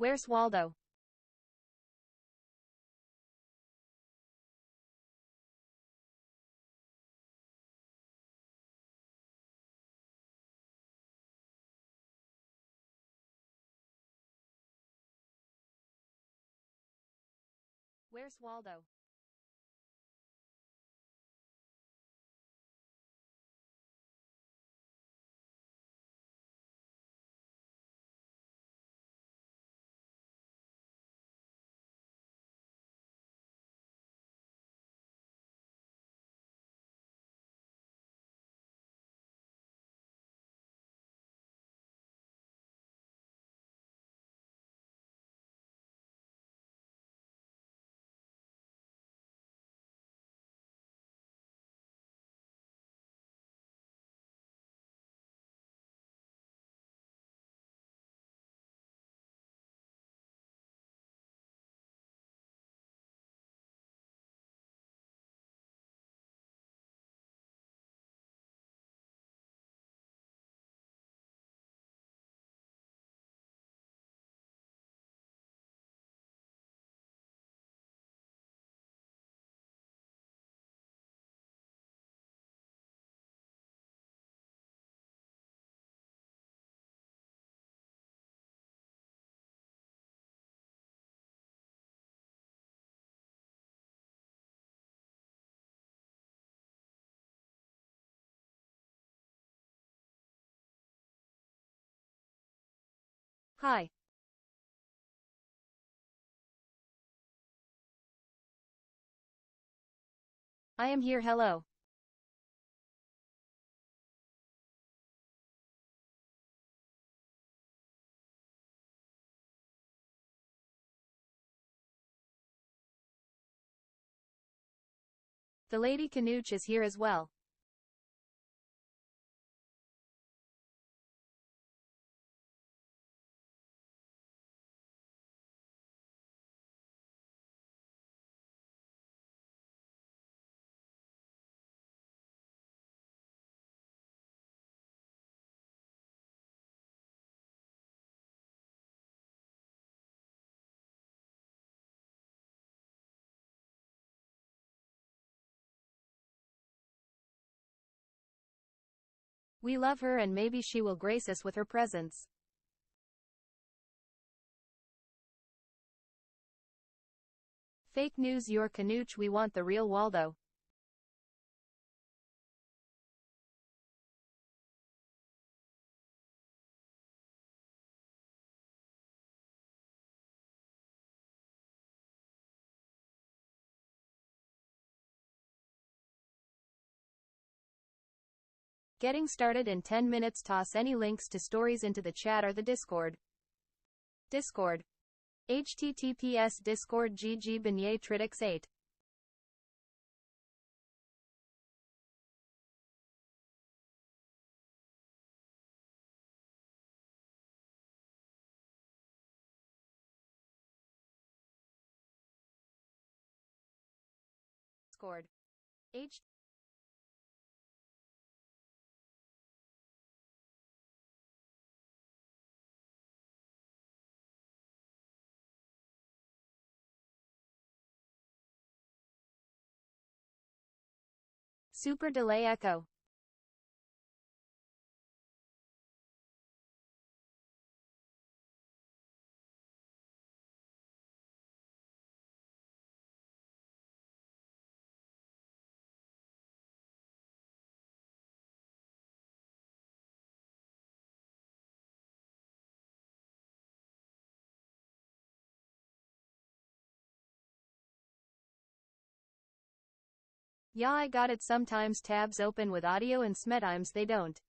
Where's Waldo? Where's Waldo? Hi. I am here. Hello. The Lady Canuch is here as well. We love her and maybe she will grace us with her presence. Fake news, your Canuch, we want the real Waldo. Getting started in 10 minutes. Toss any links to stories into the chat or the Discord. Discord. https discord gg beignet tridix 8. Discord. H Super Delay Echo. Yeah, I got it. Sometimes tabs open with audio and sometimes they don't.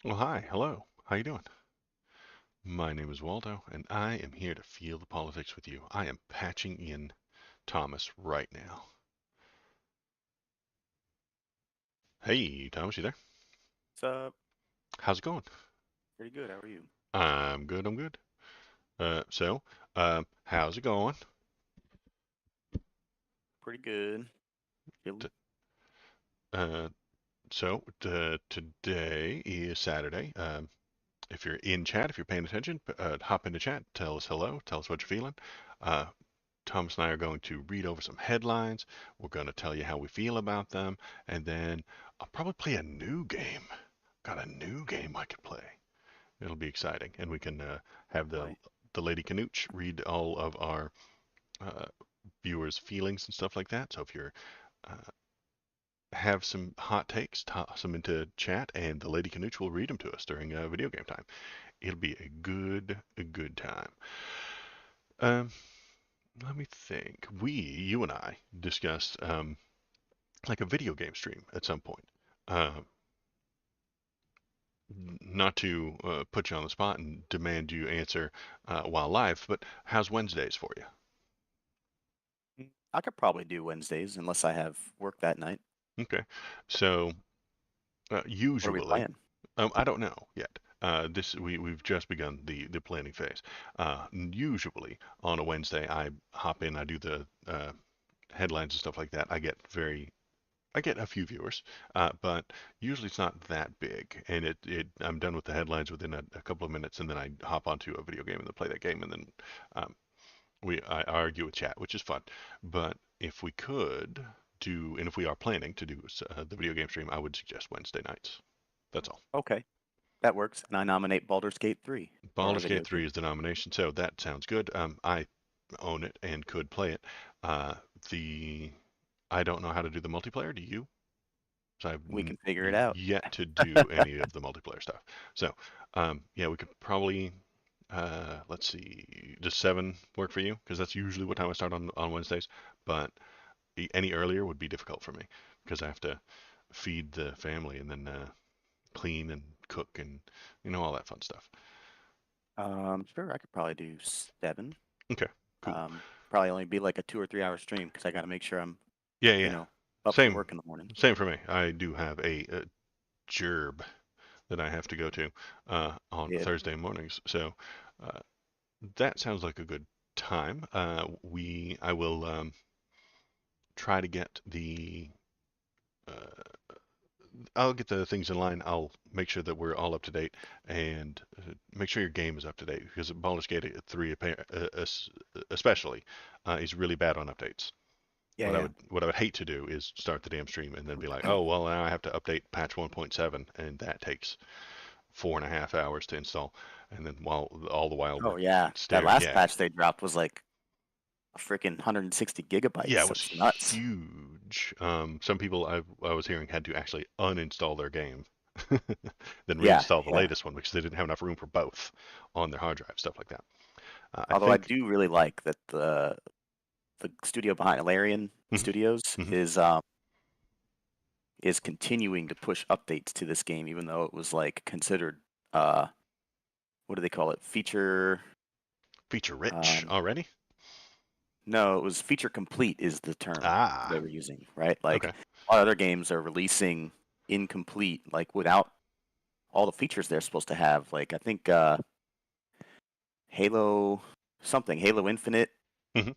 Well, hi, hello. How you doing? My name is Waldo, and I am here to feel the politics with you. I am patching in Thomas right now. Hey, Thomas, you there? What's up? How's it going? Pretty good. How are you? I'm good, I'm good. How's it going? Pretty good. Chilling. T uh, Today is Saturday. If you're in chat, if you're paying attention, hop into chat, tell us hello, tell us what you're feeling. Uh, Thomas and I are going to read over some headlines. We're going to tell you how we feel about them, and then I'll probably play a new game. Got a new game I could play. It'll be exciting, and we can have Play. the lady Canooch read all of our uh, viewers' feelings and stuff like that. So if you're uh, have some hot takes, toss them into chat, and the lady Canooch will read them to us during video game time. It'll be a good time. Um, Let me think. You and I discussed like a video game stream at some point. Uh, Not to put you on the spot and demand you answer while live, but how's Wednesdays for you? I could probably do Wednesdays unless I have work that night. Okay, so What are we usually, playing? I don't know yet. This we've just begun the planning phase. Usually on a Wednesday, I hop in, I do the headlines and stuff like that. I get a few viewers, but usually it's not that big, and I'm done with the headlines within a couple of minutes, and then I hop onto a video game and then play that game, and then um, I argue with chat, which is fun. But if we could do, and if we are planning to do the video game stream, I would suggest Wednesday nights. That's all. Okay, that works. And I nominate Baldur's Gate 3 for our Baldur's Gate video 3 game. is the nomination, so that sounds good. I own it and could play it. Uh, the I don't know how to do the multiplayer. Do you? So I've We can figure it out. yet to do any of the multiplayer stuff. So, yeah, we could probably, let's see, does 7 work for you? Because that's usually what time I start on Wednesdays. But any earlier would be difficult for me because I have to feed the family and then clean and cook and all that fun stuff. Sure, I could probably do 7. Okay, cool. Probably only be like a 2 or 3 hour stream because I got to make sure I'm, Yeah, you yeah. know, up for Same, work in the morning. same for me. I do have a gerb that I have to go to on Yeah. Thursday mornings. So uh, that sounds like a good time. I will try to get uh, I'll get the things in line. I'll make sure that we're all up to date and make sure your game is up to date because Baldur's Gate 3 especially is really bad on updates. Yeah, yeah. What I would hate to do is start the damn stream and then be like, oh well, now I have to update patch 1.7 and that takes 4.5 hours to install, and then while all the while we're Oh, yeah. That staring, last yeah, patch they dropped was like a freaking 160 yeah, gigabytes. it was That's nuts. huge. Some people I was hearing had to actually uninstall their game, then Yeah, reinstall the yeah. latest one because they didn't have enough room for both on their hard drive, stuff like that. I Although I think. do really like that the studio behind Larian Mhm, Studios mhm. is continuing to push updates to this game, even though it was like considered uh what do they call it? Feature Feature rich um already. no, it was feature complete is the term they Ah, were using, right? Like okay. a lot of other games are releasing incomplete, like without all the features they're supposed to have. Like I think Halo something, Halo Infinite Mhm.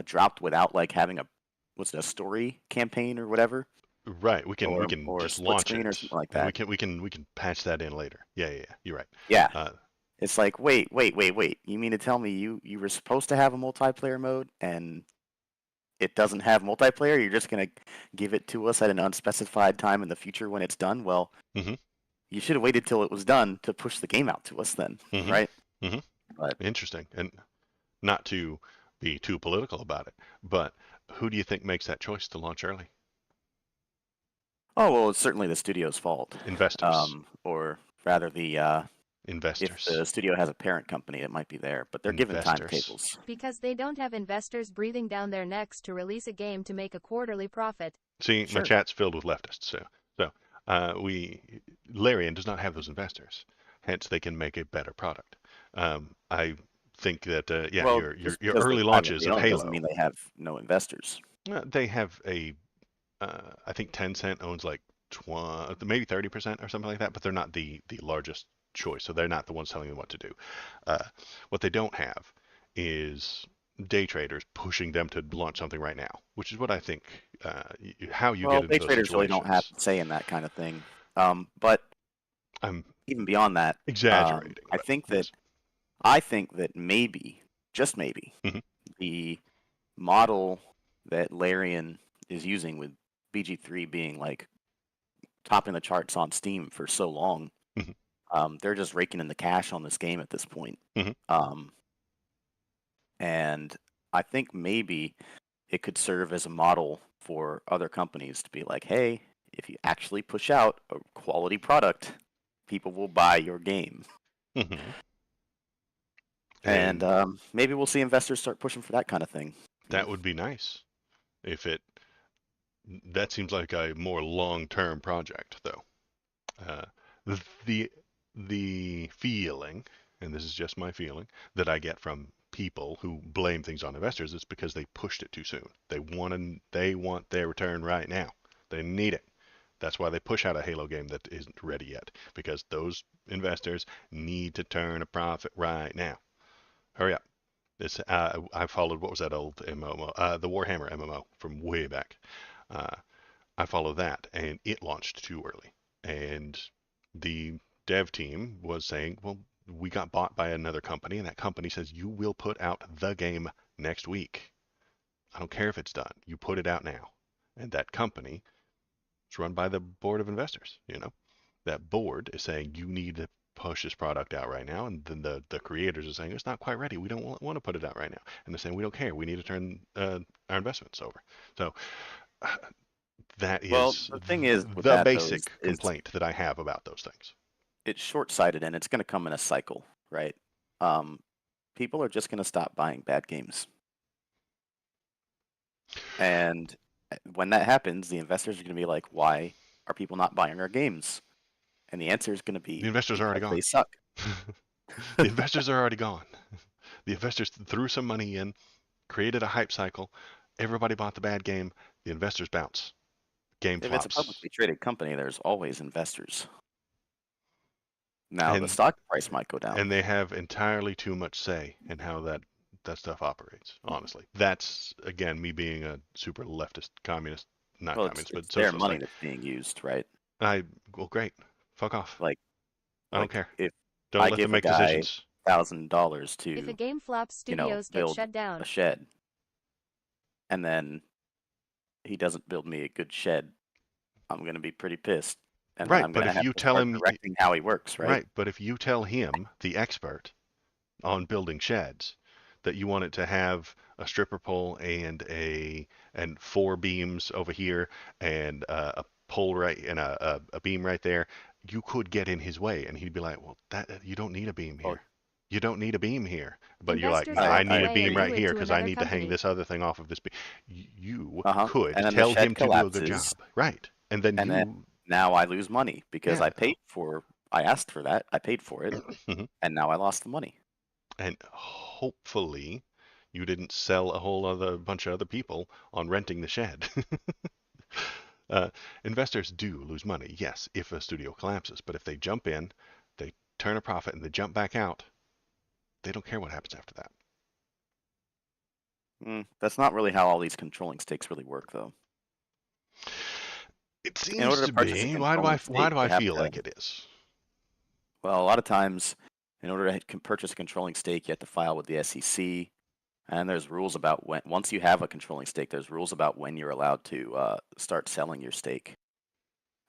dropped without like having a story campaign or whatever, Right, we can or a just split launch screen or it, something like and that. we can patch that in later. Yeah, yeah, yeah. You're right. Yeah, Uh, it's like, wait. You mean to tell me you were supposed to have a multiplayer mode and it doesn't have multiplayer? You're just gonna give it to us at an unspecified time in the future when it's done? Well, mhm, you should have waited till it was done to push the game out to us then, mhm, right? mhm. But Interesting. And not to be too political about it, but who do you think makes that choice to launch early? oh well, it's certainly the studio's fault, Investors. or rather if Investors. the studio has a parent company, it might be there, but they're given Investors. timetables. Because they don't have investors breathing down their necks to release a game to make a quarterly profit. See, my Sure. chat's filled with leftists. So Larian does not have those investors, hence they can make a better product. I think that yeah, Well, your just because they're early launches privately of owned doesn't Halo, mean they have no investors. they have a I think Tencent owns like maybe 30% or something like that, but they're not the largest choice, so they're not the ones telling them what to do. Uh, what they don't have is day traders pushing them to launch something right now, which is what I think how you Well, get into day those traders really don't have situations. to say in that kind of thing. But I'm even beyond that, exaggerating, I but think that yes. maybe, just maybe, Hmm. the model that Larian is using with BG3 being like topping the charts on Steam for so long, Hmm. they're just raking in the cash on this game at this point. Hmm. Um, and I think maybe it could serve as a model for other companies to be like, hey, if you actually push out a quality product, people will buy your game. Hmm. And And maybe we'll see investors start pushing for that kind of thing. that would be nice if it. That seems like a more long-term project, though. Uh, the the feeling, and this is just my feeling, that I get from people who blame things on investors is because they pushed it too soon. They want their return right now. They need it. That's why they push out a Halo game that isn't ready yet, because those investors need to turn a profit right now. Hurry up. This I followed what was that old MMO, the Warhammer MMO from way back. Uh, I followed that, and it launched too early. And the dev team was saying, well, we got bought by another company, and that company says, you will put out the game next week. I don't care if it's done. You put it out now. And that company is run by the board of investors. That board is saying, you need to push this product out right now. And then the creators are saying, it's not quite ready. We don't want to put it out right now. And they're saying, we don't care. We need to turn our investments over. So that Well, is the thing is with the that though basic is complaint that I have about those things. it's short-sighted and it's going to come in a cycle, right? Um, People are just going to stop buying bad games, and when that happens, the investors are going to be like, "Why are people not buying our games?" And the answer is going to The be investors are already because they gone. suck. The investors are already gone. The investors threw some money in, created a hype cycle. Everybody bought the bad game. The investors bounce. Game If it's a flops. publicly traded company, there's always investors. Now, the And stock price might go down. and they have entirely too much say in how that stuff operates, honestly. That's again me being a super leftist communist, not Well, communist, but it's their socialist money thing. that's being used, right? Well, great. Fuck off. Like, I don't care. if Don't I let them give a make guy decisions. $1,000 If a to, game flops, studios get build shut down. a shed, and then he doesn't build me a good shed, I'm going to be pretty pissed. And then Right, I'm going but to if have you to tell start him, directing how he works, right? right, but if you tell him, the expert on building sheds, that you want it to have a stripper pole and four beams over here and a pole right and a beam right there, you could get in his way, and he'd be like, "Well, that you don't need a beam Well, here. You don't need a beam here." But you're like, Investors "No, I walk need a I away or beam agree. right do it here to because I another need to hang company. this other thing off of this beam." You Uh-huh. could And then the tell shed him to do a good collapses, job, right? And then and then you, now I lose money because yeah. I asked for that, I paid for it, and now I lost the money. And hopefully you didn't sell a whole other bunch of other people on renting the shed. uh, Investors do lose money, yes, if a studio collapses, but if they jump in, they turn a profit, and they jump back out, they don't care what happens after that. That's not really how all these controlling stakes really work, though. It In seems order to to purchase a be. Why controlling stake, do I you have feel to, like it is? well, a lot of times, in order to purchase a controlling stake, you have to file with the SEC, and there's rules about when, once you have a controlling stake, there's rules about when you're allowed to start selling your stake,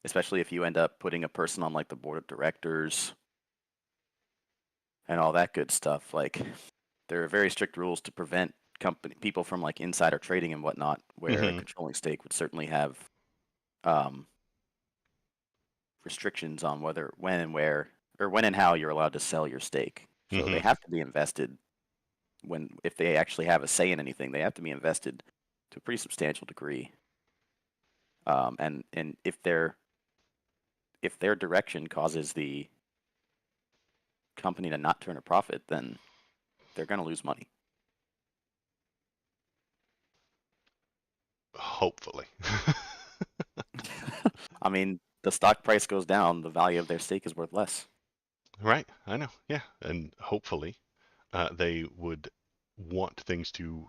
especially if you end up putting a person on like the board of directors and all that good stuff. Like, there are very strict rules to prevent people from like insider trading and whatnot, where a Hmm. controlling stake would certainly have um, restrictions on whether, when, and where, or when and how you're allowed to sell your stake. So Hmm. they have to be invested if they actually have a say in anything, they have to be invested to a pretty substantial degree. And if they're if their direction causes the company to not turn a profit, then they're going to lose money. Hopefully. I mean, the stock price goes down, the value of their stake is worth less. Right, I know. Yeah, and hopefully they would want things to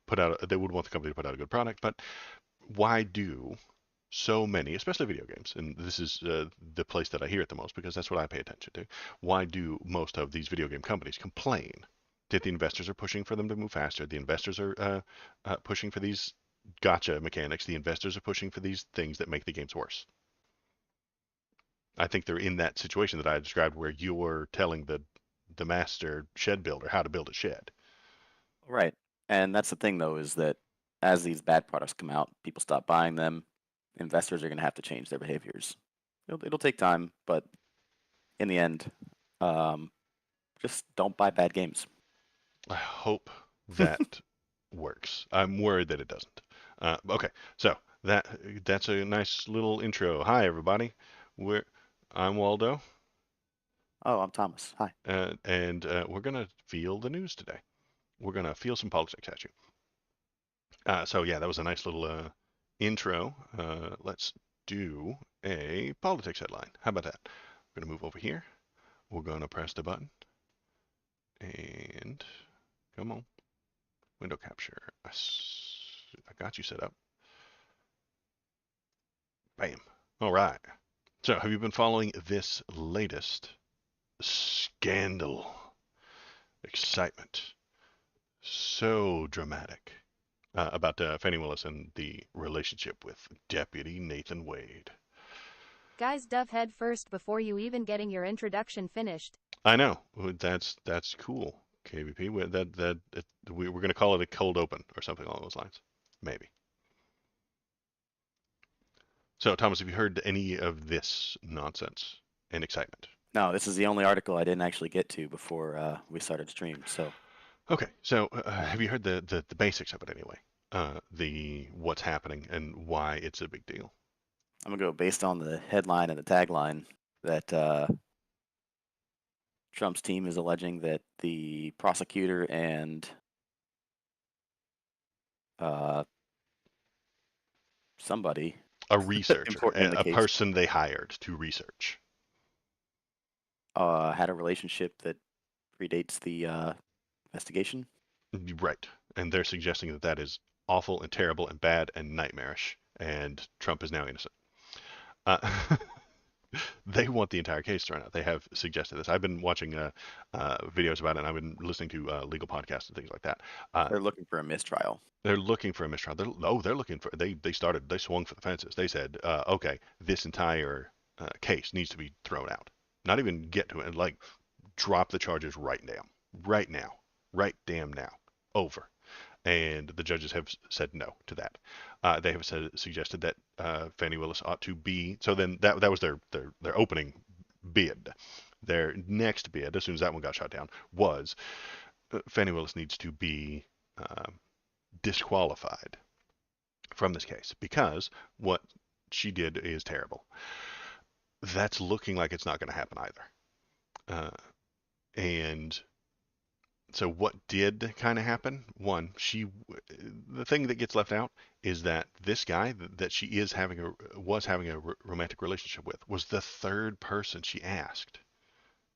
put out. They would want the company to put out a good product, but why do so many, especially video games, and this is the place that I hear it the most because that's what I pay attention to. Why do most of these video game companies complain that the investors are pushing for them to move faster? The investors are pushing for these gotcha mechanics. The investors are pushing for these things that make the games worse. I think they're in that situation that I described where you're telling the master shed builder how to build a shed. Right. And that's the thing, though, is that as these bad products come out, people stop buying them. Investors are going to have to change their behaviors. It'll take time, but in the end, um, just don't buy bad games. I hope that works. I'm worried that it doesn't. Okay, so that's a nice little intro. Hi, everybody. I'm Waldo, Oh, I'm Thomas. Hi. and we're gonna feel the news today. We're gonna feel some politics at you. So yeah, that was a nice little intro. Let's do a politics headline. How about that? We're gonna move over here. We're gonna press the button, and come on, window capture. I got you set up. Bam. All right. So, have you been following this latest scandal? Excitement. So dramatic. About Fannie Willis and the relationship with Deputy Nathan Wade. Guys, dove head first before you even getting your introduction finished. I know. That's cool. KVP. We're going to call it a cold open or something along those lines. Maybe. So, Thomas, have you heard any of this nonsense and excitement? No, this is the only article I didn't actually get to before we started stream. So, Okay, so have um, you heard the basics of it anyway? The what's happening and why it's a big deal. I'm gonna go based on the headline and the tagline that Trump's team is alleging that the prosecutor and uh, somebody A researcher, important in the a case person they hired to research. had a relationship that predates the investigation. Right, and they're suggesting that that is awful and terrible and bad and nightmarish, and Trump is now innocent. Uh, they want the entire case thrown out. They have suggested this. I've been watching videos about it, and I've been listening to legal podcasts and things like that. They're looking for a mistrial. They're looking for a mistrial. They're looking for. They swung for the fences. They said, okay, this entire case needs to be thrown out. Not even get to it. Like, drop the charges right now, right now, right damn now, over. And the judges have said no to that. They have suggested that Fannie Willis ought to be. So then that was their opening bid. Their next bid, as soon as that one got shot down, was Fannie Willis needs to be disqualified from this case because what she did is terrible. That's looking like it's not going to happen either. And so what did kind of happen? One, the thing that gets left out is that this guy that she was having a romantic relationship with was the third person she asked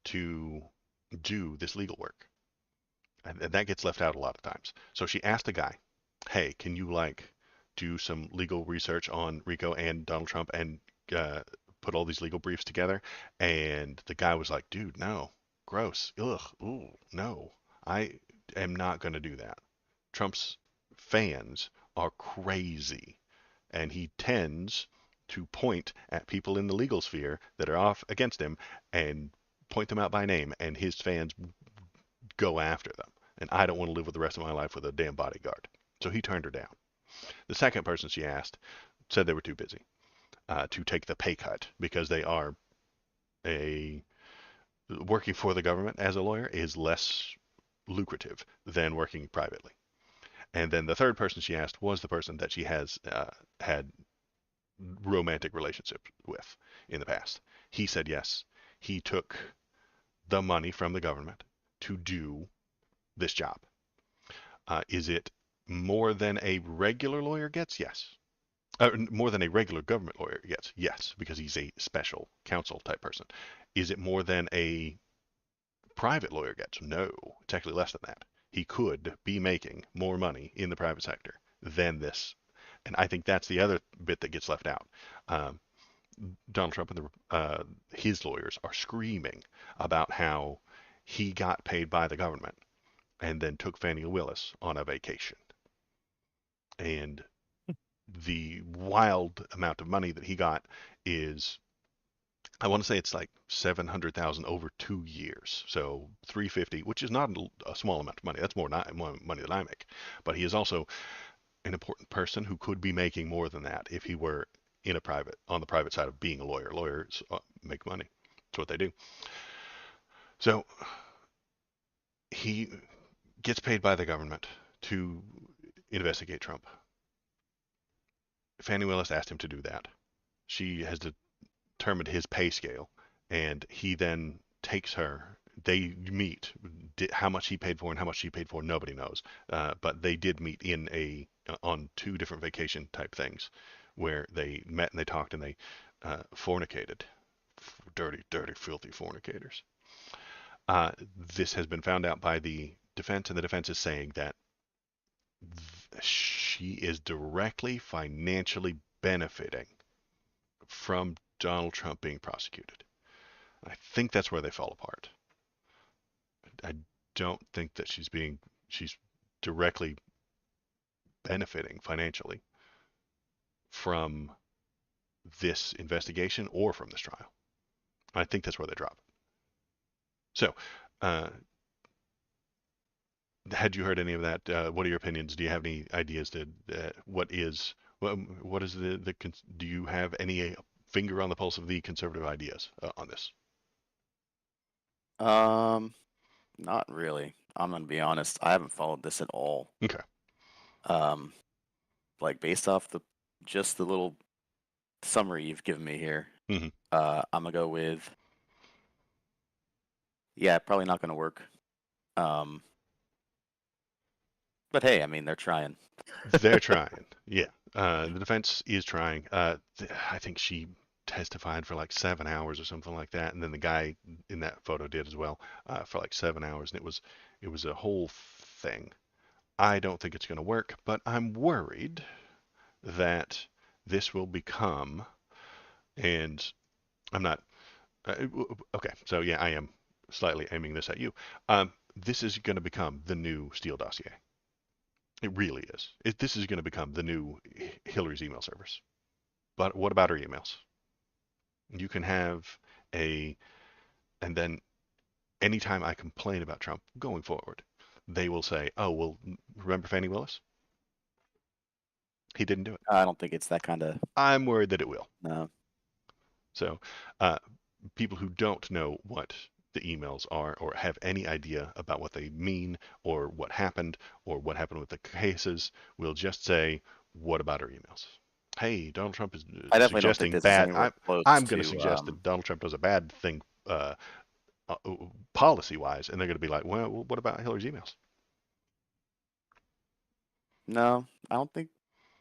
to do this legal work. And that gets left out a lot of times. So she asked the guy, "Hey, can you like do some legal research on Rico and Donald Trump and uh, put all these legal briefs together?" And the guy was like, "Dude, no, gross, ugh, ooh, no, I am not going to do that." Trump's fans are crazy, and he tends to point at people in the legal sphere that are off against him and point them out by name, and his fans go after them. And I don't want to live with the rest of my life with a damn bodyguard. So he turned her down. The second person she asked said they were too busy to take the pay cut because they are a working for the government as a lawyer is less lucrative than working privately. And then the third person she asked was the person that she has had romantic relationship with in the past. He said yes. He took the money from the government to do this job. Is it more than a regular lawyer gets? Yes. More than a regular government lawyer gets? Yes, because he's a special counsel type person. Is it more than a private lawyer gets? No, it's actually less than that. He could be making more money in the private sector than this. And I think that's the other bit that gets left out. Um, Donald Trump and his lawyers are screaming about how he got paid by the government and then took Fannie Willis on a vacation. And the wild amount of money that he got is, I want to say it's like 700,000 over 2 years. So 350, which is not a small amount of money. That's more money than I make. But he is also an important person who could be making more than that if he were on the private side of being a lawyer. Lawyers make money. That's what they do. So he gets paid by the government to investigate Trump. Fannie Willis asked him to do that. She has determined his pay scale, and he then takes her. They meet. How much he paid for and how much she paid for, nobody knows. But they did meet on two different vacation type things, where they met and they talked and they fornicated. Dirty, dirty, filthy fornicators. This has been found out by the defense, and the defense is saying that she is directly financially benefiting from Donald Trump being prosecuted. I think that's where they fall apart. I don't think that she's directly benefiting financially from this investigation or from this trial. I think that's where they drop it. So, had you heard any of that? What are your opinions? Do you have any ideas to what is do you have any finger on the pulse of the conservative ideas on this? Not really. I'm gonna be honest. I haven't followed this at all. Okay. Like based off just the little summary you've given me here, Mm-hmm. I'm gonna go with, yeah, probably not gonna work. But hey, I mean, they're trying. They're trying. Yeah. The defense is trying. I think she testified for like 7 hours or something like that, and then the guy in that photo did as well for like 7 hours, and it was a whole thing. I don't think it's going to work, but I'm worried that this will become, and I'm not. Okay, so yeah, I am slightly aiming this at you. This is going to become the new Steele dossier. It really is. This is going to become the new Hillary's email service. But what about her emails? You can have and then anytime I complain about Trump going forward, they will say, oh, well, remember Fannie Willis? He didn't do it. I don't think it's that kind of. I'm worried that it will. No. So people who don't know what the emails are or have any idea about what they mean or what happened with the cases will just say, what about our emails? Hey, Donald Trump is I definitely don't suggesting think this is bad. anywhere close I'm going to to. suggest that Donald Trump does a bad thing policy-wise, and they're going to be like, well, what about Hillary's emails? No, I don't think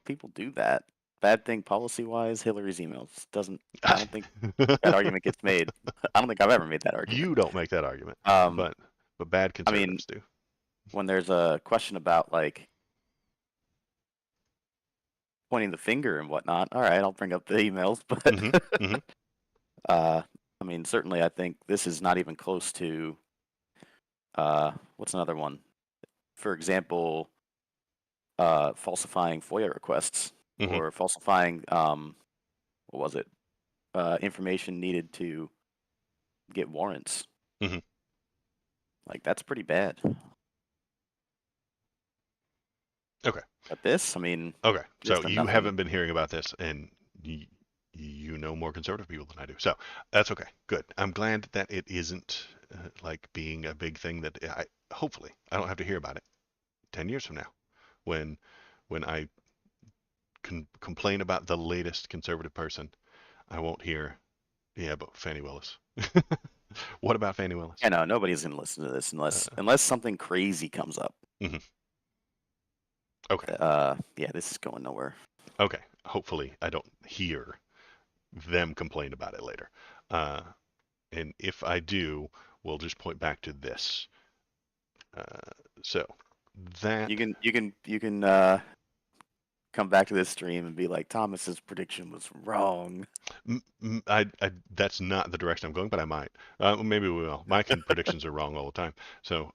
people do that. Bad thing policy-wise, Hillary's emails doesn't. I don't think that argument gets made. I don't think I've ever made that argument. You don't make that argument, but bad conservatives do. When there's a question about like pointing the finger and whatnot, all right, I'll bring up the emails. But I mean, certainly, I think this is not even close to. What's another one? For example, falsifying FOIA requests or falsifying what was it? Information needed to get warrants. Like that's pretty bad. Okay. But this, I mean. Okay. So you haven't been hearing about this, and you know more conservative people than I do. So that's okay. Good. I'm glad that it isn't like being a big thing that hopefully I don't have to hear about it 10 years from now when I complain about the latest conservative person, I won't hear, yeah, but Fannie Willis. What about Fannie Willis? Yeah, no, nobody's gonna listen to this Uh, unless something crazy comes up. mhm. Okay. Yeah, this is going nowhere. Okay. Hopefully, I don't hear them complain about it later. Uh, and if I do, we'll just point back to this. So that You can come back to this stream and be like, Thomas's prediction was wrong. that's not the direction I'm going, but I might. Maybe we will. My predictions are wrong all the time. So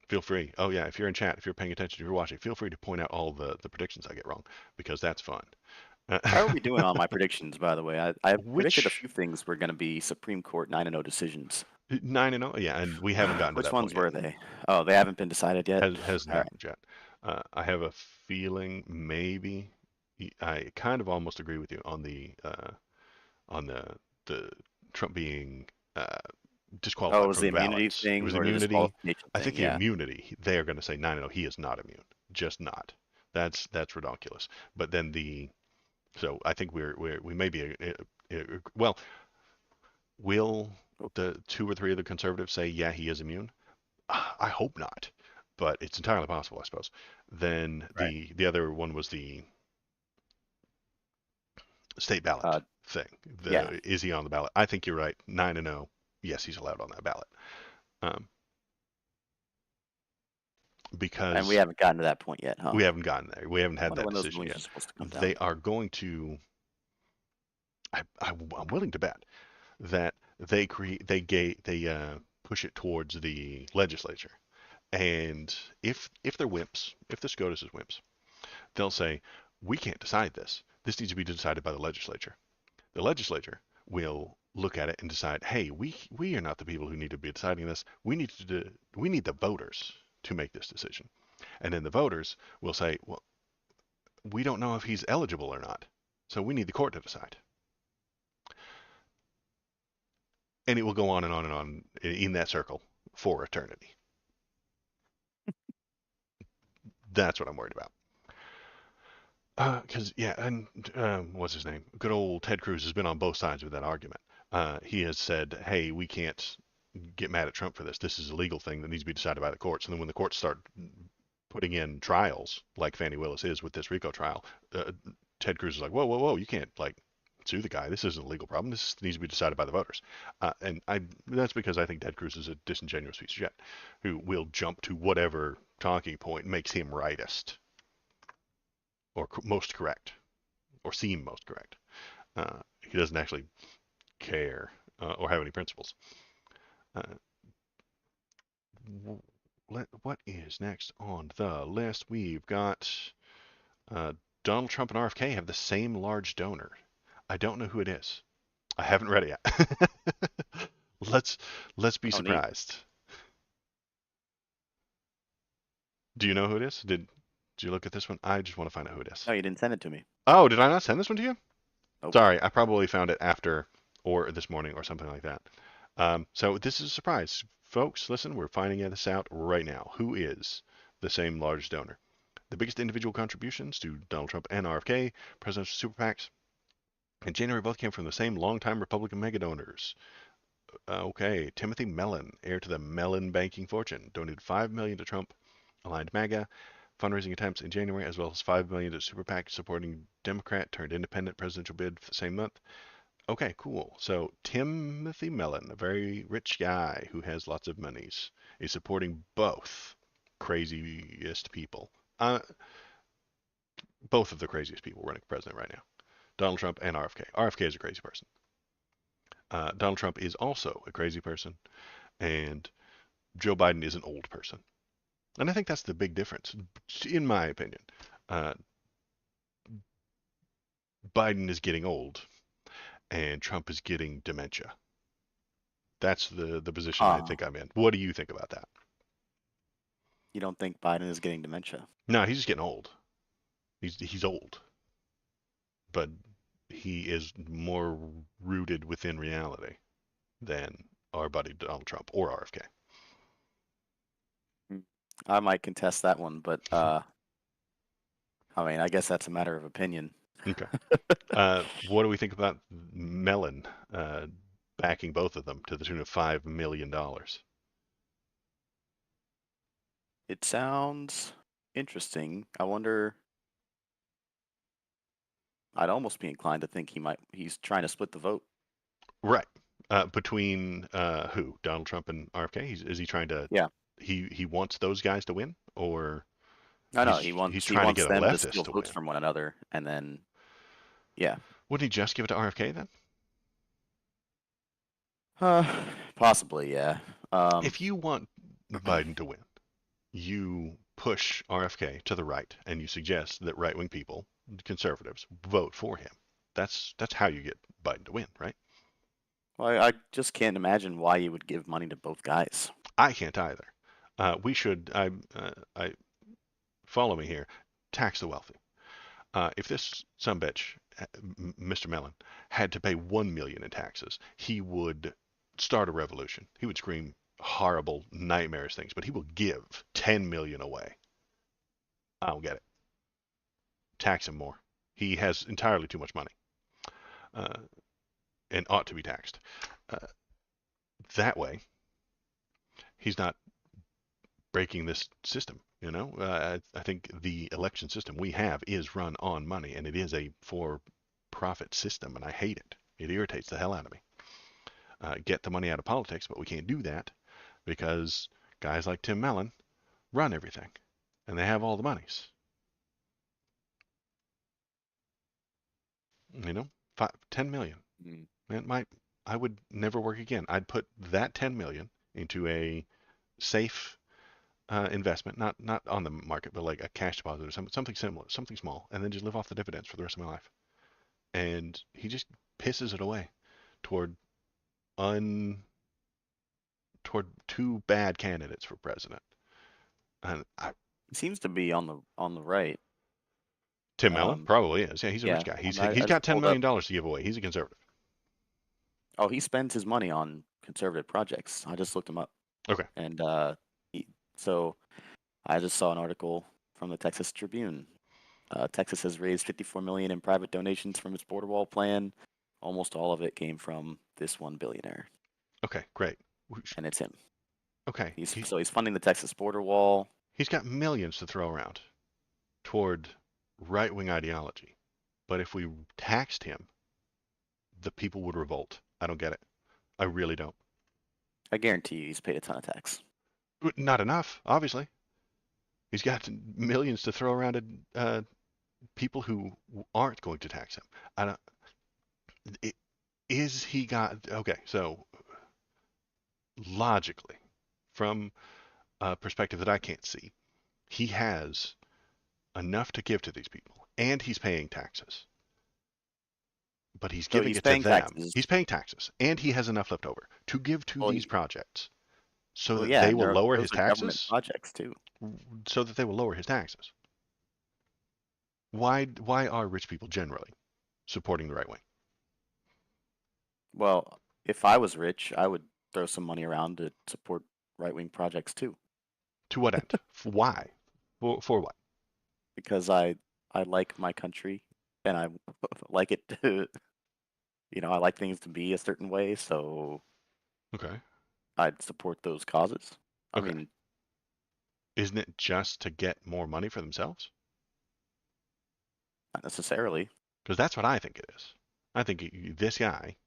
feel free. Oh yeah, if you're in chat, if you're paying attention, if you're watching, feel free to point out all the predictions I get wrong because that's fun. How are we doing on my predictions, by the way? I predicted a Which few things were going to be Supreme Court 9-0 decisions. 9-0? Yeah, and we haven't gotten to Which that ones point yet. were they? Oh, they haven't been decided yet? Hasn't All right. happened yet. I have a feeling maybe I kind of almost agree with you on the Trump being Oh, it disqualified was from the the immunity ballots. It thing was or the immunity. disqualification I thing? think the Yeah. immunity. They are going to say 9-0. He is not immune. Just not. That's ridiculous. But then so I think we may be well. Will the two or three of the conservatives say, yeah, he is immune? I hope not, but it's entirely possible, I suppose. Then Right. the other one was the state ballot Uh, thing. yeah. Is he on the ballot? I think you're right. 9-0. Yes, he's allowed on that ballot. Um, And we because haven't gotten to that point yet, huh? we haven't gotten there. We haven't I had wonder that when those decision rulings are yet. supposed to come down. They are going to. I'm willing to bet that they push it towards the legislature. And if they're wimps, if the SCOTUS is wimps, they'll say, we can't decide this. This needs to be decided by the legislature. The legislature will look at it and decide, hey, we are not the people who need to be deciding this. We need the voters to make this decision. And then the voters will say, well, we don't know if he's eligible or not. So we need the court to decide. And it will go on and on and on in that circle for eternity. That's what I'm worried about. Because yeah, and what's his name? Good old Ted Cruz has been on both sides of that argument. He has said, "Hey, we can't get mad at Trump for this. This is a legal thing that needs to be decided by the courts." And then when the courts start putting in trials, like Fannie Willis is with this RICO trial, Ted Cruz is like, "Whoa, whoa, whoa! You can't like sue the guy. This isn't a legal problem. This needs to be decided by the voters." And that's because I think Ted Cruz is a disingenuous piece of shit who will jump to whatever talking point makes him rightest or most correct or seem most correct. He doesn't actually care or have any principles. Uh, what is next on the list? We've got uh, Donald Trump and RFK have the same large donor. I don't know who it is. I haven't read it yet. let's let's be Oh, neat. surprised. Do you know who it is? Did you look at this one? I just want to find out who it is. No, you didn't send it to me. Oh, did I not send this one to you? Nope. Sorry, I probably found it after or this morning or something like that. So this is a surprise. Folks, listen, we're finding this out right now. Who is the same largest donor? The biggest individual contributions to Donald Trump and RFK, presidential super PACs, in January both came from the same longtime Republican mega donors. Okay, Timothy Mellon, heir to the Mellon banking fortune, donated $5 million to Trump aligned MAGA fundraising attempts in January, as well as $5 million to super PAC supporting Democrat turned independent presidential bid for the same month. Okay, cool. So Timothy Mellon, a very rich guy who has lots of monies, is supporting both craziest people. Both of the craziest people running for president right now. Donald Trump and RFK. RFK is a crazy person. Donald Trump is also a crazy person, and Joe Biden is an old person. And I think that's the big difference, in my opinion. Uh, Biden is getting old, and Trump is getting dementia. That's the position I think I'm in. What do you think about that? You don't think Biden is getting dementia? No, he's just getting old. He's old, but he is more rooted within reality than our buddy Donald Trump or RFK. I might contest that one, but I mean, I guess that's a matter of opinion. Okay. What do we think about Mellon backing both of them to the tune of $5 million? It sounds interesting. I wonder. I'd almost be inclined to think he's trying to split the vote. Right. Between who? Donald Trump and RFK? Is he trying to? Yeah. He wants those guys to win, or No, no, he's he trying to wants get a them to leftist steal to votes win? from one another, and then yeah, Wouldn't he just give it to RFK then? uh, possibly, yeah. Um, If you want Biden to win, you push RFK to the right and you suggest that right-wing people, conservatives, vote for him. That's how you get Biden to win, right? well, I just can't imagine why you would give money to both guys. I can't either. We should. I follow me here. Tax the wealthy. If this sumbitch, Mr. Mellon, had to pay 1 million in taxes, he would start a revolution. He would scream horrible, nightmarish things, but he will give 10 million away. I don't get it. Tax him more. He has entirely too much money, uh, and ought to be taxed. Uh, that way, he's not breaking this system. I think the election system we have is run on money, and it is a for-profit system, and I hate it. It irritates the hell out of me. Get the money out of politics, but we can't do that because guys like Tim Mellon run everything, and they have all the monies. 10 million. Mm. I would never work again. I'd put that 10 million into a safe investment, not on the market, but like a cash deposit or something similar, something small, and then just live off the dividends for the rest of my life. And he just pisses it away toward un toward two bad candidates for president. And He seems to be on the right. Tim Mellon probably is. Yeah, he's a Yeah, rich guy. I, mean, He's I got just ten pulled up. million dollars to give away. He's a conservative. Oh, he spends his money on conservative projects. I just looked him up, Okay. and so I just saw an article from the Texas Tribune. Texas has raised 54 million in private donations from its border wall plan. Almost all of it came from this one billionaire, Okay. Great. and it's him. Okay. He's funding the Texas border wall. He's got millions to throw around toward right-wing ideology. But if we taxed him, the people would revolt. I don't get it. I really don't. I guarantee you, he's paid a ton of tax. Not enough, obviously. He's got millions to throw around at people who aren't going to tax him. I don't. Is he got okay? So logically, from a perspective that I can't see, he has enough to give to these people, and he's paying taxes. But he's So giving he's it to paying them. taxes. He's paying taxes, and he has enough left over to give to Well, these projects, so well, that yeah, they and will lower those his are government taxes. projects too. So that they will lower his taxes. Why are rich people generally supporting the right wing? Well, if I was rich, I would throw some money around to support right-wing projects too, To what end? Why? For what? because I like my country and I like it to, I like things to be a certain way, so Okay. I'd support those causes. I Okay. mean, Isn't it just to get more money for themselves? not necessarily. Because that's what I think it is. I think this guy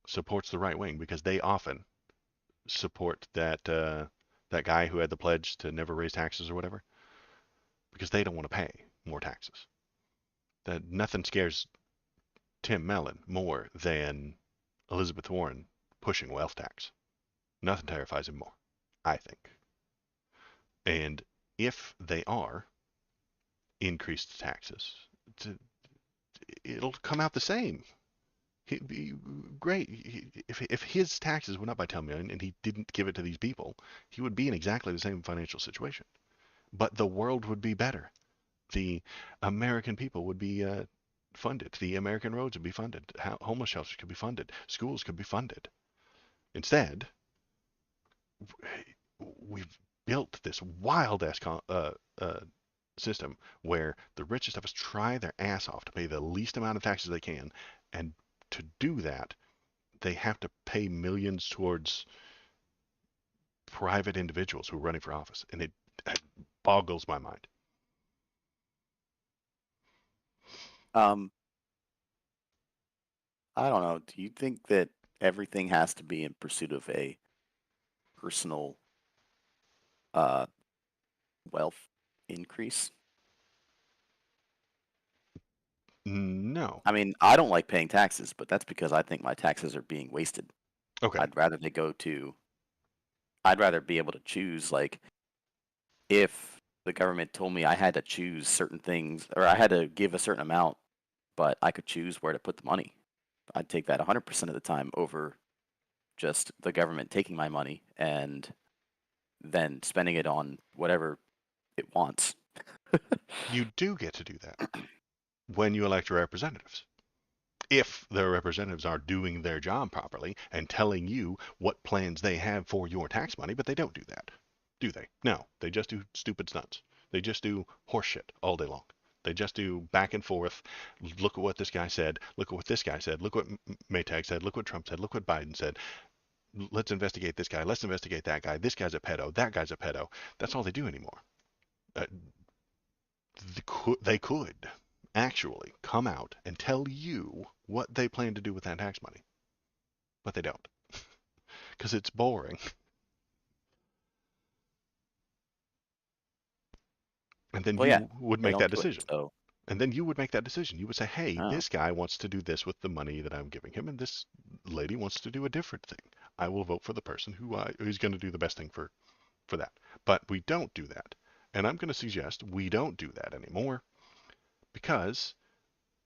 supports the right wing because they often support that guy who had the pledge to never raise taxes or whatever, because they don't want to pay more taxes. That nothing scares Tim Mellon more than Elizabeth Warren pushing wealth tax. Nothing terrifies him more, I think. And if they are increased taxes, it'll come out the same. He'd be great. If his taxes went up by 10 million and he didn't give it to these people, he would be in exactly the same financial situation. But the world would be better. The American people would be funded. The American roads would be funded. Homeless shelters could be funded. Schools could be funded. Instead, we've built this wild ass system where the richest of us try their ass off to pay the least amount of taxes they can, and to do that, they have to pay millions towards private individuals who are running for office, and it boggles my mind. I don't know. Do you think that everything has to be in pursuit of a personal uh, wealth increase? No. I mean, I don't like paying taxes, but that's because I think my taxes are being wasted. Okay. I'd rather they go to, I'd rather be able to choose, like, if the government told me I had to choose certain things or I had to give a certain amount, but I could choose where to put the money, I'd take that 100% of the time over just the government taking my money and then spending it on whatever it wants. You do get to do that when you elect your representatives. If the representatives are doing their job properly and telling you what plans they have for your tax money, but they don't do that, do they? No, they just do stupid stunts. They just do horseshit all day long. They just do back and forth. Look at what this guy said. Look at what this guy said. Look what Maytag said. Look what Trump said. Look what Biden said. Let's investigate this guy. Let's investigate that guy. This guy's a pedo. That guy's a pedo. That's all they do anymore. Uh, they could actually come out and tell you what they plan to do with that tax money, but they don't because it's boring. And then Well, yeah, you would they make don't that do it. decision. So, And then you would make that decision. You would say, hey, oh, this guy wants to do this with the money that I'm giving him, and this lady wants to do a different thing. I will vote for the person who's going to do the best thing for that. But we don't do that. And I'm going to suggest we don't do that anymore because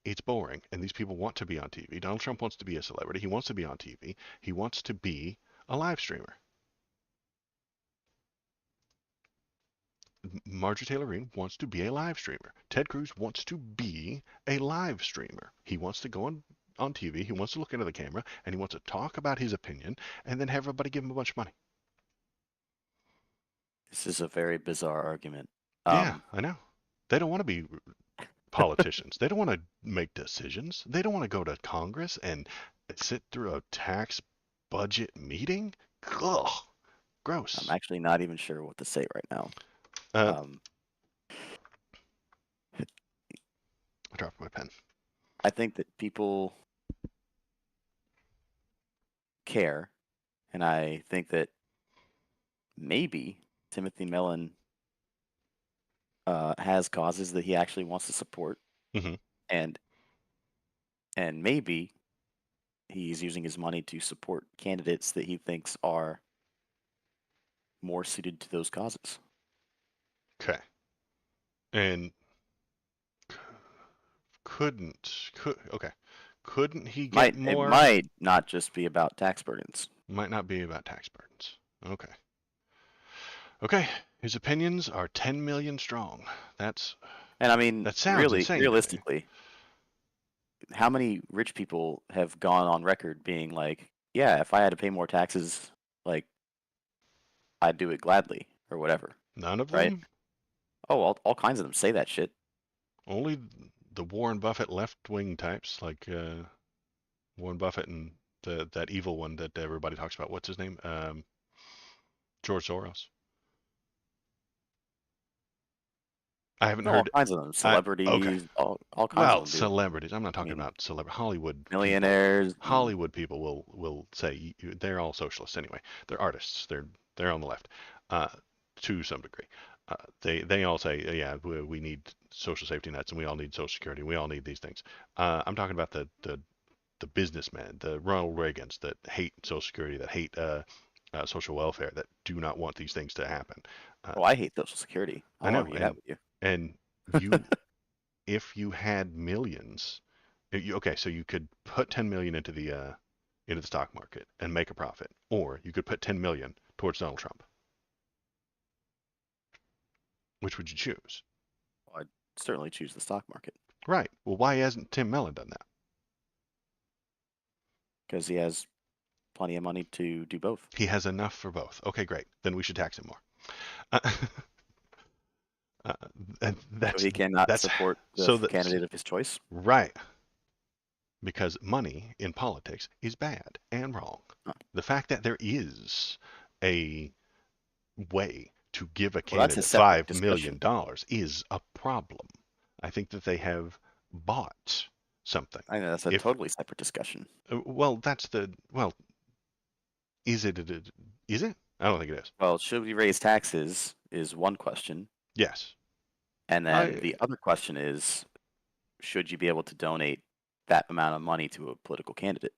it's boring and these people want to be on TV. Donald Trump wants to be a celebrity. He wants to be on TV. He wants to be a live streamer. Marjorie Taylor Greene wants to be a live streamer. Ted Cruz wants to be a live streamer. He wants to go on TV. He wants to look into the camera and he wants to talk about his opinion and then have everybody give him a bunch of money. this is a very bizarre argument. Yeah, I know. They don't want to be politicians. They don't want to make decisions. They don't want to go to Congress and sit through a tax budget meeting. Ugh, gross. I'm actually not even sure what to say right now. I dropped my pen. I think that people care, and I think that maybe Timothy Mellon has causes that he actually wants to support, Mm-hmm. and maybe he's using his money to support candidates that he thinks are more suited to those causes. Okay. And couldn't he get more? It might not just be about tax burdens. Might not be about tax burdens. Okay. Okay. His opinions are 10 million strong. And I mean, that sounds really, insane. realistically, how many rich people have gone on record being like, yeah, if I had to pay more taxes, like, I'd do it gladly or whatever. None of right? them? Oh, all kinds of them say that shit. Only the Warren Buffett left-wing types, like Warren Buffett and that evil one that everybody talks about. What's his name? George Soros. I haven't No, heard. all kinds of them. Celebrities, Okay. all kinds Well, of them do. celebrities. I'm not talking I mean, about celebrity Hollywood millionaires. people. Hollywood people will say they're all socialists anyway. They're artists. They're on the left, to some degree. They all say, yeah, we need social safety nets and we all need Social Security. We all need these things. I'm talking about the businessmen, the Ronald Reagans that hate Social Security, that hate social welfare, that do not want these things to happen. Oh, I hate Social Security. I I'll know, argue that with you. and you, if you had millions, okay, so you could put 10 million into the stock market and make a profit, or you could put 10 million towards Donald Trump. Which would you choose? Well, I'd certainly choose the stock market. Right. Well, why hasn't Tim Mellon done that? Because he has plenty of money to do both. He has enough for both. Okay, great. Then we should tax him more. So he cannot that's support the so that's candidate of his choice? right, because money in politics is bad and wrong. Huh. The fact that there is a way to give a Well, that's a candidate separate $5 million is a problem. I think that they have bought something. I know that's a If totally separate discussion. well, that's the well, is it? Is it? I don't think it is. Well, should we raise taxes is one question, Yes. and then I the other question is, should you be able to donate that amount of money to a political candidate?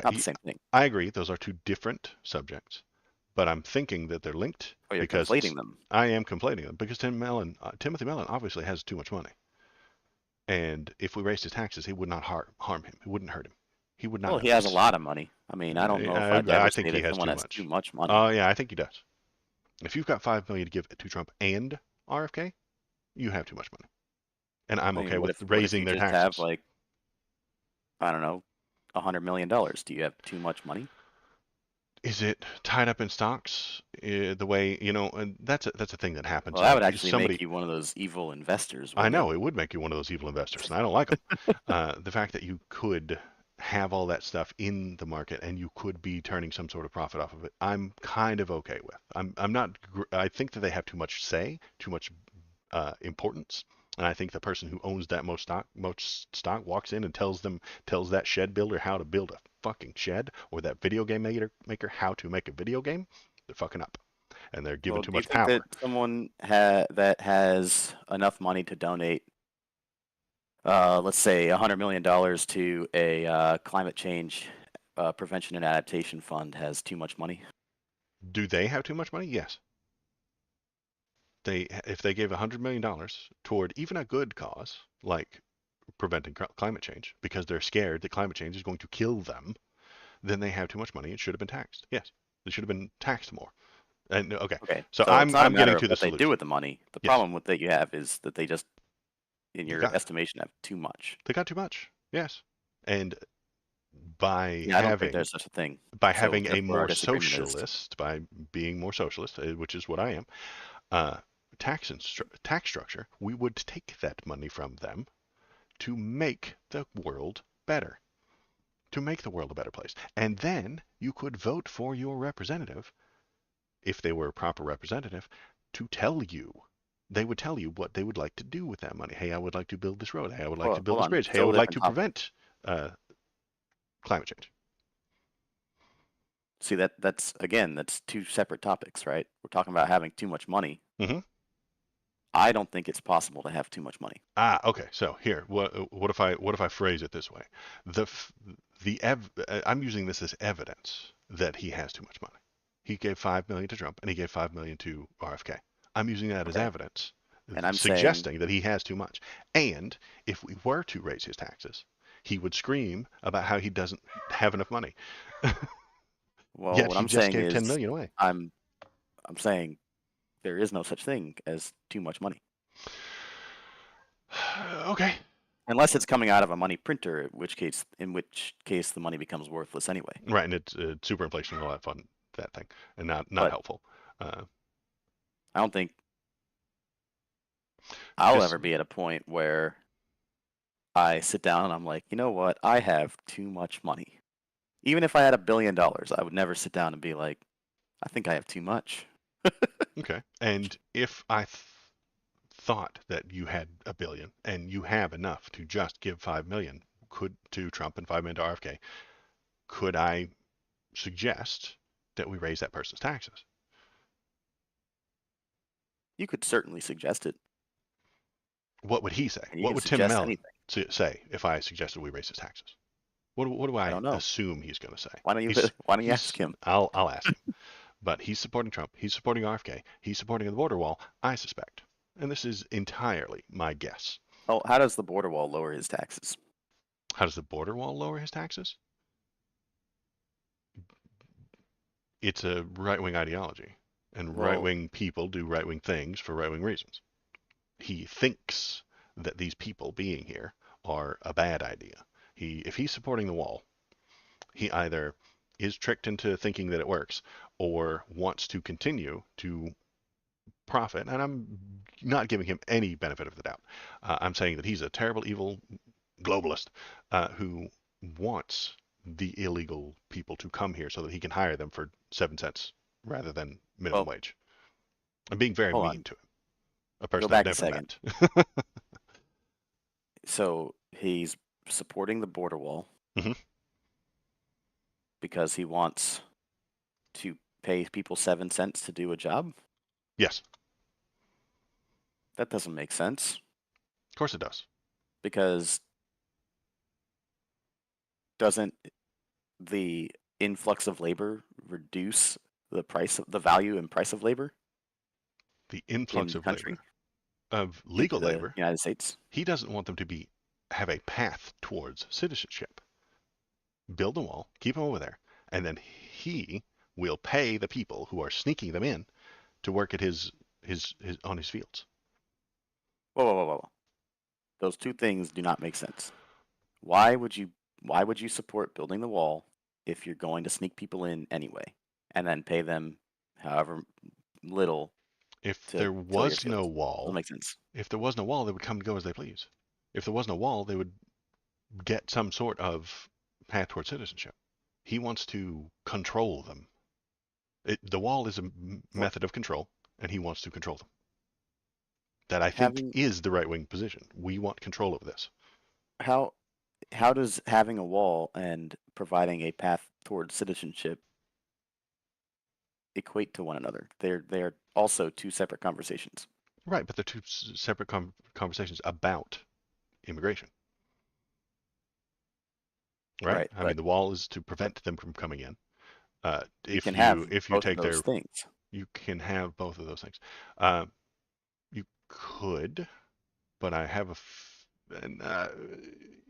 Not the okay. same thing. I agree. Those are two different subjects, but I'm thinking that they're linked Oh, you're because conflating them. I am conflating them because Timothy Mellon obviously has too much money, and if we raised his taxes, he would not harm him. It wouldn't hurt him. He would Well, not. he has a lot of money. I mean, I don't know if I'd ever I say think he that has someone too has too much. much money. Oh yeah, I think he does. If you've got $5 million to give to Trump and RFK, you have too much money, and I'm I okay mean, with what if raising you their just have taxes. like, I don't know, $100 million? Do you have too much money? Is it tied up in stocks? The way and that's a thing that happens. Well, that would Like actually make somebody, you one of those evil investors, I wouldn't it? know it would make you one of those evil investors, and I don't like them. The fact that you could have all that stuff in the market and you could be turning some sort of profit off of it, I'm kind of okay with. I'm not. I think that they have too much say, too much importance. And I think the person who owns that most stock walks in and tells that shed builder how to build a fucking shed, or that video game maker how to make a video game. They're fucking up, and they're given Well, too do you much think that power. someone that has enough money to donate, let's say $100 million to a climate change prevention and adaptation fund has too much money? Do they have too much money? Yes. If they gave $100 million toward even a good cause like preventing climate change because they're scared that climate change is going to kill them, then they have too much money. It should have been taxed. Yes, they should have been taxed more. And okay, Okay, so so it's I'm not a I'm getting matter of to the what they do solution. with the money. The Yes, problem with that you have is that they just, in they your got estimation, have too much. they got too much. Yes, and by Yeah, I don't think having there's such a thing. by So having a therefore, our more disagreement is, socialist, by being more socialist, which is what I am, uh, tax structure, we would take that money from them to make the world better, to make the world a better place. And then you could vote for your representative, if they were a proper representative, to tell you. They would tell you what they would like to do with that money. Hey, I would like to build this road. Hey, I would like to well, build hold this on, bridge. Hey, I totally would like different to topic. prevent climate change. See, that's two separate topics, right? We're talking about having too much money. Mm-hmm. I don't think it's possible to have too much money. Okay. So here, what if I phrase it this way? The f- I'm using this as evidence that he has too much money. He gave $5 million to Trump and he gave $5 million to RFK. I'm using that as Okay, evidence, and I'm saying, suggesting that he has too much. And if we were to raise his taxes, he would scream about how he doesn't have enough money. well, Yet what he I'm just saying gave is, 10 million away. I'm I'm saying there is no such thing as too much money. Okay. Unless it's coming out of a money printer, in which case the money becomes worthless anyway. Right, and it's super inflation and all that fun, that thing, and not But helpful. Uh, I don't think I'll because ever be at a point where I sit down and I'm like, you know what? I have too much money. Even if I had $1 billion, I would never sit down and be like, I think I have too much. okay, and if I thought that you had a billion and you have enough to just give 5 million could to Trump and 5 million to RFK, could I suggest that we raise that person's taxes? You could certainly suggest it, What would he say? and you What can would Tim suggest Mellon anything. say if I suggested we raise his taxes? What do I I don't know. assume he's going to say? Why don't you He's why don't you he's ask him? I'll ask him. But he's supporting Trump. He's supporting RFK. He's supporting the border wall, I suspect. And this is entirely my guess. Oh, how does the border wall lower his taxes? How does the border wall lower his taxes? It's a right-wing ideology, and Well, right-wing people do right-wing things for right-wing reasons. He thinks that these people being here are a bad idea. If he's supporting the wall, he either is tricked into thinking that it works or wants to continue to profit. And I'm not giving him any benefit of the doubt. I'm saying that he's a terrible, evil globalist who wants the illegal people to come here so that he can hire them for 7 cents rather than minimum Well, wage. I'm being very hold mean on. to him, a person Go I've back a never second. met. So he's supporting the border wall hmm because he wants to pay people 7 cents to do a job? Yes, That doesn't make sense of course it does. because doesn't the influx of labor reduce the value and price of labor The in influx the of country, labor, of into legal the labor, United States? he doesn't want them to have a path towards citizenship. Build a wall, keep them over there, and then he will pay the people who are sneaking them in to work at his on his fields. Whoa, whoa, whoa, whoa. Those two things do not make sense. Why would you support building the wall if you're going to sneak people in anyway and then pay them however little If to there till your was no fields? Doesn't wall, make sense. they would come and go as they please. If there was no wall, they would get some sort of path toward citizenship. He wants to control them. The wall is a Well, method of control, and he wants to control them. That I think having is the right-wing position. We want control over this. how how does having a wall and providing a path towards citizenship equate to one another? They're also two separate conversations. Right, but they're two separate conversations about immigration. Right? Right, I mean, but the wall is to but prevent them from coming in. you If can have you both of take those their, things. you can have both of those things. Uh, you could, but I have and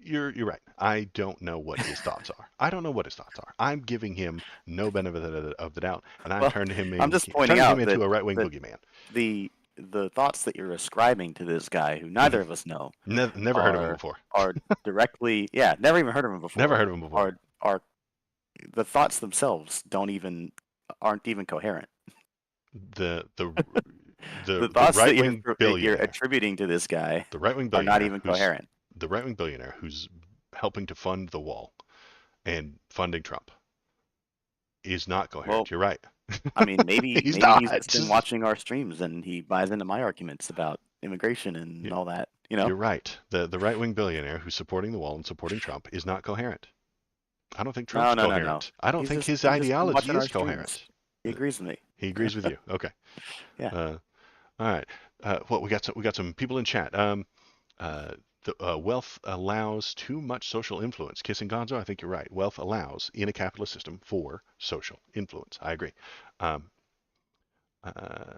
you're right. I don't know what his thoughts are. I don't know what his thoughts are. I'm giving him no benefit of the doubt, and Well, I'm just pointing turning him out that into a right-wing that boogeyman. the thoughts that you're ascribing to this guy, who neither of us know, Never heard of him are before. are directly, yeah, never even heard of him Never before. heard of him before. Are the thoughts themselves aren't even coherent. The the The the thoughts that right-wing you're billionaire, attributing to this guy the right-wing are not billionaire even who's coherent. the right-wing billionaire who's helping to fund the wall and funding Trump is not Well, coherent. You're right. I mean, maybe He's maybe not. he's just been watching our streams and he buys into my arguments about immigration and Y- all that, you know? You're right. The right-wing billionaire who's supporting the wall and supporting Trump is not coherent. I don't think No, Trump's no, no, no. coherent. I don't think his He's just been ideology watching our is streams. coherent. He agrees with me. He agrees with you. Okay. Yeah. All right. What we got some people in chat. Uh, wealth allows too much social influence. Kissing Gonzo, I think you're right. Wealth allows in a capitalist system for social influence. I agree. Um, uh,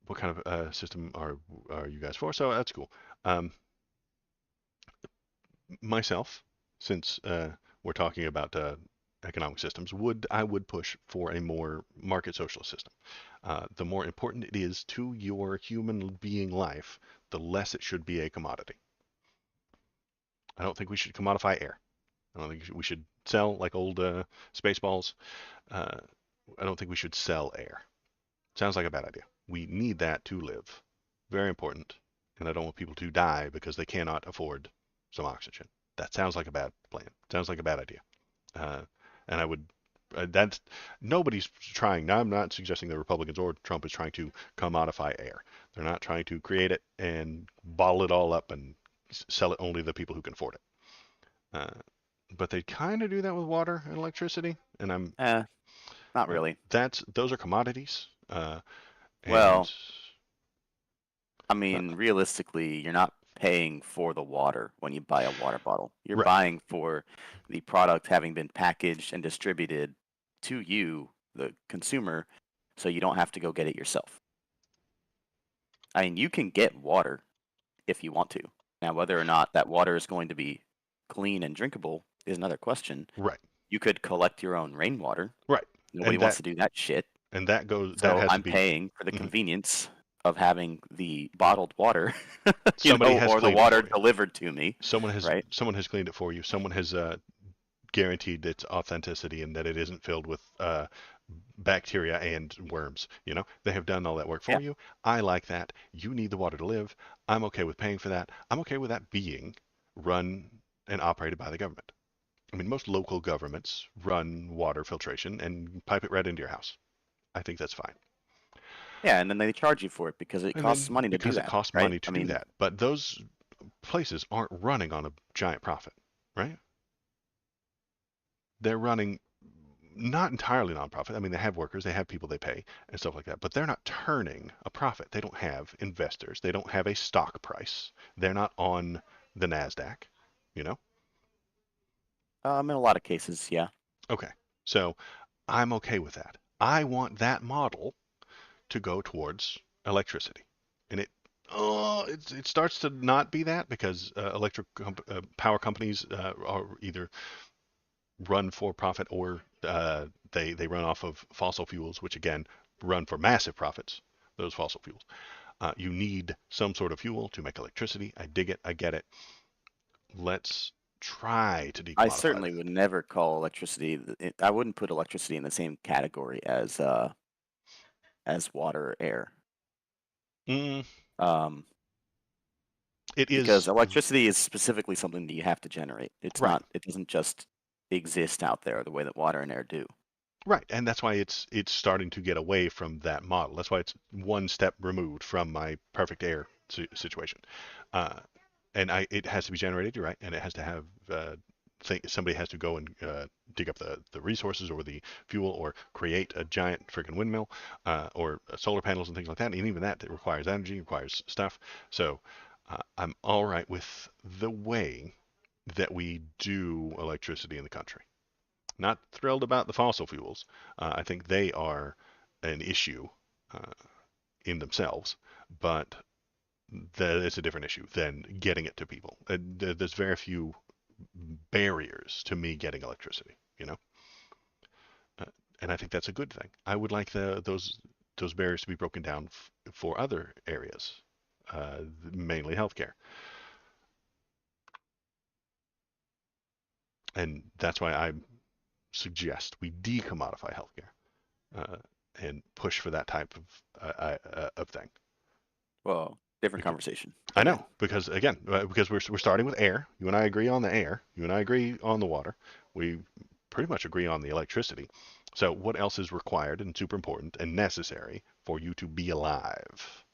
what kind of system are you guys for? So that's cool. Um, myself, since we're talking about economic systems, I would push for a more market socialist system. The more important it is to your human being life, the less it should be a commodity. I don't think we should commodify air. I don't think we should sell like old Spaceballs. Uh, I don't think we should sell air. Sounds like a bad idea. We need that to live. Very important. And I don't want people to die because they cannot afford some oxygen. That sounds like a bad plan. Sounds like a bad idea. Uh, and I would. That's nobody's trying. Now, I'm not suggesting the Republicans or Trump is trying to commodify air. They're not trying to create it and bottle it all up and sell it only to the people who can afford it. But they kind of do that with water and electricity, and Not really. those are commodities. And Well, I uh, mean, realistically, you're not paying for the water when you buy a water bottle. You're right, buying for the product having been packaged and distributed to you, the consumer, so you don't have to go get it yourself. I mean, you can get water if you want to. Now, whether or not that water is going to be clean and drinkable is another question. right, You could collect your own rainwater. right, Nobody and wants to do that shit. that So has to I'm be. paying for the Mhm. convenience of having the bottled water, Somebody has or the cleaned it water for you. delivered to me, right? Someone has cleaned it for you. Someone has guaranteed its authenticity and that it isn't filled with bacteria and worms. They have done all that work Yeah. for you. I like that. You need the water to live. I'm okay with paying for that. I'm okay with that being run and operated by the government. I mean, most local governments run water filtration and pipe it right into your house. I think that's fine. Yeah, and then they charge you for it because it And costs then money to do because it that, costs right? money I to do mean, that, but those places aren't running on a giant profit, right? They're running not entirely nonprofit. I mean, they have workers, they have people they pay and stuff like that, but they're not turning a profit. They don't have investors. They don't have a stock price. They're not on the NASDAQ, you know? in a lot of cases, yeah. Okay. So I'm okay with that. I want that model to go towards electricity. And it starts to not be that because power companies are either run for profit or they run off of fossil fuels, which again run for massive profits. Those fossil fuels. You need some sort of fuel to make electricity. I dig it. I get it. Let's try to I decommodify certainly that. would never call electricity. I wouldn't put electricity in the same category as water or air. Mm, Um, it because is electricity is specifically something that you have to generate. It's right. not. It doesn't just exist out there the way that water and air do. Right, and that's why it's starting to get away from that model. That's why it's one step removed from my perfect air situation. Uh, and it has to be generated. You're right, and it has to have somebody has to go and dig up the resources or the fuel or create a giant freaking windmill or solar panels and things like that. And even that, it requires energy, requires stuff. So I'm all right with the way that we do electricity in the country. Not thrilled about the fossil fuels. I think they are an issue uh, in themselves, but that is a different issue than getting it to people. There's very few barriers to me getting electricity, uh, and I think that's a good thing. I would like those barriers to be broken down for other areas, mainly healthcare, and that's why I suggest we decommodify healthcare uh, and push for that type of thing. Well, different Because, conversation. I But yeah, know because again because we're starting with air. You and I agree on the air. You and I agree on the water. We pretty much agree on the electricity. So what else is required and super important and necessary for you to be alive?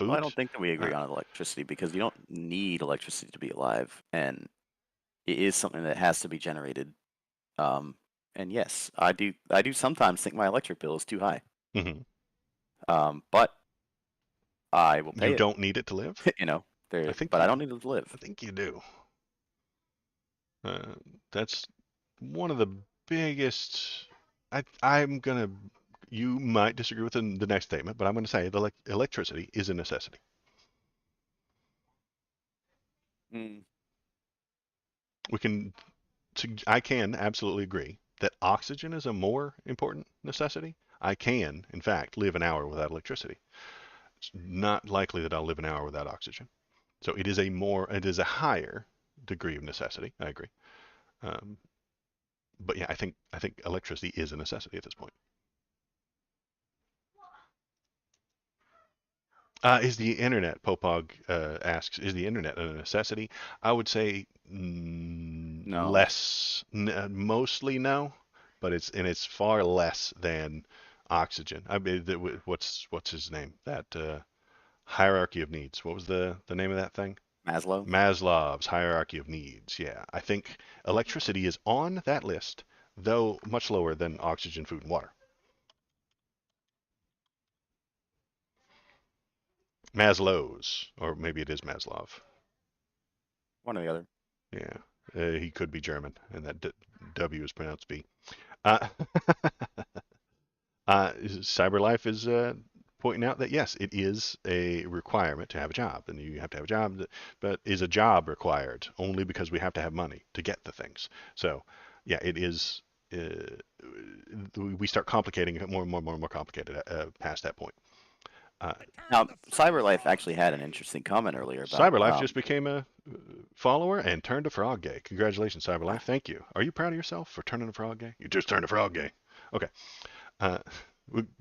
well, I Food. don't think that we Uh, agree on electricity because you don't need electricity to be alive, and it is something that has to be generated. Um, and yes, I do sometimes think my electric bill is too high. mhm. But I will You pay it. don't need it to live. You know, I think but I you. don't need it to I live. think you do. That's one of the biggest. I'm gonna. You might disagree with the next statement, but I'm going to say the electricity is a necessity. Mm, We can. I can absolutely agree that oxygen is a more important necessity. I can, in fact, live an hour without electricity. It's not likely that I'll live an hour without oxygen. So it is a higher degree of necessity. I agree. Um, but yeah, I think electricity is a necessity at this point. Is the internet, Popog asks, is the internet a necessity? I would say no, less, mostly no, but it's far less than oxygen. I mean, what's his name? That hierarchy of needs. What was the name of that thing? Maslow. Maslow's hierarchy of needs. Yeah, I think electricity is on that list, though much lower than oxygen, food, and water. Maslow's, or maybe it is Maslow. One or the other. Yeah, he could be German, and that W is pronounced B. Uh, CyberLife is pointing out that yes, it is a requirement to have a job, and you have to have a job. But is a job required only because we have to have money to get the things? So, yeah, it is. We start complicating it more and more and more and more complicated past that point. Uh, Now, CyberLife actually had an interesting comment earlier about CyberLife just became a follower and turned a frog gay. Congratulations, uh, CyberLife. Thank you. Are you proud of yourself for turning a frog gay? You just turned a frog gay. Okay. Uh,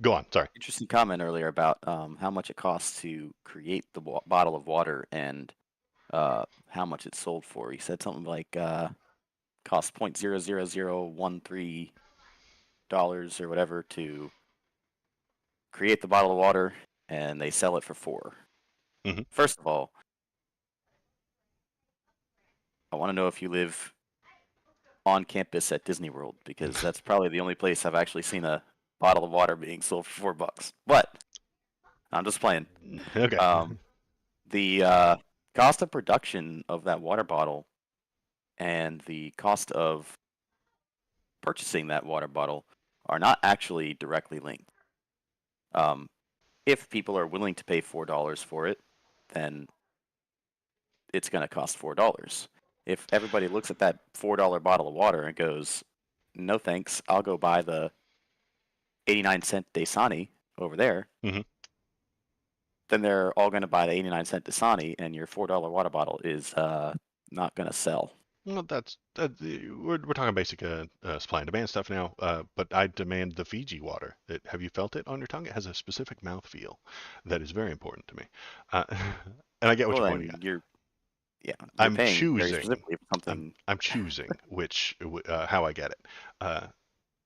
go on. Sorry. Interesting comment earlier about how much it costs to create the bottle of water and how much it's sold for. He said something like costs $0.00013 or whatever to create the bottle of water, and they sell it for 4. Hmm. First of all, I want to know if you live on campus at Disney World, because that's probably the only place I've actually seen a bottle of water being sold for $4. But I'm just playing. Okay. Um, the cost of production of that water bottle and the cost of purchasing that water bottle are not actually directly linked. Um, if people are willing to pay $4 for it, then it's going to cost $4. If everybody looks at that $4 bottle of water and goes, no thanks, I'll go buy the 89-cent Dasani over there, Hmm. then they're all going to buy the 89-cent Dasani, and your $4 water bottle is not going to sell. Well, we're talking basic supply and demand stuff now. But I demand the Fiji water. Have you felt it on your tongue? It has a specific mouth feel that is very important to me. Uh, and I get what Well, you're pointing then at. you're I'm paying very choosing. specifically for I'm something. I'm choosing how I get it.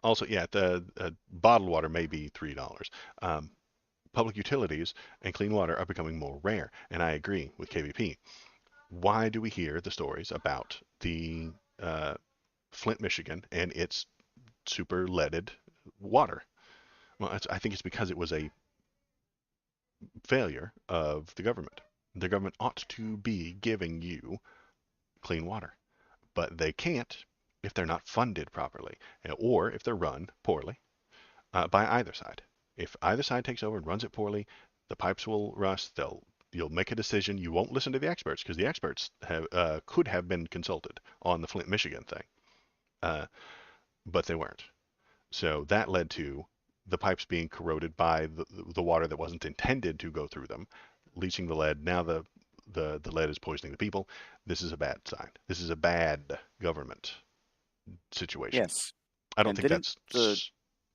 Also, yeah, the bottled water may be $3. Um, Public utilities and clean water are becoming more rare, and I agree with KVP. Why do we hear the stories about the uh, Flint, Michigan, and its super leaded water? Well, I think it's because it was a failure of the government. The government ought to be giving you clean water, but they can't if they're not funded properly or if they're run poorly by either side. If either side takes over and runs it poorly, the pipes will rust. You'll make a decision. You won't listen to the experts because the experts could have been consulted on the Flint, Michigan thing, uh, but they weren't. So that led to the pipes being corroded by the water that wasn't intended to go through them, leaching the lead. Now the lead is poisoning the people. This is a bad sign. This is a bad government situation. Yes, I don't and think didn't that's. the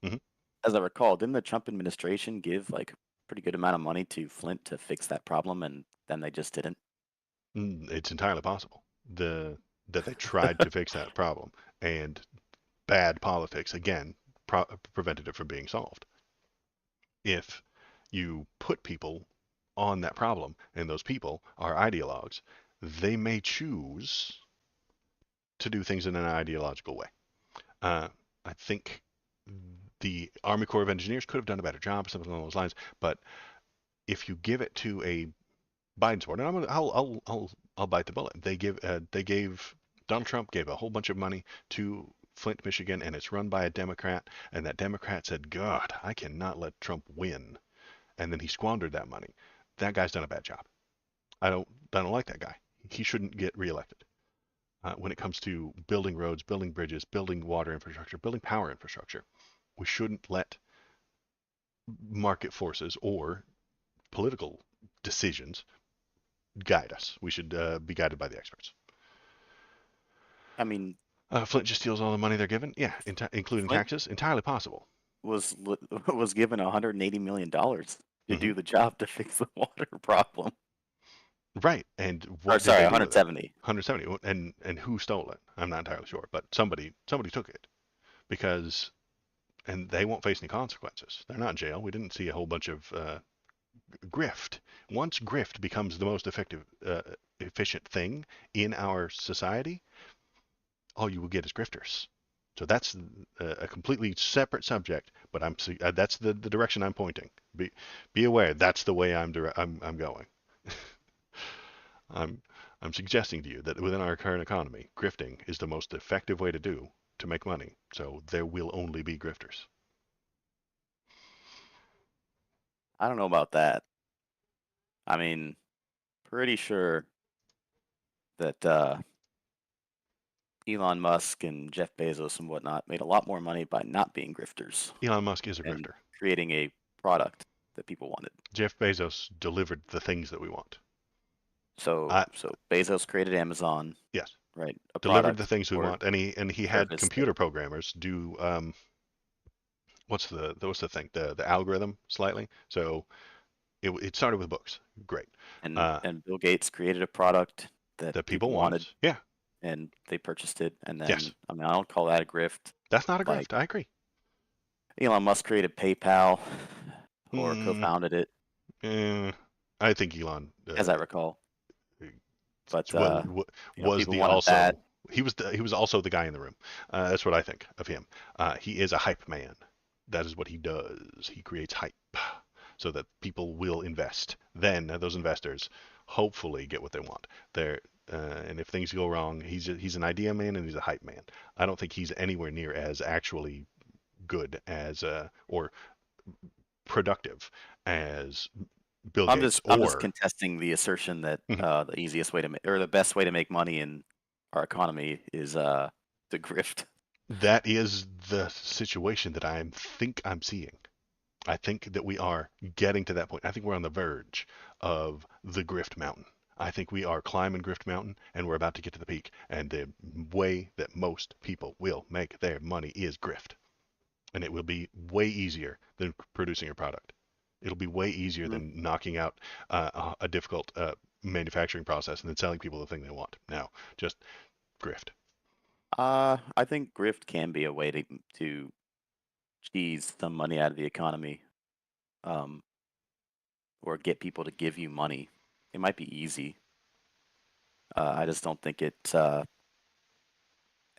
Mhm. as I recall, didn't the Trump administration give like a pretty good amount of money to Flint to fix that problem, and then they just didn't? It's entirely possible that they tried to fix that problem, and bad politics again prevented it from being solved. If you put people on that problem, and those people are ideologues, they may choose to do things in an ideological way. Uh, I think the Army Corps of Engineers could have done a better job, something along those lines. But if you give it to a Biden supporter, and I'll bite the bullet. They gave Donald Trump gave a whole bunch of money to Flint, Michigan, and it's run by a Democrat. And that Democrat said, "God, I cannot let Trump win." And then he squandered that money. That guy's done a bad job. I don't like that guy. He shouldn't get reelected. When it comes to building roads, building bridges, building water infrastructure, building power infrastructure, we shouldn't let market forces or political decisions guide us. We should be guided by the experts. I mean, Flint just steals all the money they're given. Yeah, including Flint taxes. Entirely possible. was was given $180 million to Hmm. do the job to fix the water problem. Right. And Or what did sorry, they do with it? 170. 170. And who stole it? I'm not entirely sure, but somebody took it because and they won't face any consequences. They're not in jail. We didn't see a whole bunch of grift. Once grift becomes the most efficient thing in our society, all you will get is grifters. So that's a completely separate subject, but that's the direction I'm pointing. Be aware that's the way I'm going. I'm I'm suggesting to you that within our current economy, grifting is the most effective way to make money. So there will only be grifters. I don't know about that. I mean, pretty sure that Elon Musk and Jeff Bezos and whatnot made a lot more money by not being grifters Elon Musk is a and grifter. creating a product that people wanted. Jeff Bezos delivered the things that we want. So I so Bezos created Amazon, Yes, right? A delivered the product things we or want, and he had service that computer programmers do what's the thing? The algorithm slightly. So it started with books. Great. Uh, And Bill Gates created a product that that people people wanted. wanted, Yeah. and they purchased it. And Yes. then, I mean, I don't call that a grift. That's not a Like grift. I agree. Elon Musk created PayPal or Mm, co-founded it, eh, I think Elon as I recall. But was people the wanted that. also he was also the guy in the room. That's what I think of him. He is a hype man. That is what he does. He creates hype so that people will invest. Then those investors hopefully get what they want. And if things go wrong, he's an idea man and he's a hype man. I don't think he's anywhere near as actually good as or productive as Bill Gates I'm just or contesting the assertion that Mhm. the easiest way to or the best way to make money in our economy is to grift. That is the situation that I'm seeing. I think that we are getting to that point. I think we're on the verge of the Grift Mountain. I think we are climbing Grift Mountain and we're about to get to the peak. And the way that most people will make their money is grift. And it will be way easier than producing a product. It'll be way easier Mhm. than knocking out a difficult manufacturing process and then selling people the thing they want. Now, just grift. I think grift can be a way to cheese some money out of the economy, um, or get people to give you money. It might be easy. I just don't think it's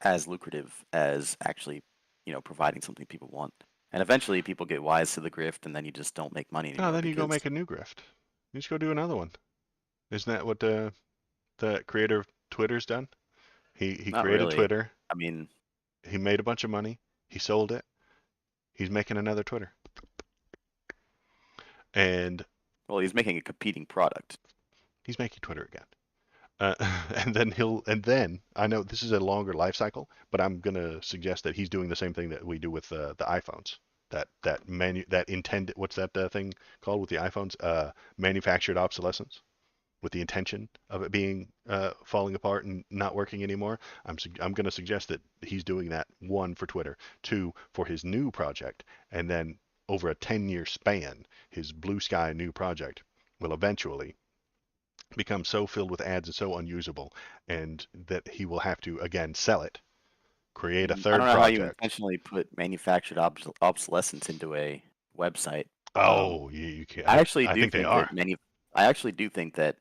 as lucrative as actually, providing something people want. And eventually, people get wise to the grift, and then you just don't make money No, anymore then you go because make a new grift. You just go do another one. Isn't that what the creator of Twitter's done? He not created really. Twitter. I mean, He made a bunch of money. He sold it. He's making another Twitter. And well, he's making a competing product. he's making Twitter again. Uh, and then I know this is a longer life cycle, but I'm gonna suggest that he's doing the same thing that we do with the iPhones. That intended what's that thing called with the iPhones? Manufactured obsolescence, with the intention of it being falling apart and not working anymore. I'm going to suggest that he's doing that, one, for Twitter, two, for his new project, and then over a 10-year span, his blue sky new project will eventually become so filled with ads and so unusable, and that he will have to again sell it, create a I don't third know how you project. intentionally put manufactured obsolescence into a website. Um, Oh, you can. I think they are. I actually do think that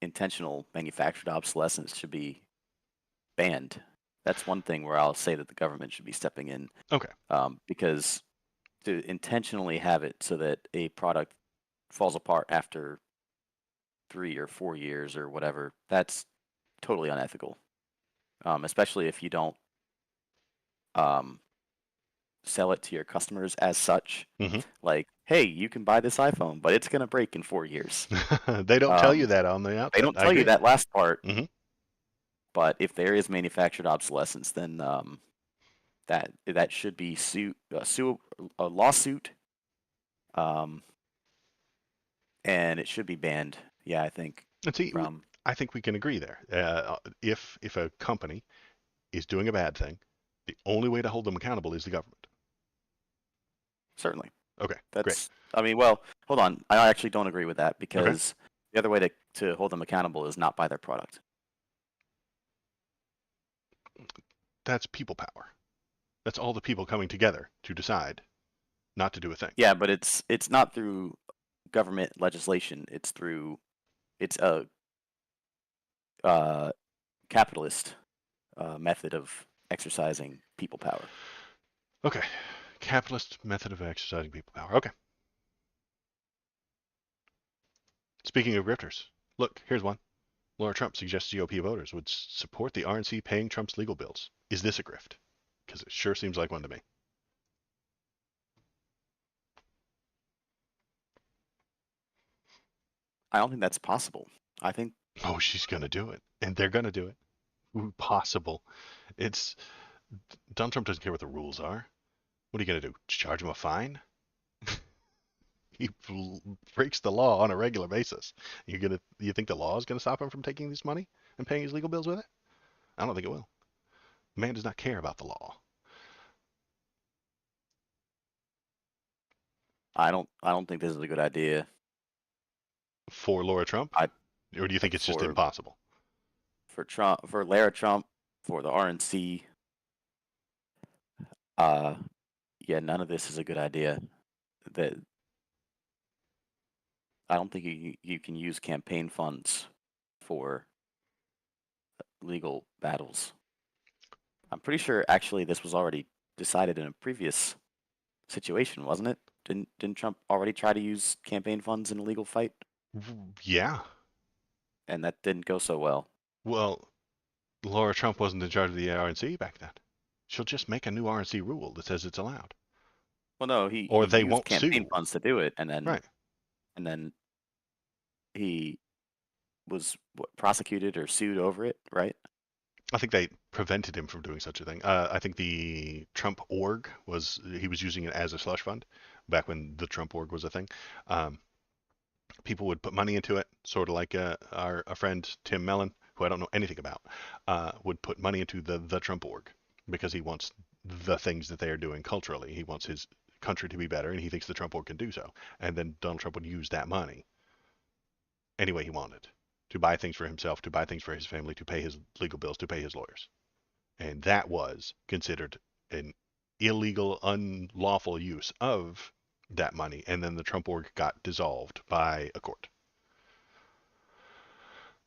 intentional manufactured obsolescence should be banned. That's one thing where I'll say that the government should be stepping in, Okay. because to intentionally have it so that a product falls apart after 3 or 4 years or whatever, that's totally unethical. Especially if you don't um, sell it to your customers as such. Hmm. Like, hey, you can buy this iPhone, but it's gonna break in 4 years. They don't tell you Um, that on the they outset. don't I tell you agree. that last part, Hmm. but if there is manufactured obsolescence, then that should be a lawsuit, um, and it should be banned. Yeah, I think And see, from I think we can agree there. If a company is doing a bad thing, the only way to hold them accountable is the government. certainly. Okay, great. That's I mean, well, hold on. I actually don't agree with that Okay, because the other way to hold them accountable is not buy their product. that's people power. That's all the people coming together to decide not to do a thing. Yeah, but it's not through government legislation. It's a uh, capitalist method of exercising people power. Okay, capitalist method of exercising people power. Okay. Speaking of grifters, look, here's one. Laura Trump suggests GOP voters would support the RNC paying Trump's legal bills. Is this a grift? Because it sure seems like one to me. I don't think that's possible. I think Oh, she's gonna do it, and they're gonna do it. Ooh, possible. It's Donald Trump doesn't care what the rules are. What are you gonna do? Charge him a fine? He breaks the law on a regular basis. You think the law is gonna stop him from taking this money and paying his legal bills with it? I don't think it will. The man does not care about the law. I don't think this is a good idea. For Laura Trump? I Or do you think it's just for impossible? for Trump, for Lara Trump, for the RNC. Yeah, none of this is a good idea. That I don't think you can use campaign funds for legal battles. I'm pretty sure actually this was already decided in a previous situation, wasn't it? Didn't Trump already try to use campaign funds in a legal fight? Yeah. And that didn't go so well. Well, Laura Trump wasn't in charge of the RNC back then. She'll just make a new RNC rule that says it's allowed. Well, no, he Or they used won't campaign sue. funds to do it, and Right. then he was prosecuted or sued over it, right? I think they prevented him from doing such a thing. I think the Trump org he was using it as a slush fund back when the Trump org was a thing. Um, People would put money into it, sort of like our friend Tim Mellon, who I don't know anything about, would put money into the Trump org because he wants the things that they are doing culturally. He wants his country to be better, and he thinks the Trump org can do so. And then Donald Trump would use that money any way he wanted to buy things for himself, to buy things for his family, to pay his legal bills, to pay his lawyers. And that was considered an illegal, unlawful use of that money. And then the Trump org got dissolved by a court.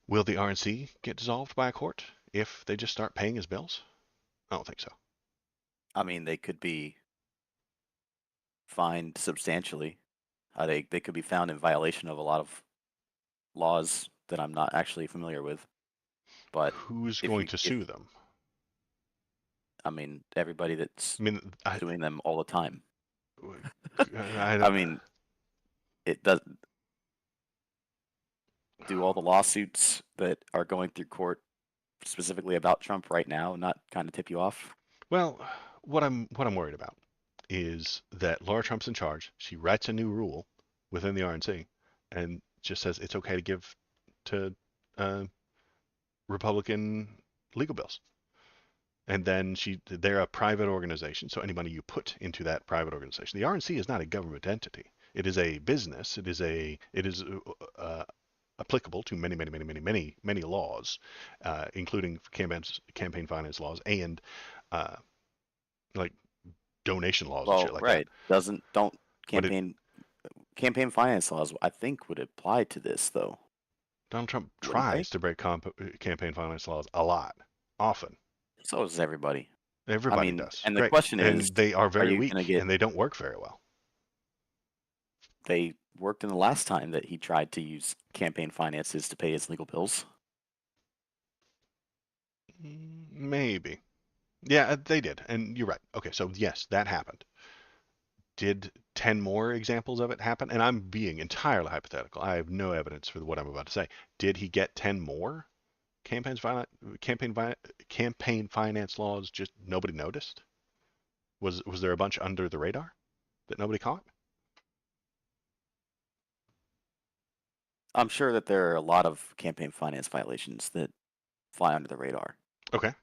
Will the RNC get dissolved by a court if they just start paying his bills? I don't think so. I mean, they could be fined substantially. They could be found in violation of a lot of laws that I'm not actually familiar with. But Who's if going to sue them? I mean, everybody that's I mean, suing them all the time. I I don't. mean, it does. Do all the lawsuits that are going through court specifically about Trump right now not kind of tip you off? Well, what I'm worried about is that Laura Trump's in charge. She writes a new rule within the RNC and just says it's okay to give to uh, Republican legal bills. And then they're a private organization, so any money you put into that private organization, the RNC is not a government entity. It is a business. It is applicable to many, many, many, many, many, many laws, including campaign finance laws and uh, like donation laws and shit Well, like that. right. Don't But campaign finance laws I think would apply to this though, Donald Trump wouldn't they? tries to break campaign finance laws a lot, often. So does everybody. I Everybody mean, does. and the Great. question is, And they are are very you gonna weak get? and they don't work very well. They worked in the last time that he tried to use campaign finances to pay his legal bills. Maybe. Yeah, they did. And you're right. Okay, so yes, that happened. Did 10 more examples of it happen? And I'm being entirely hypothetical. I have no evidence for what I'm about to say. Did he get 10 more campaign finance, campaign finance laws just nobody noticed? Was there a bunch under the radar that nobody caught? I'm sure that there are a lot of campaign finance violations that fly under the radar, Okay.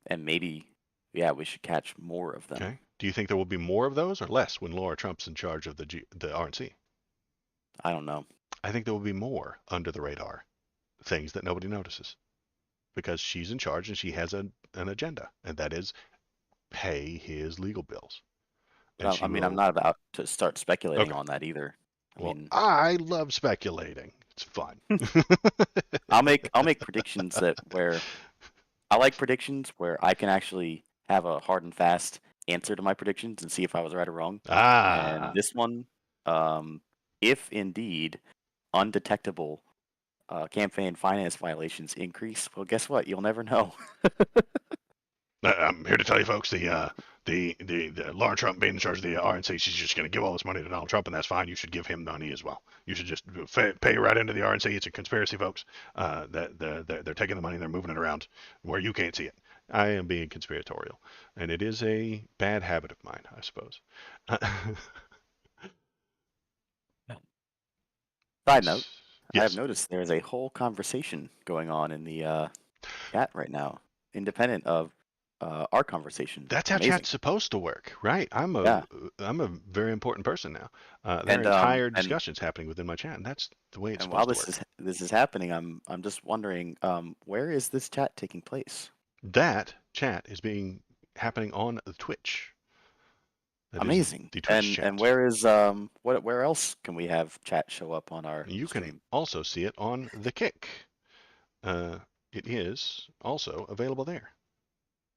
and maybe, yeah, we should catch more of them. Okay. Do you think there will be more of those or less when Laura Trump's in charge of the RNC? I don't know. I think there will be more under the radar things that nobody notices because she's in charge and she has an agenda, and that is pay his legal bills. And Well, she I mean, I'm will. not about to start speculating Okay. on that either. I Well, mean, I love speculating. It's fun. I'll make predictions that where I like predictions where I can actually have a hard and fast answer to my predictions and see if I was right or wrong. And Ah, this one, if indeed undetectable campaign finance violations increase, well, guess what? You'll never know. I'm here to tell you, folks, the Laura Trump being in charge of the RNC, she's just going to give all this money to Donald Trump, and that's fine. You should give him money as well. You should just pay right into the RNC. It's a conspiracy, folks. They're taking the money and they're moving it around where you can't see it. I am being conspiratorial, and it is a bad habit of mine, I suppose. Side note, I have Yes. noticed there is a whole conversation going on in the chat right now, independent of our conversation. That's how Amazing. chat's supposed to work, right? Yeah. I'm a very important person now. There are And entire and discussions happening within my chat, and that's the way it's and while supposed to work. this is happening, I'm just wondering, where is this chat taking place? That chat is being happening on the Twitch. That is Amazing. the Twitch And chat. where is where else can we have chat show up on our You can stream? also see it on the Kick. Uh, it is also available there.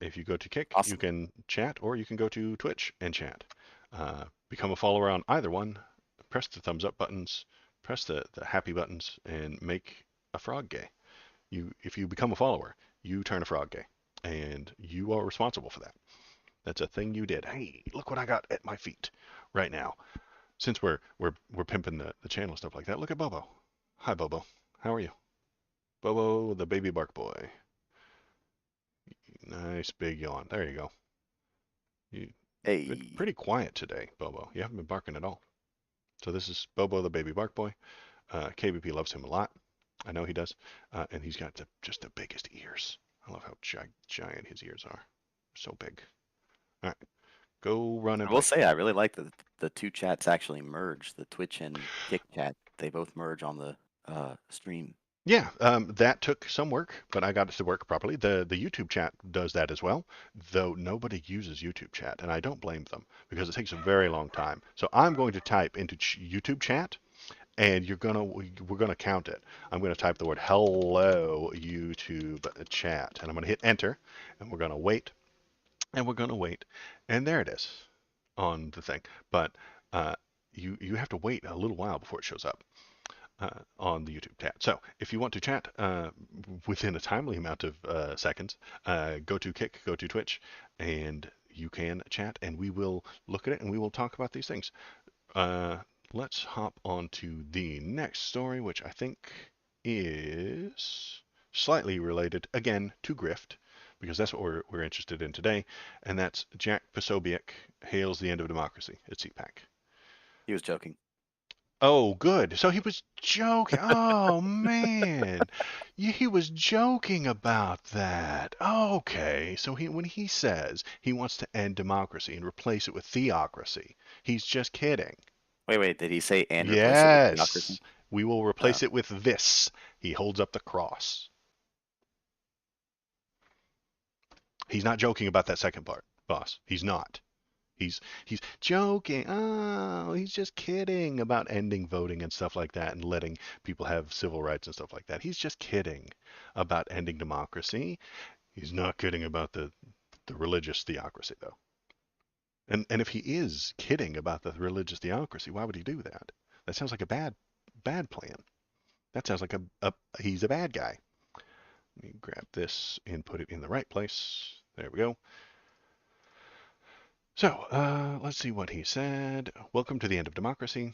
If you go to Kick, you Awesome. can chat, or you can go to Twitch and chat. Become a follower on either one. Press the thumbs up buttons, press the happy buttons, and make a frog gay. If you become a follower, you turn a frog gay, and you are responsible for that. That's a thing you did. Hey, look what I got at my feet right now. Since we're pimping the channel stuff like that, look at Bobo. Hi Bobo, how are you? Bobo, the baby bark boy. Nice big yawn. There you go. You've been Hey, pretty quiet today, Bobo. You haven't been barking at all. So this is Bobo, the baby bark boy. KBP loves him a lot. I know he does. And he's got just the biggest ears. I love how giant his ears are. So big. All right, go run and I will play. say I really like that the two chats actually merge, the Twitch and Kick chat. They both merge on the stream. Yeah, that took some work, but I got it to work properly. The YouTube chat does that as well, though nobody uses YouTube chat, and I don't blame them because it takes a very long time. So I'm going to type into YouTube chat, and we're gonna count it. I'm gonna type the word hello YouTube chat, and I'm gonna hit enter, and we're gonna wait, and we're gonna wait, and there it is on the thing. But uh, you have to wait a little while before it shows up on the YouTube chat. So if you want to chat within a timely amount of seconds, go to Kick, go to Twitch, and you can chat, and we will look at it, and we will talk about these things. Uh, let's hop on to the next story, which I think is slightly related, again, to grift, because that's what we're interested in today, and that's Jack Posobiec hails the end of democracy at CPAC. He was joking. Oh, good. So he was joking. Oh, man. He was joking about that. Okay. So when he says he wants to end democracy and replace it with theocracy, he's just kidding. Wait, did he say and replace it with theocracy? Yes. We will Oh. replace it with this. He holds up the cross. He's not joking about that second part, boss. He's not. He's joking. Oh, he's just kidding about ending voting and stuff like that and letting people have civil rights and stuff like that. He's just kidding about ending democracy. He's not kidding about the religious theocracy though. And if he is kidding about the religious theocracy, why would he do that? That sounds like a bad plan. That sounds like a he's a bad guy. Let me grab this and put it in the right place. There we go. So, let's see what he said. Welcome to the end of democracy.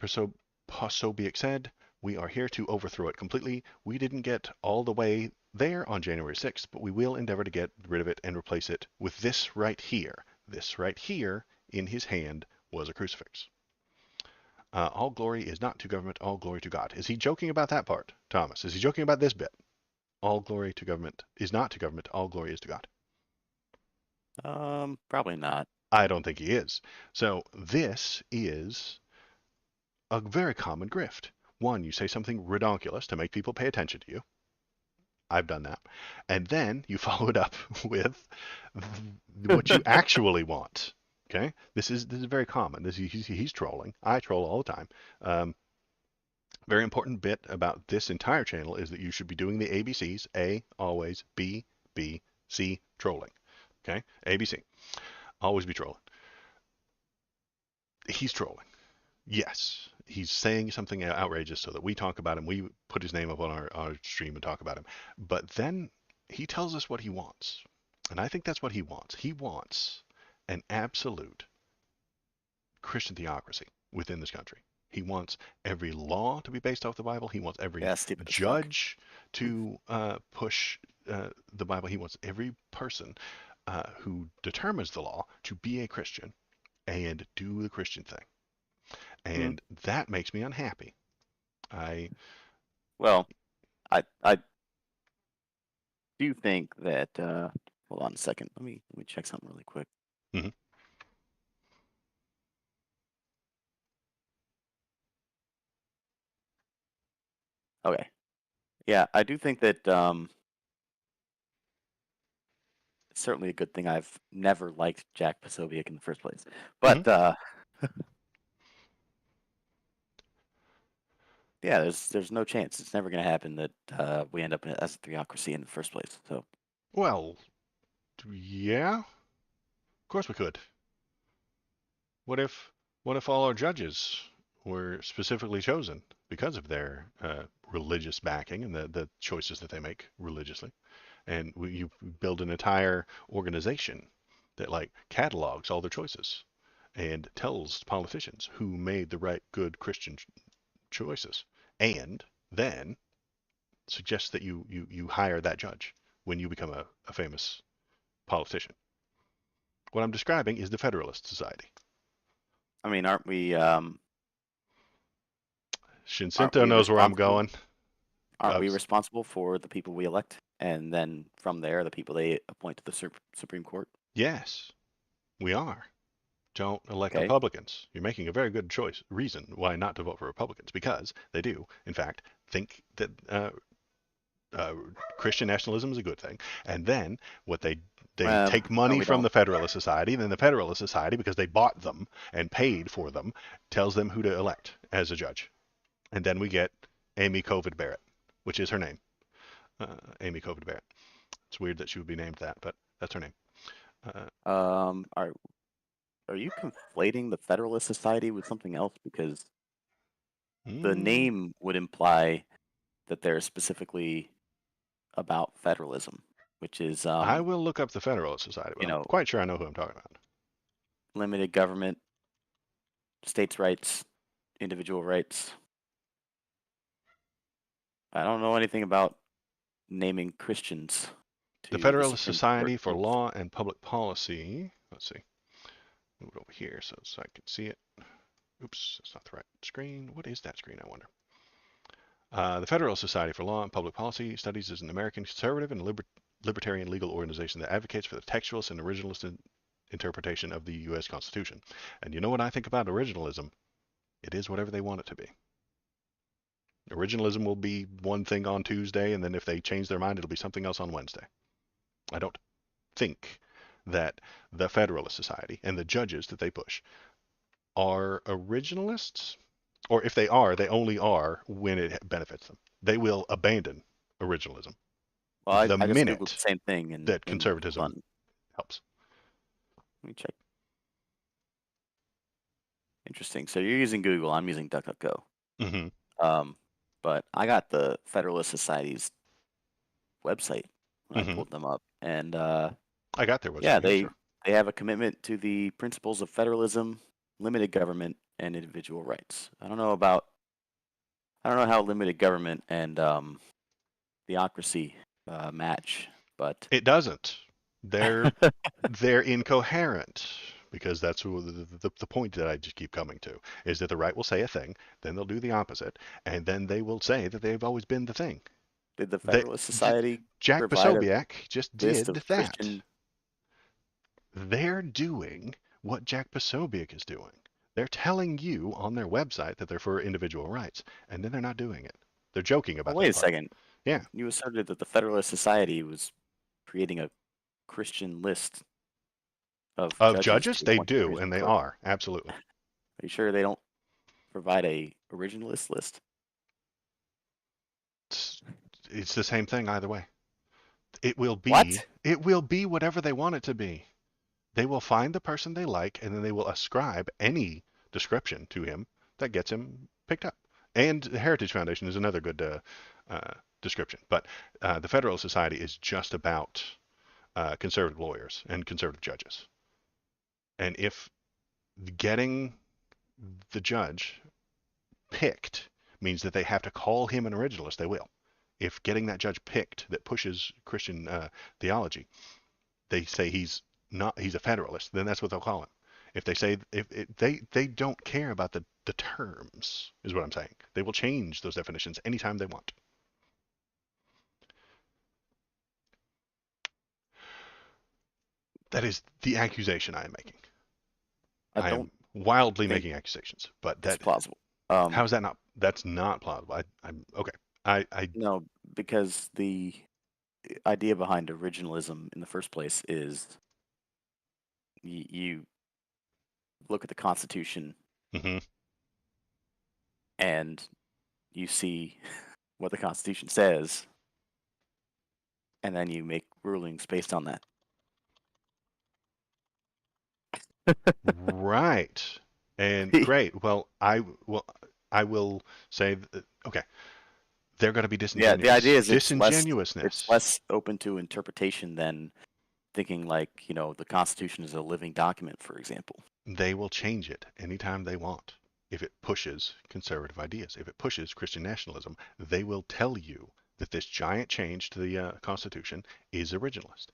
Posobiec said, we are here to overthrow it completely. We didn't get all the way there on January 6th, but we will endeavor to get rid of it and replace it with this right here. This right here in his hand was a crucifix. All glory is not to government, all glory to God. Is he joking about that part, Thomas? Is he joking about this bit? All glory to government is not to government, all glory is to God. Probably not. I don't think he is. So this is a very common grift. One, you say something redonkulous to make people pay attention to you. I've done that. And then you follow it up with what you actually want. Okay? This is very common. He's trolling. I troll all the time. Very important bit about this entire channel is that you should be doing the ABCs. A, always. B, C, trolling. Okay? ABC. Always be trolling. He's trolling. Yes, he's saying something outrageous so that we talk about him. We put his name up on our stream and talk about him. But then he tells us what he wants. And I think that's what he wants. He wants an absolute Christian theocracy within this country. He wants every law to be based off the Bible. He wants every Yeah, stupid as fuck. judge to push the Bible. He wants every person who determines the law to be a Christian and do the Christian thing. And that makes me unhappy. Well, I do think that Hold on a second. Let me check something really quick. Mm-hmm. Okay. Yeah, I do think that it's certainly a good thing I've never liked Jack Posobiec in the first place. But yeah, there's no chance. It's never going to happen that we end up as a theocracy in the first place. So Well, yeah, of course we could. What if all our judges were specifically chosen because of their religious backing and the choices that they make religiously, and you build an entire organization that like catalogs all their choices and tells politicians who made the right, good Christian choices, and then suggests that you hire that judge when you become a famous politician. What I'm describing is the Federalist Society. I mean, aren't we Shinsinto knows where I'm going. responsible for the people we elect, and then from there, the people they appoint to the Supreme Court? Yes, we are. Don't elect Okay. Republicans. You're making a very good reason why not to vote for Republicans, because they do, in fact, think that Christian nationalism is a good thing. And then what they take No, money we from don't. the Federalist Society, and then the Federalist Society, because they bought them and paid for them, tells them who to elect as a judge. And then we get Amy Covid Barrett, which is her name. Amy Covid Barrett. It's weird that she would be named that, but that's her name. Are you conflating the Federalist Society with something else? Because the Mm, name would imply that they're specifically about federalism, which is I will look up the Federalist Society, but you I'm know, quite sure I know who I'm talking about. limited government, states' rights, individual rights. I don't know anything about naming Christians The to the Federalist Supreme Court Society for of. Law and Public Policy. Let's see. Move it over here so I can see it. Oops, that's not the right screen. What is that screen, I wonder? The Federalist Society for Law and Public Policy Studies is an American conservative and libertarian legal organization that advocates for the textualist and originalist interpretation of the U.S. Constitution. And you know what I think about originalism? It is whatever they want it to be. Originalism will be one thing on Tuesday, and then if they change their mind, it'll be something else on Wednesday. I don't think that the Federalist Society and the judges that they push are originalists, or if they are, they only are when it benefits them. They will abandon originalism Well, the I just googled the minute same thing that and hold conservatism on, helps. let me check. Interesting. So you're using Google. I'm using DuckDuckGo. Hmm. Um, but I got the Federalist Society's website when I Hmm. pulled them up, and I got their website yeah, here, sure. they have a commitment to the principles of federalism, limited government, and individual rights. I don't know how limited government and theocracy match, but It doesn't. They're they're incoherent because that's the point that I just keep coming to is that the right will say a thing, then they'll do the opposite, and then they will say that they've always been the thing. did the They, Federalist Society Jack provide a Posobiec just list did of that. Christian? They're doing what Jack Posobiec is doing. They're telling you on their website that they're for individual rights, and then they're not doing it. They're joking Oh, about wait that a part. second. Yeah. You asserted that the Federalist Society was creating a Christian list of Of judges judges, to they appoint to the do, Supreme and they Court. are. Absolutely. Are you sure they don't provide a originalist list? It's, it's the same thing either way. It will be What? it will be whatever they want it to be. They will find the person they like, and then they will ascribe any description to him that gets him picked up. And the Heritage Foundation is another good description. But the Federal Society is just about conservative lawyers and conservative judges. And if getting the judge picked means that they have to call him an originalist, they will. If getting that judge picked that pushes Christian theology, they say he's a federalist, then that's what they'll call him. If they say they don't care about the terms, is what I'm saying. They will change those definitions anytime they want. That is the accusation I am making. I I don't am wildly think making accusations, but it's that plausible. how is that not? That's not plausible. I'm okay. I No, because the idea behind originalism in the first place is you look at the Constitution hmm and you see what the Constitution says, and then you make rulings based on that. right and great. Well, I will say that, okay. They're going to be Yeah, the idea disingenuous. is it's Disingenuousness. less open to interpretation than thinking like, the Constitution is a living document, for example. They will change it anytime they want. If it pushes conservative ideas, if it pushes Christian nationalism, they will tell you that this giant change to the Constitution is originalist.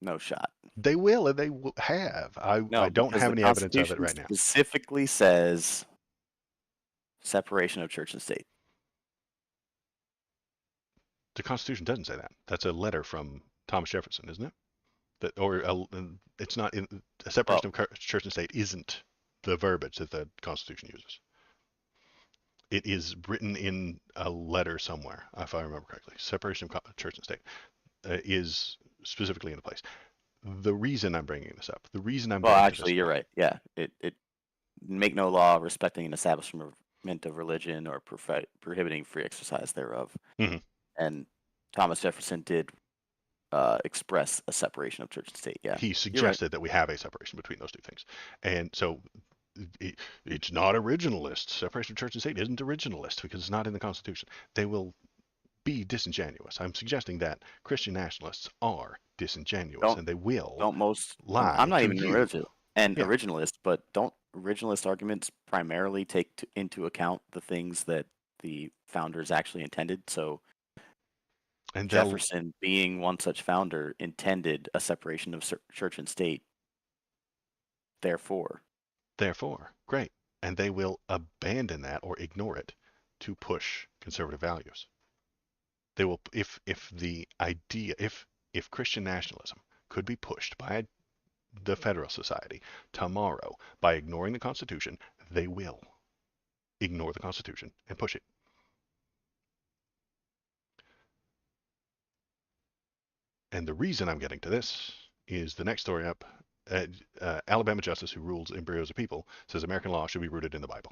No shot. They will, and they have. I No, don't because have the any evidence of it Constitution right now. specifically says separation of church and state. The Constitution doesn't say that. That's a letter from Thomas Jefferson, isn't it? That, or it's not in a Well, separation of church and state isn't the verbiage that the Constitution uses. It is written in a letter somewhere, if I remember correctly. Separation of church and state is specifically in a place. The reason I'm bringing this up, the reason I'm getting to this actually, you're point, right. Yeah, it make no law respecting an establishment of religion or prohibiting free exercise thereof. hmm And Thomas Jefferson did express a separation of church and state. Yeah, he you're right. suggested that we have a separation between those two things. And so it's not originalist. Separation of church and state isn't originalist because it's not in the Constitution. They will be disingenuous. I'm suggesting that Christian nationalists are disingenuous Don't and they will don't most I'm lie not to even you. an Yeah. originalist, but don't originalist arguments primarily take into account the things that the founders actually intended? So And they'll, Jefferson, being one such founder, intended a separation of church and state. Therefore, therefore, great. And they will abandon that or ignore it to push conservative values. They will, if the idea, if Christian nationalism could be pushed by the Federalist Society tomorrow by ignoring the Constitution, they will ignore the Constitution and push it. And the reason I'm getting to this is the next story up. Alabama justice who rules embryos of people says American law should be rooted in the Bible.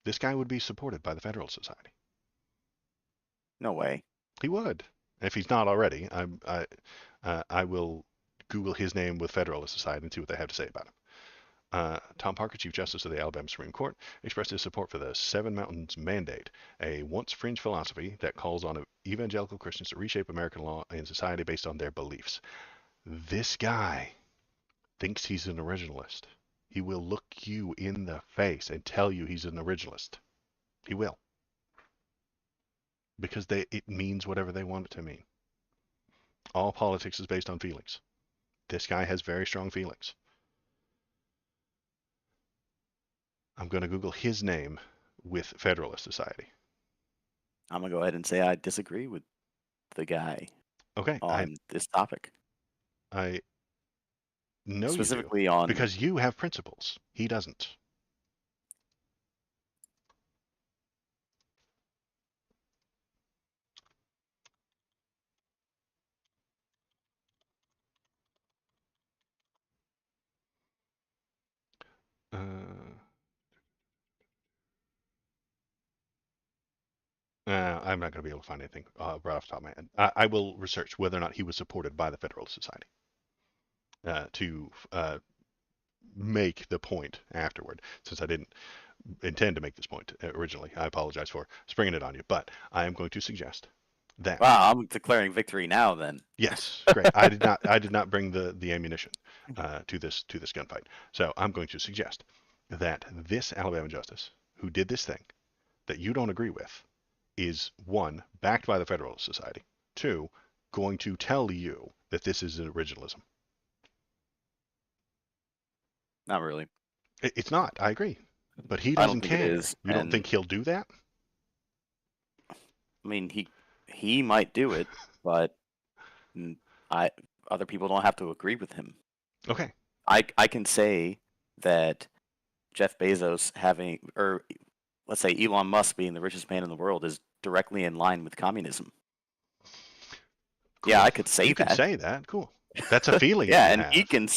This guy would be supported by the Federalist Society. no way. He would. If he's not already, I will Google his name with Federalist Society and see what they have to say about him. Tom Parker, Chief Justice of the Alabama Supreme Court, expressed his support for the Seven Mountains Mandate, a once fringe philosophy that calls on evangelical Christians to reshape American law and society based on their beliefs. This guy thinks he's an originalist. He will look you in the face and tell you he's an originalist. He will. Because it means whatever they want it to mean. All politics is based on feelings. This guy has very strong feelings. I'm going to Google his name with Federalist Society. I'm gonna go ahead and say I disagree with the guy Okay, on this topic, I know you do specifically on. because you have principles. He doesn't. I'm not going to be able to find anything right off the top of my head. I will research whether or not he was supported by the Federalist Society to make the point afterward. Since I didn't intend to make this point originally, I apologize for springing it on you. But I am going to suggest that. Wow, I'm declaring victory now. Then Yes, great. I did not bring the ammunition to this gunfight. So I'm going to suggest that this Alabama justice who did this thing that you don't agree with is one, backed by the Federalist Society, two, going to tell you that this is an originalism. not really. It's not. I agree, but he I don't doesn't think it care. is, You don't and think he'll do that? I mean he might do it, but I other people don't have to agree with him. Okay. I can say that Jeff Bezos or let's say Elon Musk being the richest man in the world is directly in line with communism. Cool. Yeah, I could say you that. can say that. Cool. That's a feeling yeah, you and have. he can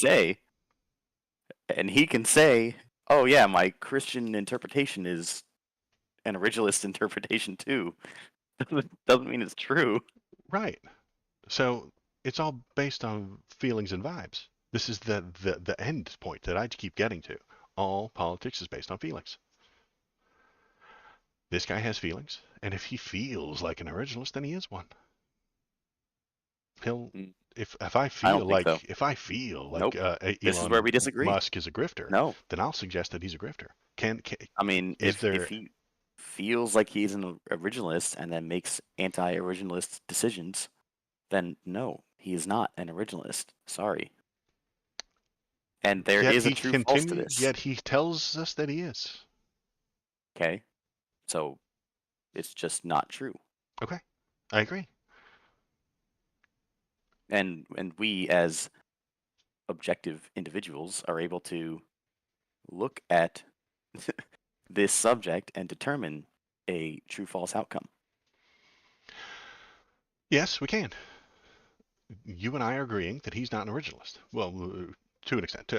say, oh yeah, my Christian interpretation is an originalist interpretation too. Doesn't mean it's true. Right. So it's all based on feelings and vibes. This is the end point that I keep getting to. All politics is based on feelings. This guy has feelings, and if he feels like an originalist, then he is one. He'll Mm, if I I don't feel think so. like if I feel like Nope. This is where we Elon disagree. Musk is a grifter, No. then I'll suggest that he's a grifter. I mean, is if there he feels like he's an originalist and then makes anti-originalist decisions, then no, he is not an originalist. Sorry. And there yet is a he true false to continue this. yet he tells us that he is. Okay, so it's just not true. Okay, I agree. And we as objective individuals are able to look at this subject and determine a true false outcome. Yes, we can. You and I are agreeing that he's not an originalist. Well, to an extent.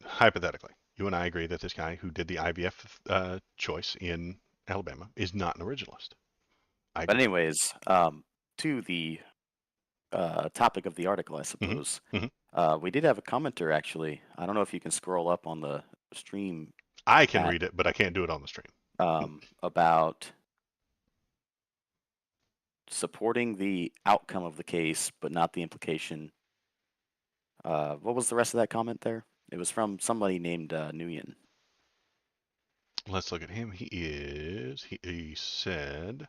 Hypothetically, you and I agree that this guy who did the IVF choice in Alabama is not an originalist. I But agree. anyways, to the topic of the article, I suppose. We did have a commenter actually. I don't know if you can scroll up on the stream. I can read it, but I can't do it on the stream. About supporting the outcome of the case, but not the implication. What was the rest of that comment there? It was from somebody named Nguyen. Let's look at him. He said,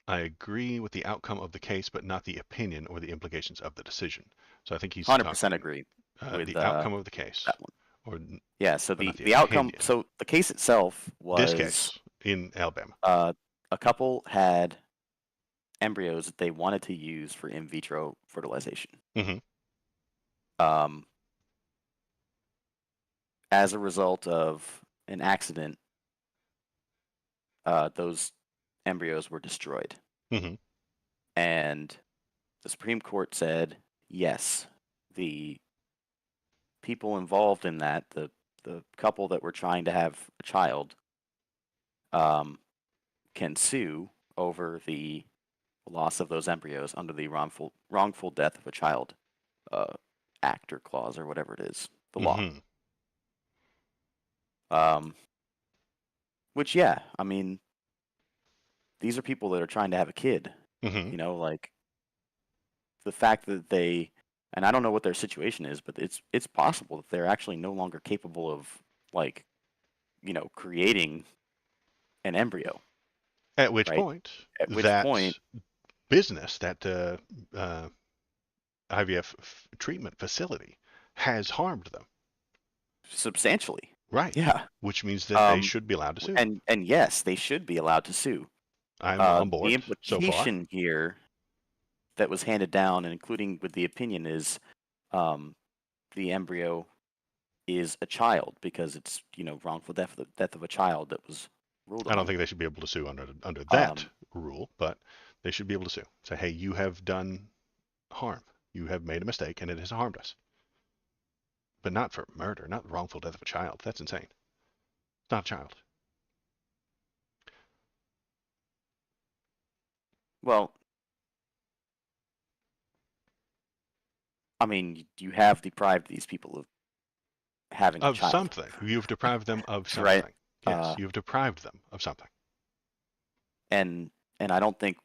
I agree with the outcome of the case, but not the opinion or the implications of the decision. So I think he's 100% agree with the outcome of the case. that one. Or yeah, so but the outcome, opinion. so the case itself was This case in Alabama. A couple had embryos that they wanted to use for in vitro fertilization. As a result of an accident, those embryos were destroyed. And the Supreme Court said, yes, the people involved in that, the couple that were trying to have a child, can sue over the loss of those embryos under the wrongful death of a child act or clause or whatever it is, the law. Which, yeah, I mean, these are people that are trying to have a kid. You know, like the fact that they, and I don't know what their situation is, but it's possible that they're actually no longer capable of, like, you know, creating an embryo. At which point, business, that IVF treatment facility has harmed them substantially. Right. Yeah. Which means that they should be allowed to sue. And yes, they should be allowed to sue. I'm on board. The implication here that was handed down, and including with the opinion, is the embryo is a child because it's, you know, wrongful death of a child that was ruled on. I don't think they should be able to sue under that rule, but they should be able to sue. Say, hey, you have done harm. You have made a mistake, and it has harmed us. But not for murder, not the wrongful death of a child. That's insane. It's not a child. Well, I mean, you have deprived these people of having a child. Something. You've deprived them of something. Right. Yes, you've deprived them of something. And I don't think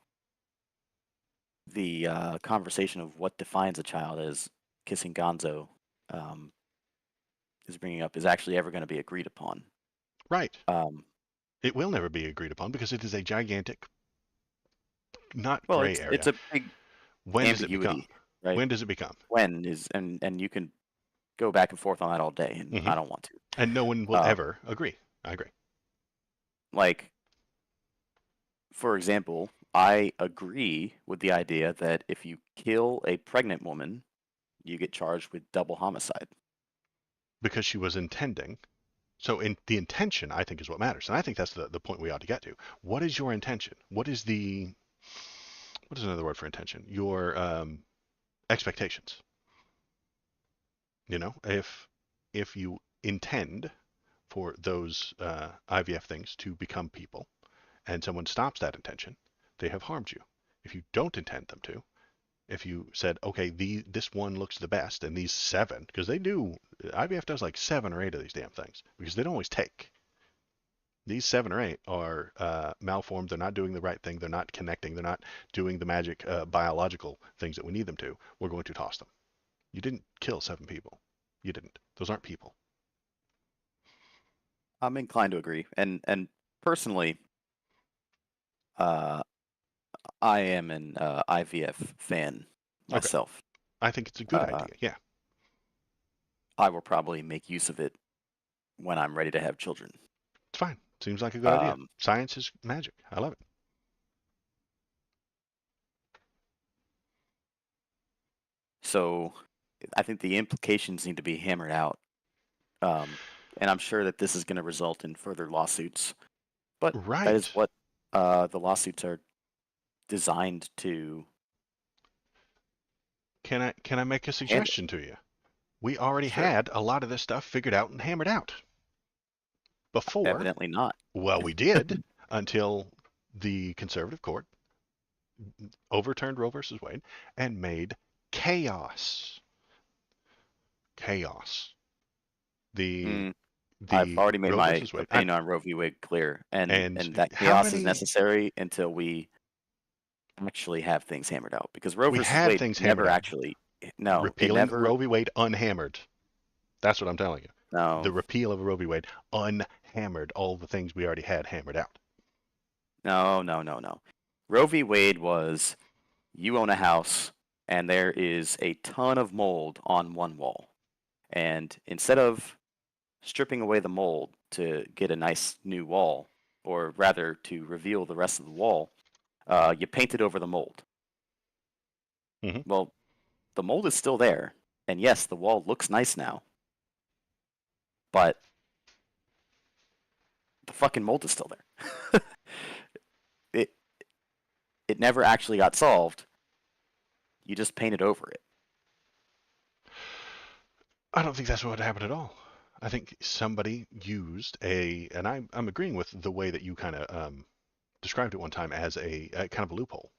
the conversation of what defines a child as kissing Gonzo is bringing up is actually ever going to be agreed upon. Right. It will never be agreed upon because it is a gigantic, not gray area. It's a big when ambiguity. Does it become? Right? When does it become? When is, and you can go back and forth on that all day, and I don't want to. And no one will ever agree. I agree. Like, for example, I agree with the idea that if you kill a pregnant woman, you get charged with double homicide. Because she was intending. So the intention, I think, is what matters. And I think that's the point we ought to get to. What is your intention? What is another word for intention? Your expectations. If you intend for those IVF things to become people, and someone stops that intention, they have harmed you. If you don't intend them to, if you said, okay, this one looks the best, and these 7, because IVF does like 7 or 8 of these damn things, because they don't always take. These 7 or 8 are malformed. They're not doing the right thing. They're not connecting. They're not doing the magic biological things that we need them to. We're going to toss them. You didn't kill 7 people. You didn't. Those aren't people. I'm inclined to agree, and personally, I am an IVF fan myself. Okay. I think it's a good idea. Yeah. I will probably make use of it when I'm ready to have children. It's fine. Seems like a good idea. Science is magic. I love it. So I think the implications need to be hammered out. And I'm sure that this is going to result in further lawsuits. But right. That is what the lawsuits are designed to. Can I make a suggestion to you? We already had a lot of this stuff figured out and hammered out. Before. Evidently not. Well, we did until the conservative court overturned Roe versus Wade and made chaos. I've already made my opinion on Roe v. Wade clear, and that chaos is necessary until we actually have things hammered out. Because Roe versus Wade never actually repealing Roe v. Wade unhammered. That's what I'm telling you. No. The repeal of Roe v. Wade unhammered all the things we already had hammered out. No. Roe v. Wade was, you own a house and there is a ton of mold on one wall. And instead of stripping away the mold to get a nice new wall, or rather to reveal the rest of the wall, you painted over the mold. Mm-hmm. Well, the mold is still there. And yes, the wall looks nice now. But the fucking mold is still there. It never actually got solved. You just painted over it. I don't think that's what happened at all. I think somebody used and I'm agreeing with the way that you kind of described it one time as a kind of a loophole.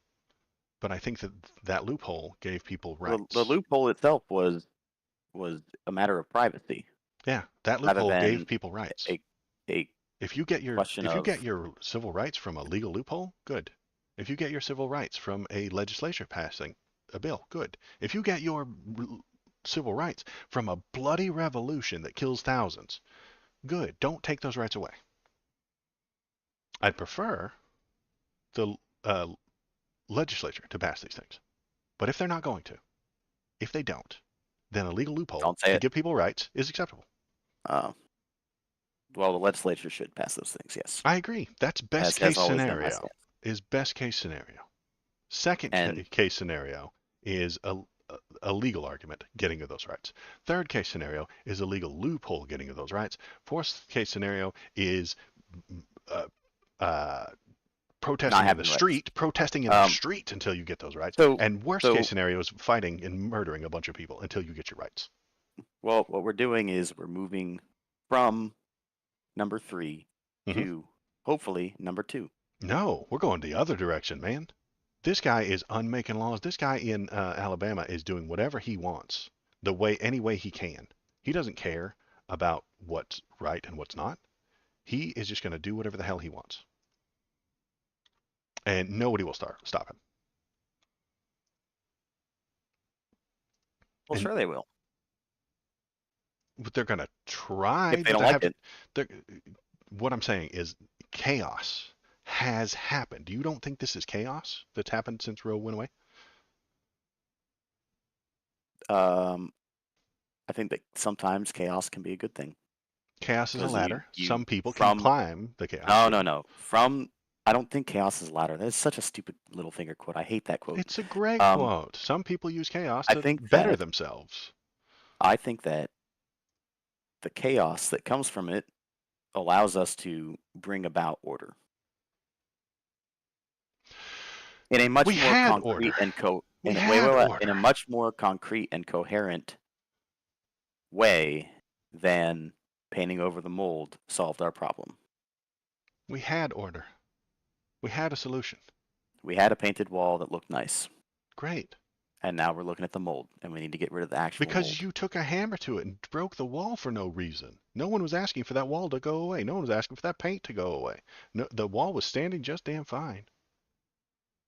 But I think that loophole gave people rights. The loophole itself was a matter of privacy. Yeah, that loophole gave people rights. If you get your civil rights from a legal loophole, good. If you get your civil rights from a legislature passing a bill, good. If you get your civil rights from a bloody revolution that kills thousands, good. Don't take those rights away. I'd prefer the legislature to pass these things. But if they're not going to, if they don't, then a legal loophole to give people rights is acceptable. Well, the legislature should pass those things, yes. I agree. That's best case scenario. Is best case scenario. Second case scenario is a legal argument getting of those rights. Third case scenario is a legal loophole getting of those rights. Fourth case scenario is protesting in the street until you get those rights. And worst case scenario is fighting and murdering a bunch of people until you get your rights. Well, what we're doing is we're moving from number 3 to hopefully number 2. No, we're going the other direction, man. This guy is unmaking laws. This guy in Alabama is doing whatever he wants, any way he can. He doesn't care about what's right and what's not. He is just going to do whatever the hell he wants. And nobody will stop him. Well, sure they will. But they're going to try. If they don't like it. What I'm saying is chaos has happened. You don't think this is chaos that's happened since Roe went away? I think that sometimes chaos can be a good thing. Chaos is a ladder. Some people can climb the chaos. No. From I don't think chaos is louder. That is such a stupid Littlefinger quote. I hate that quote. It's a great Um, quote. Some people use chaos I to think better that themselves. I think that the chaos that comes from it allows us to bring about order in a much We more had concrete order. and We had in a order. much more concrete and coherent way than painting over the mold solved our problem. We had order. We had a solution. We had a painted wall that looked nice, Great. and now we're looking at the mold, and we need to get rid of the actual Because mold. you took a hammer to it and broke the wall for no reason. No one was asking for that wall to go away. No one was asking for that paint to go away. No, the wall was standing just damn fine.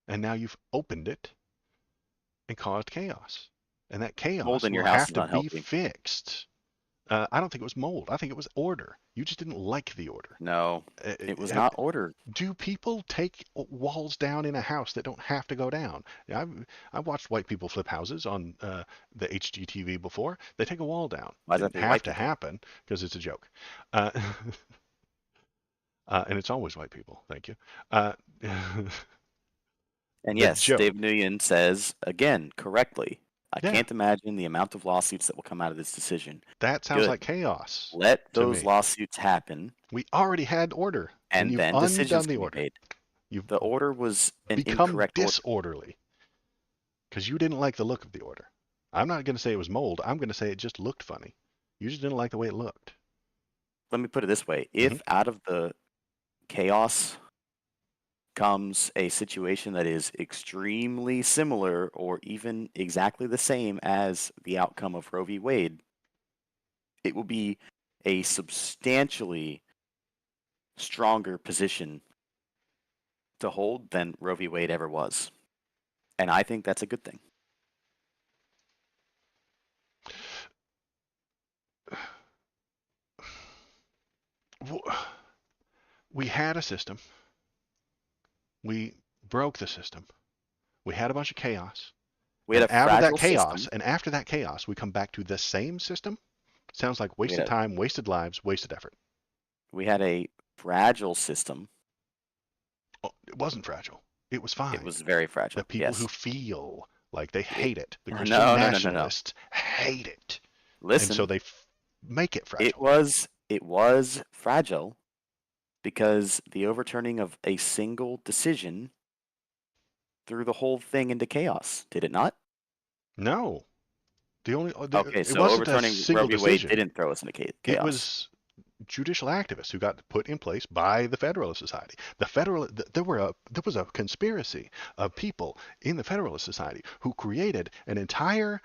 And now you've opened it and caused chaos. And that Mold chaos in will your house have is to be unhealthy. fixed. I don't think it was mold. I think it was order. You just didn't like the order. No, it was not order. Do people take walls down in a house that don't have to go down? I've watched white people flip houses on the HGTV before. They take a wall down. Why does that Didn't be have white to people? happen because it's a joke. Uh, and it's always white people. Thank you. And The yes, joke. Dave Nguyen says, again, correctly, I Yeah, can't imagine the amount of lawsuits that will come out of this decision. that sounds like Good. chaos Let to those me. lawsuits happen, We already had order, and and you've then decisions undone the can be order. made. You've The order was an become incorrect order. disorderly because you didn't like the look of the order. I'm not going to say it was mold. I'm going to say it just looked funny. You just didn't like the way it looked. Let me put it this way. Mhm. If out of the chaos comes a situation that is extremely similar or even exactly the same as the outcome of Roe v. Wade, it will be a substantially stronger position to hold than Roe v. Wade ever was. And I think that's a good thing. We had a system. We broke the system. We had a bunch of chaos. We And had a out of that fragile chaos, system. and after that chaos, we come back to the same system. Sounds like We had wasted a, time, wasted lives, wasted effort. we had a fragile system. Oh, it wasn't fragile. It was It fine. was very The fragile. people who Yes. feel like they It, hate it, the Christian no, no, no, no, no. nationalists hate it, and so Listen, they make it it fragile. was fragile because the overturning of a single decision threw the whole thing into chaos. Did it not? No, Okay, it so wasn't a overturning Roe single v. Wade decision. didn't throw us into It chaos. was judicial activists who got put in place by the Federalist Society. There was a conspiracy of people in the Federalist Society who created an entire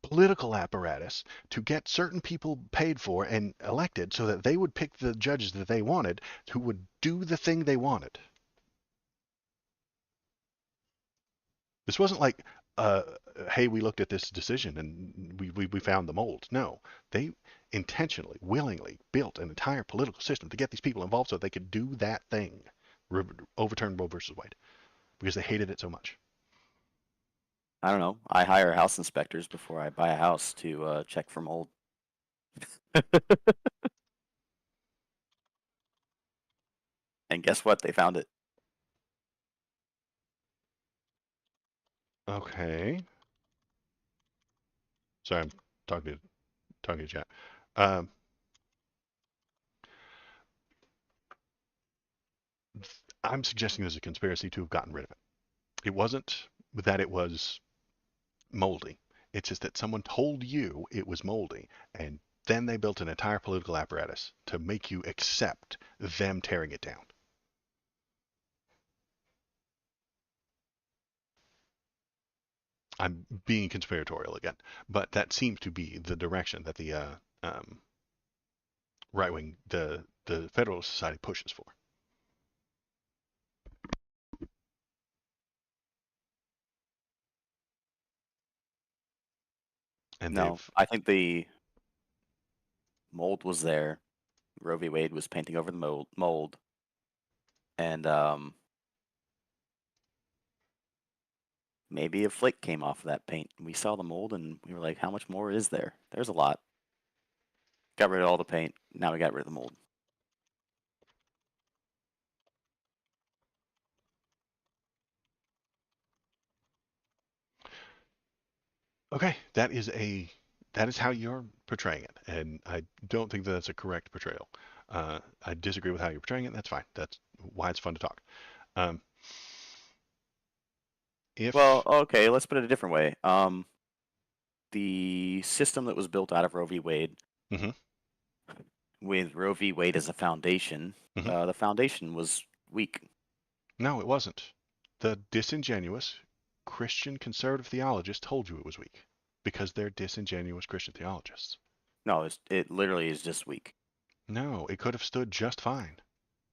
political apparatus to get certain people paid for and elected so that they would pick the judges that they wanted who would do the thing they wanted. This wasn't like, uh, hey, we looked at this decision and we found the mold. No, they intentionally, willingly built an entire political system to get these people involved so they could do that thing, overturn Roe versus Wade, because they hated it so much. I don't know. I hire house inspectors before I buy a house to check for mold. And guess what? They found it. Okay. Sorry, I'm talking to chat. Um, I'm suggesting there's a conspiracy to have gotten rid of it. It wasn't that it was moldy. It's just that someone told you it was moldy, and then they built an entire political apparatus to make you accept them tearing it down. I'm being conspiratorial again, but that seems to be the direction that the right wing, the Federalist Society pushes for. And No, they've I think the mold was there. Roe v. Wade was painting over the mold, and maybe a flake came off of that paint. We saw the mold, and we were like, "How much more is there?" There's a lot. Got rid of all the paint. Now we got rid of the mold. Okay, that is how you're portraying it, and I don't think that that's a correct portrayal. I disagree with how you're portraying it. That's fine. That's why it's fun to talk. Um, Well, if okay, let's put it a different way. The system that was built out of Roe v. Wade, hmm with Roe v. Wade as a foundation, hmm the foundation was weak. No, it wasn't. The disingenuous Christian conservative theologists told you it was weak because they're disingenuous Christian theologists. No, it literally is just weak. No, it could have stood just fine.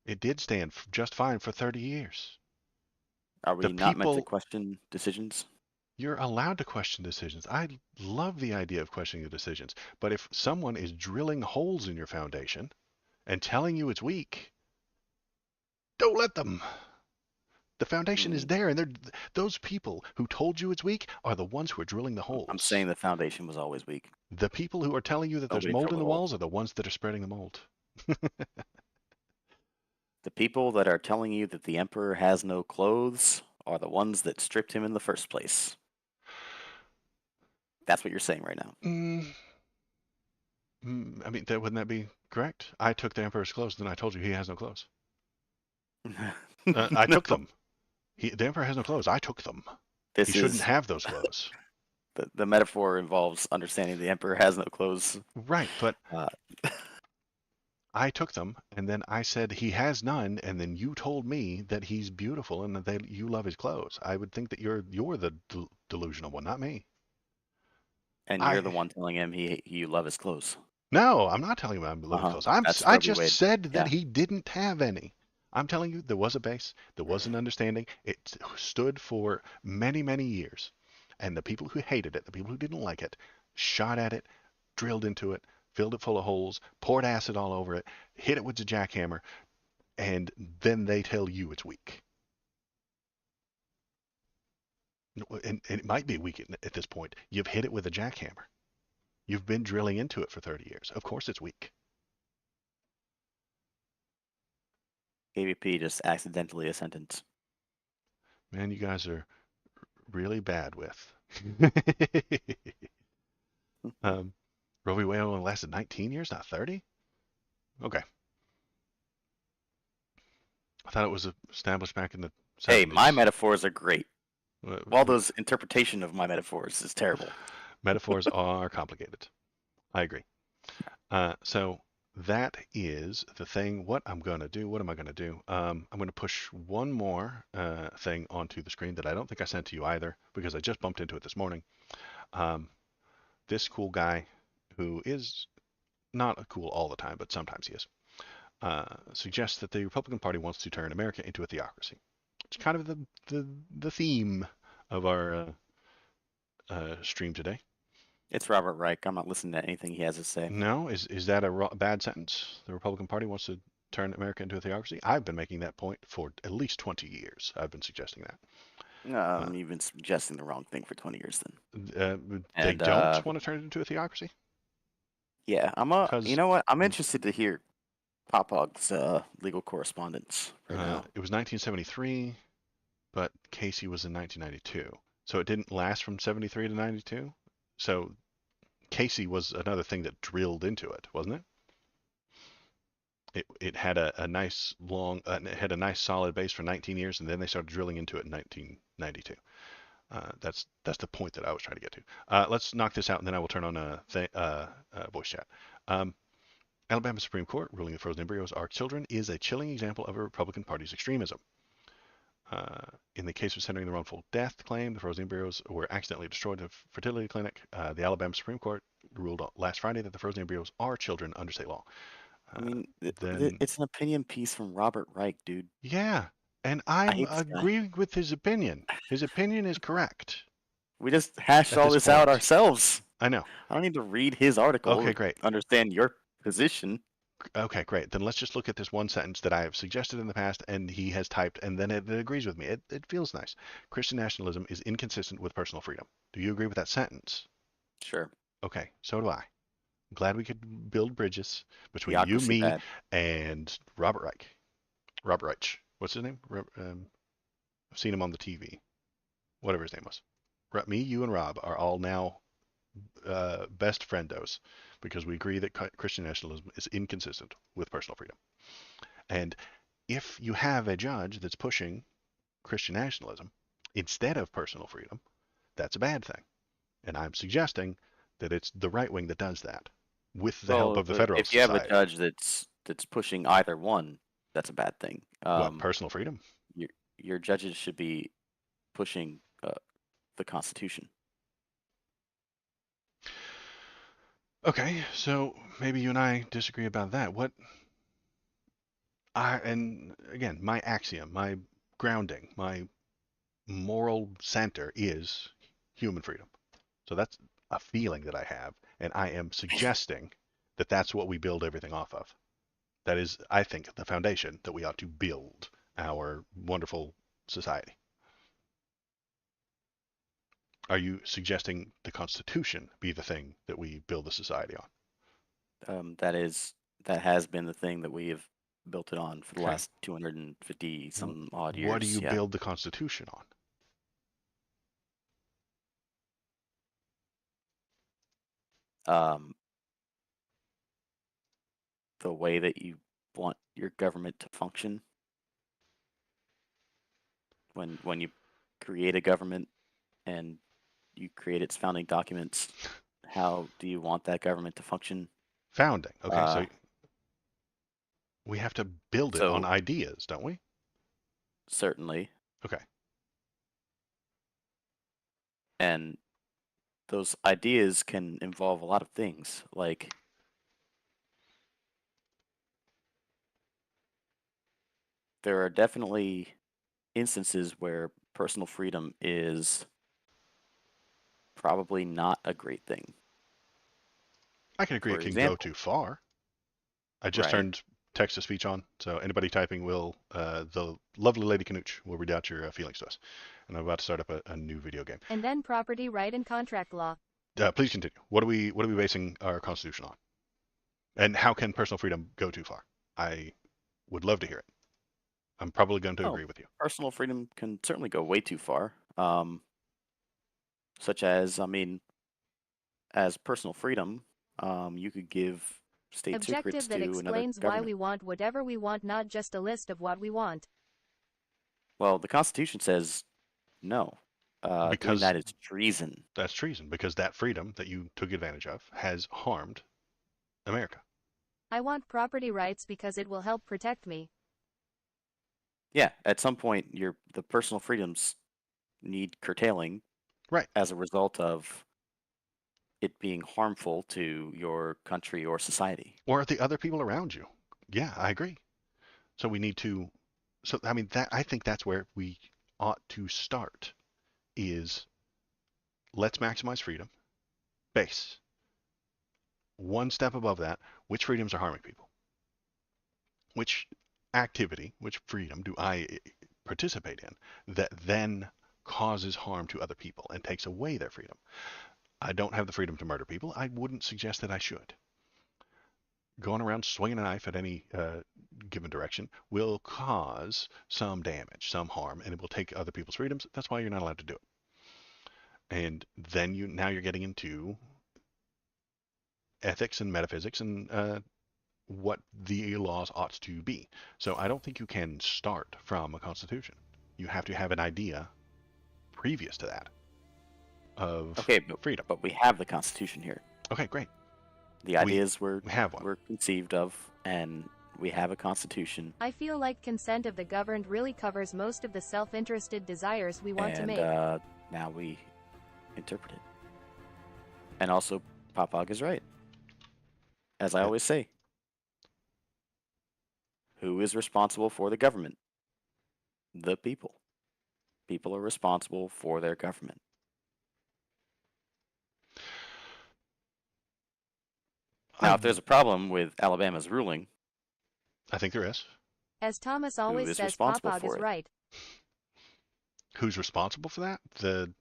It did stand just fine for 30 years. Are The we not meant to people, question decisions? you're allowed to question decisions. I love the idea of questioning the decisions. But if someone is drilling holes in your foundation and telling you it's weak, don't let them. The foundation is Hmm. there, and those people who told you it's weak are the ones who are drilling the I'm holes. saying the foundation was always weak. The people who are telling you that there's Nobody mold drilled in the the hole. walls are the ones that are spreading the mold. The people that are telling you that the emperor has no clothes are the ones that stripped him in the first place. That's what you're saying right Mm, I mean, wouldn't that be correct? I took the emperor's clothes, then I told you he has no clothes. now. I No, took them. The emperor has no clothes. I took them. He this shouldn't is have those clothes. the metaphor involves understanding the emperor has no clothes. Right, but Uh, I took them, and then I said he has none, and then you told me that he's beautiful and that you love his clothes. I would think that you're the delusional one, not me. and you're the I one telling him you love his clothes. No, I'm not telling you I'm Uh loving huh. clothes. That's I Roe v. just Wade. said that Yeah. he didn't have any. I'm telling you there was a base, there was an understanding. It stood for many, many years. And the people who hated it, the people who didn't like it, shot at it, drilled into it, filled it full of holes, poured acid all over it, hit it with the jackhammer, and then they tell you it's weak. And it might be weak at this point. You've hit it with a jackhammer. You've been drilling into it for 30 years. Of course it's weak. AVP just accidentally a sentence. Man, you guys are really bad with. um, Roe v. Wade only lasted 19 years, not 30? Okay. I thought it was established back in the Hey, my 70s. metaphors are great. Uh, Waldo's interpretation of my metaphors is terrible. Metaphors are complicated. I agree. So that is the thing. What I'm going to do, what am I going to do? I'm going to push one more thing onto the screen that I don't think I sent to you either because I just bumped into it this morning. Um, this cool guy who is not cool all the time, but sometimes he is. Suggests that the Republican Party wants to turn America into a theocracy. It's kind of the theme of our stream today. It's Robert Reich. I'm not listening to anything he has to say. No, is that a bad sentence? The Republican Party wants to turn America into a theocracy. I've been making that point for at least 20 years. I've been suggesting that. You've been suggesting the wrong thing for 20 years They then. don't want to turn it into a theocracy Yeah, you because know what? I'm interested to hear Popog's legal correspondence right now. it was 1973, but Casey was in 1992, so it didn't last from 73 to 92. So Casey was another thing that drilled into it, wasn't it? It had a nice long, it had a nice solid base for 19 years, and then they started drilling into it in 1992. That's the point that I was trying to get to. Let's knock this out, and then I will turn on a voice chat. Um, Alabama Supreme Court ruling that frozen embryos are children is a chilling example of a Republican Party's extremism. In the case of centering the wrongful death claim, the frozen embryos were accidentally destroyed at a fertility clinic. The Alabama Supreme Court ruled last Friday that the frozen embryos are children under state law. I Uh, mean, then, it's an opinion piece from Robert Reich, dude. yeah, and I I'm hate this guy. agreeing with his opinion. His opinion is correct We just hashed at all this this out point. ourselves. I know. I don't need to read his article Okay, to great. understand your position. Okay, great. Then let's just look at this one sentence that I have suggested in the past and he has typed, and then it agrees with me. It feels nice. Christian nationalism is inconsistent with personal freedom. Do you agree with that sentence? Sure. Okay, so do I. I'm glad we could build bridges between you, Theocracy me, bad. and Robert Reich. Robert Reich. What's his name? I've seen him on the TV. Whatever his name was. Me, you, and Rob are all now best friendos because we agree that Christian nationalism is inconsistent with personal freedom. And if you have a judge that's pushing Christian nationalism instead of personal freedom, that's a bad thing. And I'm suggesting that it's the right wing that does that with the help Well, of the Federalist if you have a Society. judge that's pushing either one, that's a bad thing. What, personal freedom? Your your judges should be pushing the Constitution. Okay, so maybe you and I disagree about that. And again, my axiom, my grounding, my moral center is human freedom. So that's a feeling that I have, and I am suggesting that that's what we build everything off of. That is, I think, the foundation that we ought to build our wonderful society. Are you suggesting the Constitution be the thing that we build the society on? That has been the thing that we have built it on for the Okay. last 250 some odd What do years. you Yeah. build the Constitution on? The way that you want your government to function. When you create a government and you create its founding documents, how do you want that government to function? Founding. Okay, Uh, so we have to build it on so ideas, don't we? certainly, Okay. and those ideas can involve a lot of things. Like there are definitely instances where personal freedom is probably not a great thing. I can agree For it can go example, too far. I just right? turned text to speech on, so anybody typing will, the lovely Lady Canooch will read out your feelings to us. And I'm about to start up a new video game. And then property right and contract law. Please continue. What are we basing our Constitution on? And how can personal freedom go too far? I would love to hear it. I'm probably going to Oh, agree with you. personal freedom can certainly go way too far. Such as, I mean, as personal freedom, you could give state secrets Objective that to another explains why government. we want whatever we want, not just a list of what we want. Well, the Constitution says no. Doing Because that is treason. that's treason, because that freedom that you took advantage of has harmed America. I want property rights because it will help protect me. Yeah, at some point, the personal freedoms need curtailing Right. as a result of it being harmful to your country or society. Or the other people around you. Yeah, I agree. So we need to, so I mean, that I think that's where we ought to start is let's maximize freedom. Base. One step above that, which freedoms are harming people? Which activity, which freedom do I participate in that then causes harm to other people and takes away their freedom? I don't have the freedom to murder people. I wouldn't suggest that I should. Going around swinging a knife at any given direction will cause some damage, some harm, and it will take other people's freedoms. That's why you're not allowed to do it. And then now you're getting into ethics and metaphysics and what the laws ought to be. So I don't think you can start from a constitution. You have to have an idea previous to that of Okay, freedom. but we have the Constitution here. Okay, great. The ideas were We have one. were conceived of, and we have a Constitution. I feel like consent of the governed really covers most of the self-interested desires we want to And make. now we interpret it. And also, Papag is right. As I always say, who is responsible for the government? The people. People are responsible for their government. Now, if there's a problem with Alabama's ruling, I think there is. As Thomas who always is says, responsible Papag for is it? right. Who's responsible for that? The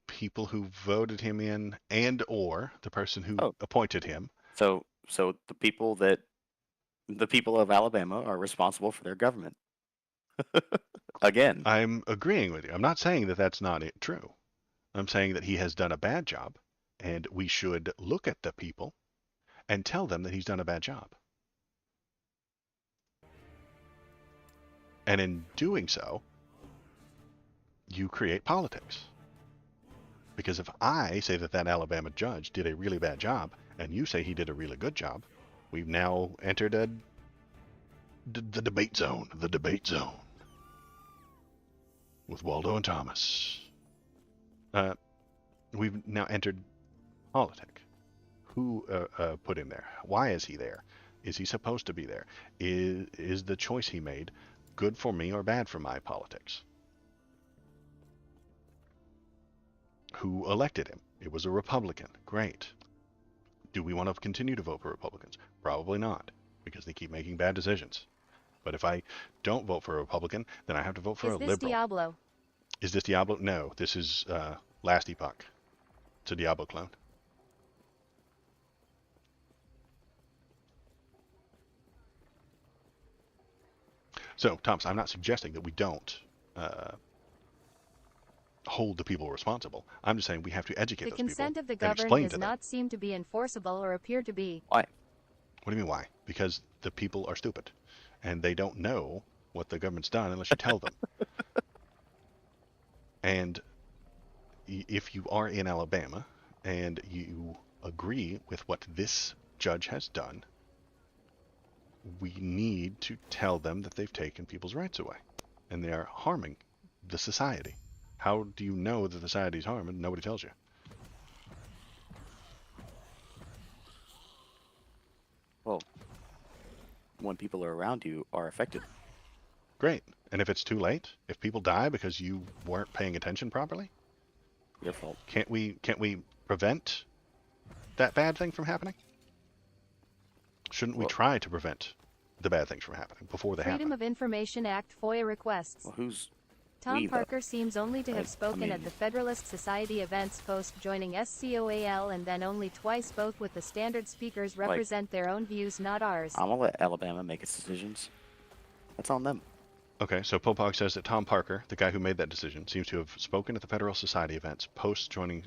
people who voted him in and or the person who Oh. appointed him. So the people of Alabama are responsible for their government. Again, I'm agreeing with you. I'm not saying that that's not true. I'm saying that he has done a bad job And we should look at the people and tell them that he's done a bad job. And in doing so, you create politics. Because if I say that Alabama judge did a really bad job, and you say he did a really good job, we've now entered the debate zone. The debate zone. With Waldo and Thomas. We've now entered politic. Who put him there? Why is he there? Is he supposed to be there? Is the choice he made good for me or bad for my politics? Who elected him? It was a Republican. Great. Do we want to continue to vote for Republicans? Probably not, because they keep making bad decisions. But if I don't vote for a Republican, then I have to vote for a liberal. Is this Diablo? Is this Diablo? No, this is Last Epoch. It's a Diablo clone. So, Thomas, I'm not suggesting that we don't hold the people responsible. I'm just saying we have to educate those people. The consent of the and governed explain does to them. not seem to be enforceable or appear to be. Why? What do you mean why? Because the people are stupid, and they don't know what the government's done unless you tell them. And if you are in Alabama and you agree with what this judge has done, we need to tell them that they've taken people's rights away and they are harming the society. How do you know that the society is harmed and nobody tells you? Well, when people are around you are affected. Great. And if it's too late, if people die because you weren't paying attention properly, Your fault. can't we prevent that bad thing from happening? Shouldn't we try to prevent the bad things from happening before they happen? Freedom of Information Act FOIA requests. Well, who's Tom we, though? Parker seems only to have I spoken mean- at the Federalist Society events post joining SCOAL and then only twice, both with the standard speakers represent their own views, not ours. I'm gonna let Alabama make its decisions. That's on them. Okay, so Popog says that Tom Parker, the guy who made that decision, seems to have spoken at the Federal Society events post joining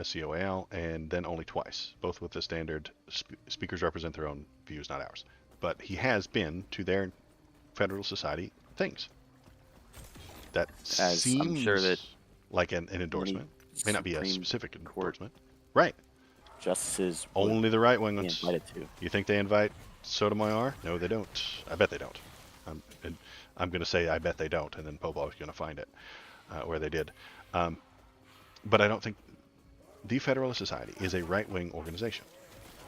SCOAL and then only twice, both with the standard speakers represent their own views, not ours. But he has been to their Federal Society things. That As seems I'm sure that like an endorsement. May not be a Supreme specific Court endorsement. Right. justices would Only the right wing be ones. invited to. You think they invite Sotomayor? No, they don't. I bet they don't. I'm going to say I bet they don't, and then Popog's going to find it where they did. But I don't think the Federalist Society is a right-wing organization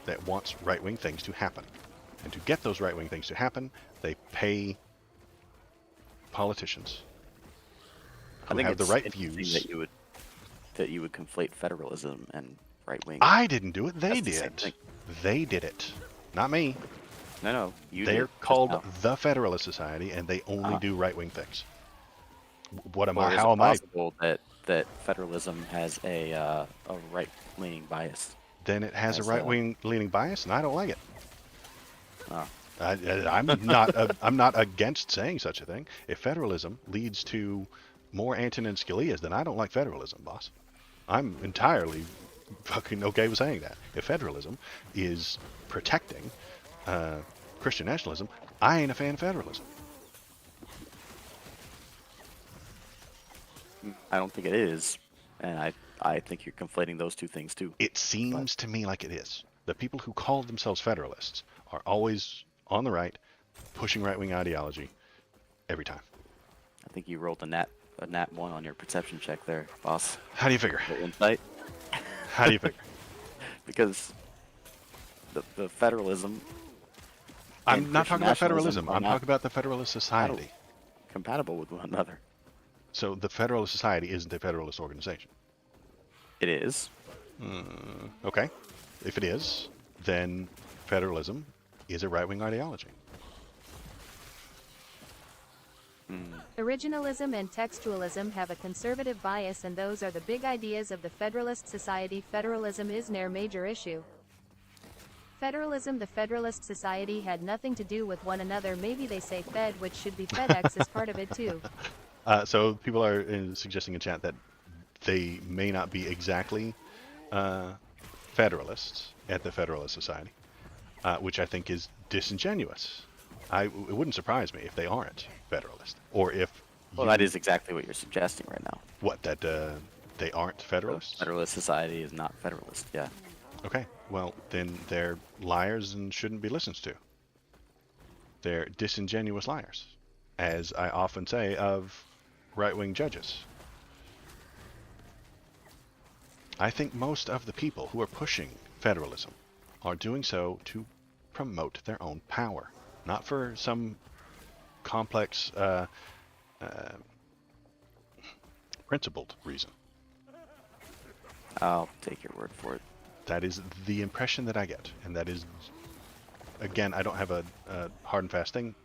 that wants right-wing things to happen. And to get those right-wing things to happen, they pay politicians who I think have the it's right interesting views. that you would conflate federalism and right wing. I didn't do it. They That's the same did. thing. They did it. Not me. No, you. They're did just called now. the Federalist Society, and they only do right-wing things. What am Or I? is How it am I? possible that federalism has a right-leaning bias? Then it has a as, right-wing leaning bias, and I don't like it. Oh. I'm not against saying such a thing. If federalism leads to more Antonin Scalia's, then I don't like federalism, boss. I'm entirely fucking okay with saying that. If federalism is protecting Christian nationalism, I ain't a fan of federalism. I don't think it is, and I think you're conflating those two things too. It seems to me like it is. The people who call themselves federalists are always on the right, pushing right-wing ideology every time. I think you rolled a nat 1 on your perception check there, boss. How do you figure? The insight, How do you figure? because the federalism. I'm and not Christian talking about nationalism federalism. are I'm not talking about the Federalist Society. compatible with one another. So the Federalist Society isn't a federalist organization. It is. Okay. If it is, then federalism is a right-wing ideology. Originalism and textualism have a conservative bias, and those are the big ideas of the Federalist Society. Federalism is their major issue. Federalism, the Federalist Society had nothing to do with one another. Maybe they say Fed, which should be FedEx, is part of it too. So people are suggesting in chat that they may not be exactly Federalists at the Federalist Society, which I think is disingenuous. It wouldn't surprise me if they aren't Federalist, or if Well, that is exactly what you're suggesting right now. what, that they aren't The Federalists? Federalist Society is not Federalist, yeah. Okay, well then they're liars and shouldn't be listened to. They're disingenuous liars, as I often say of right-wing judges. I think most of the people who are pushing federalism are doing so to promote their own power, not for some complex, principled reason. I'll take your word for it. That is the impression that I get, and that is, again, I don't have a hard and fast thing,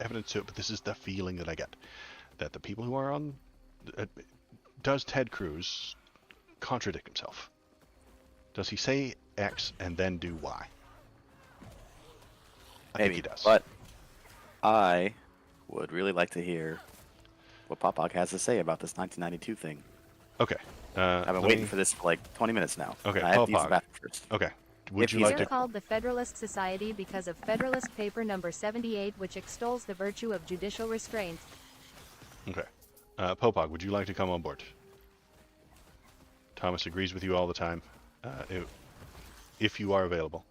evidence to it, but this is the feeling that I get, that the people who are on, does Ted Cruz contradict himself? Does he say X and then do Y? I think he does. But I would really like to hear what Popog has to say about this 1992 thing. Okay. I've been waiting for this for like 20 minutes now. Okay, I have to use the Popog. bathroom first. Okay. Would you If like They're to? called the Federalist Society because of Federalist Paper number 78, which extols the virtue of judicial restraint. Okay. Popog, would you like to come on board? Thomas agrees with you all the time. If you are available,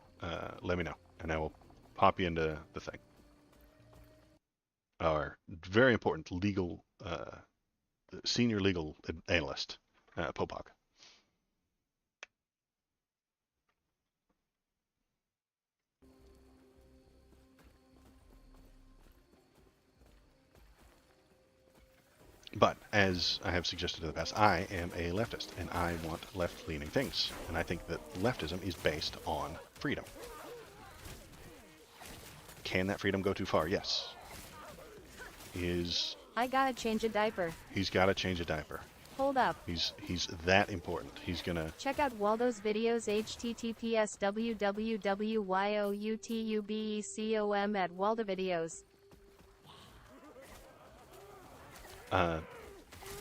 let me know, and I will pop you into the thing. Our very important legal, senior legal analyst, Popog. But, as I have suggested in the past, I am a leftist, and I want left-leaning things. And I think that leftism is based on freedom. Can that freedom go too far? Yes. I gotta change a diaper. He's got to change a diaper. Hold up. He's that important. He's gonna... Check out Waldo's videos, https www.youtubecom at Waldo Videos.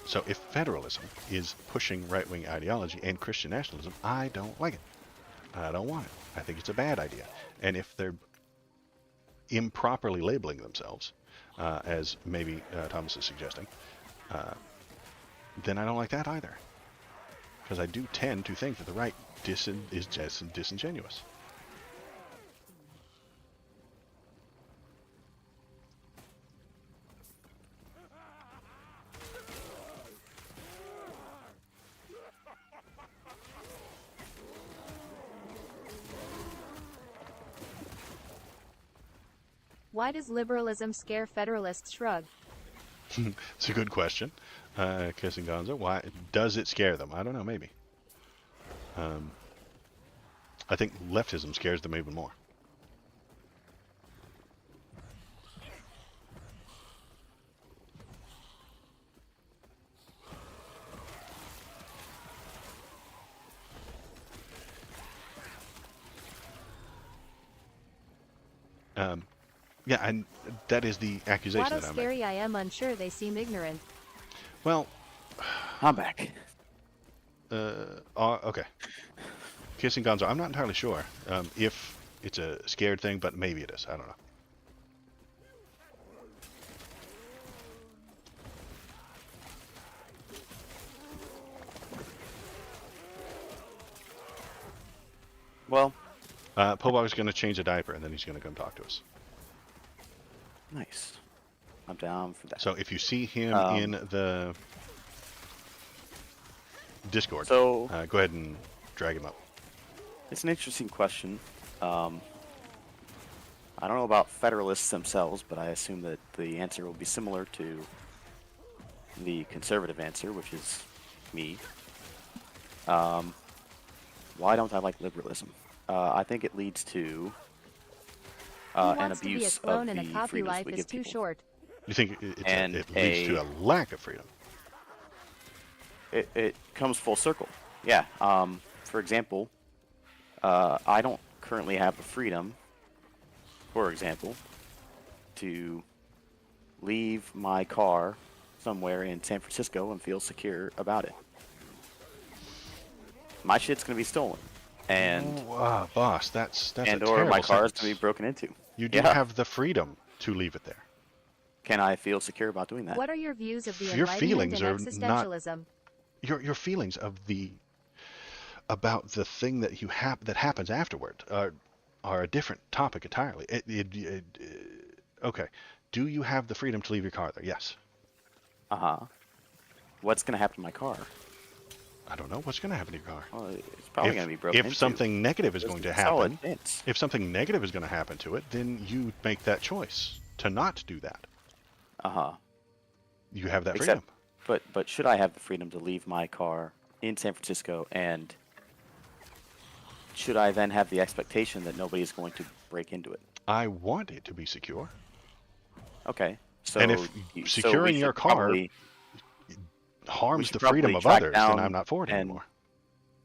So if federalism is pushing right-wing ideology and Christian nationalism, I don't like it. I don't want it. I think it's a bad idea. And if they're improperly labeling themselves, as maybe Thomas is suggesting, then I don't like that either. Because I do tend to think that the right is just disingenuous. Why does liberalism scare Federalists? Shrug. It's a good question. Kiss and Gonzo, why does it scare them? I don't know, maybe. I think leftism scares them even more. Yeah, and that is the accusation What that I'm making. scary I am unsure they seem ignorant. Well, I'm back. okay. Kissing Gonzo, I'm not entirely sure if it's a scared thing, but maybe it is. I don't know. Well, Pobog's going to change a diaper, and then he's going to come talk to us. nice. I'm down for that. So if you see him in the Discord, So go ahead and drag him up. it's an interesting question. I don't know about Federalists themselves, but I assume that the answer will be similar to the conservative answer, which is me. Why don't I like liberalism? I think it leads to Who an wants to be a abuse clone of and the a copy freedoms life we is give too people. short? You think And it leads to a lack of freedom? It comes full circle. Yeah. For example, I don't currently have the freedom, for example, to leave my car somewhere in San Francisco and feel secure about it. my shit's gonna be stolen, and Boss, that's a or my terrible car is gonna sentence. be broken into. You do Yeah. have the freedom to leave it there. Can I feel secure about doing that? What are your views of the Your Enlightenment feelings and are not existentialism? your feelings of the about the thing that that happens afterward are a different topic entirely. Okay, do you have the freedom to leave your car there? Yes. Uh-huh. What's gonna happen to my car? I don't know what's going to happen to your car. Well, it's probably gonna be broken into. If something negative is There's going a to solid happen, chance. if something negative is going to happen to it, then you make that choice to not do that. Uh-huh. You have that Except, freedom. but should I have the freedom to leave my car in San Francisco, and should I then have the expectation that nobody is going to break into it? I want it to be secure. Okay. So And if securing your car harms the freedom of others, then I'm not for it anymore.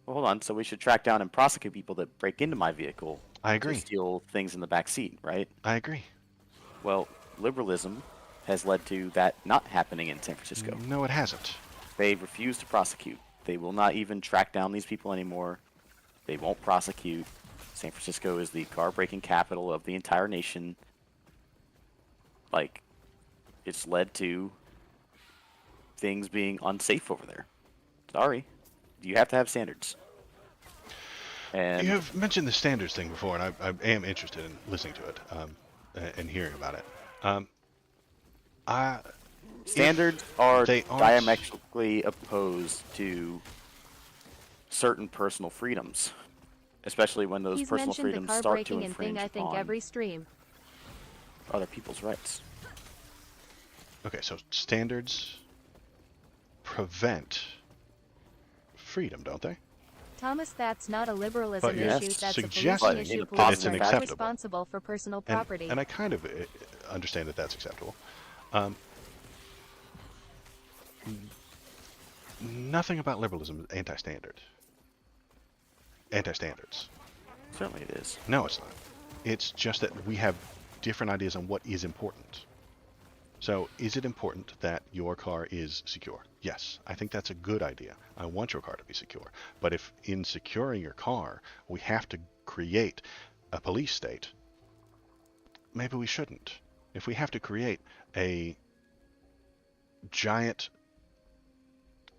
Well, hold on. So we should track down and prosecute people that break into my vehicle. I agree. To steal things in the back seat, right? I agree. Well, liberalism has led to that not happening in San Francisco. No, it hasn't. They refuse to prosecute. They will not even track down these people anymore. They won't prosecute. San Francisco is the car breaking capital of the entire nation. Like, it's led to things being unsafe over there. Sorry. You have to have standards. And you have mentioned the standards thing before, and I am interested in listening to it and hearing about it. Standards are they aren't diametrically opposed to certain personal freedoms, especially when those He's personal mentioned the freedoms car start to breaking and thing infringe I think upon every stream. other people's rights. Okay, so standards prevent freedom, don't they? Thomas, that's not a liberalism But you're issue, that's a suggesting pollution issue. that Police it's are not unacceptable. responsible for personal property. And I kind of understand that that's acceptable. Nothing about liberalism is anti-standard. Anti-standards. Certainly it is. No, it's not. It's just that we have different ideas on what is important. So, is it important that your car is secure? Yes, I think that's a good idea. I want your car to be secure. But if in securing your car, we have to create a police state, maybe we shouldn't. If we have to create a giant,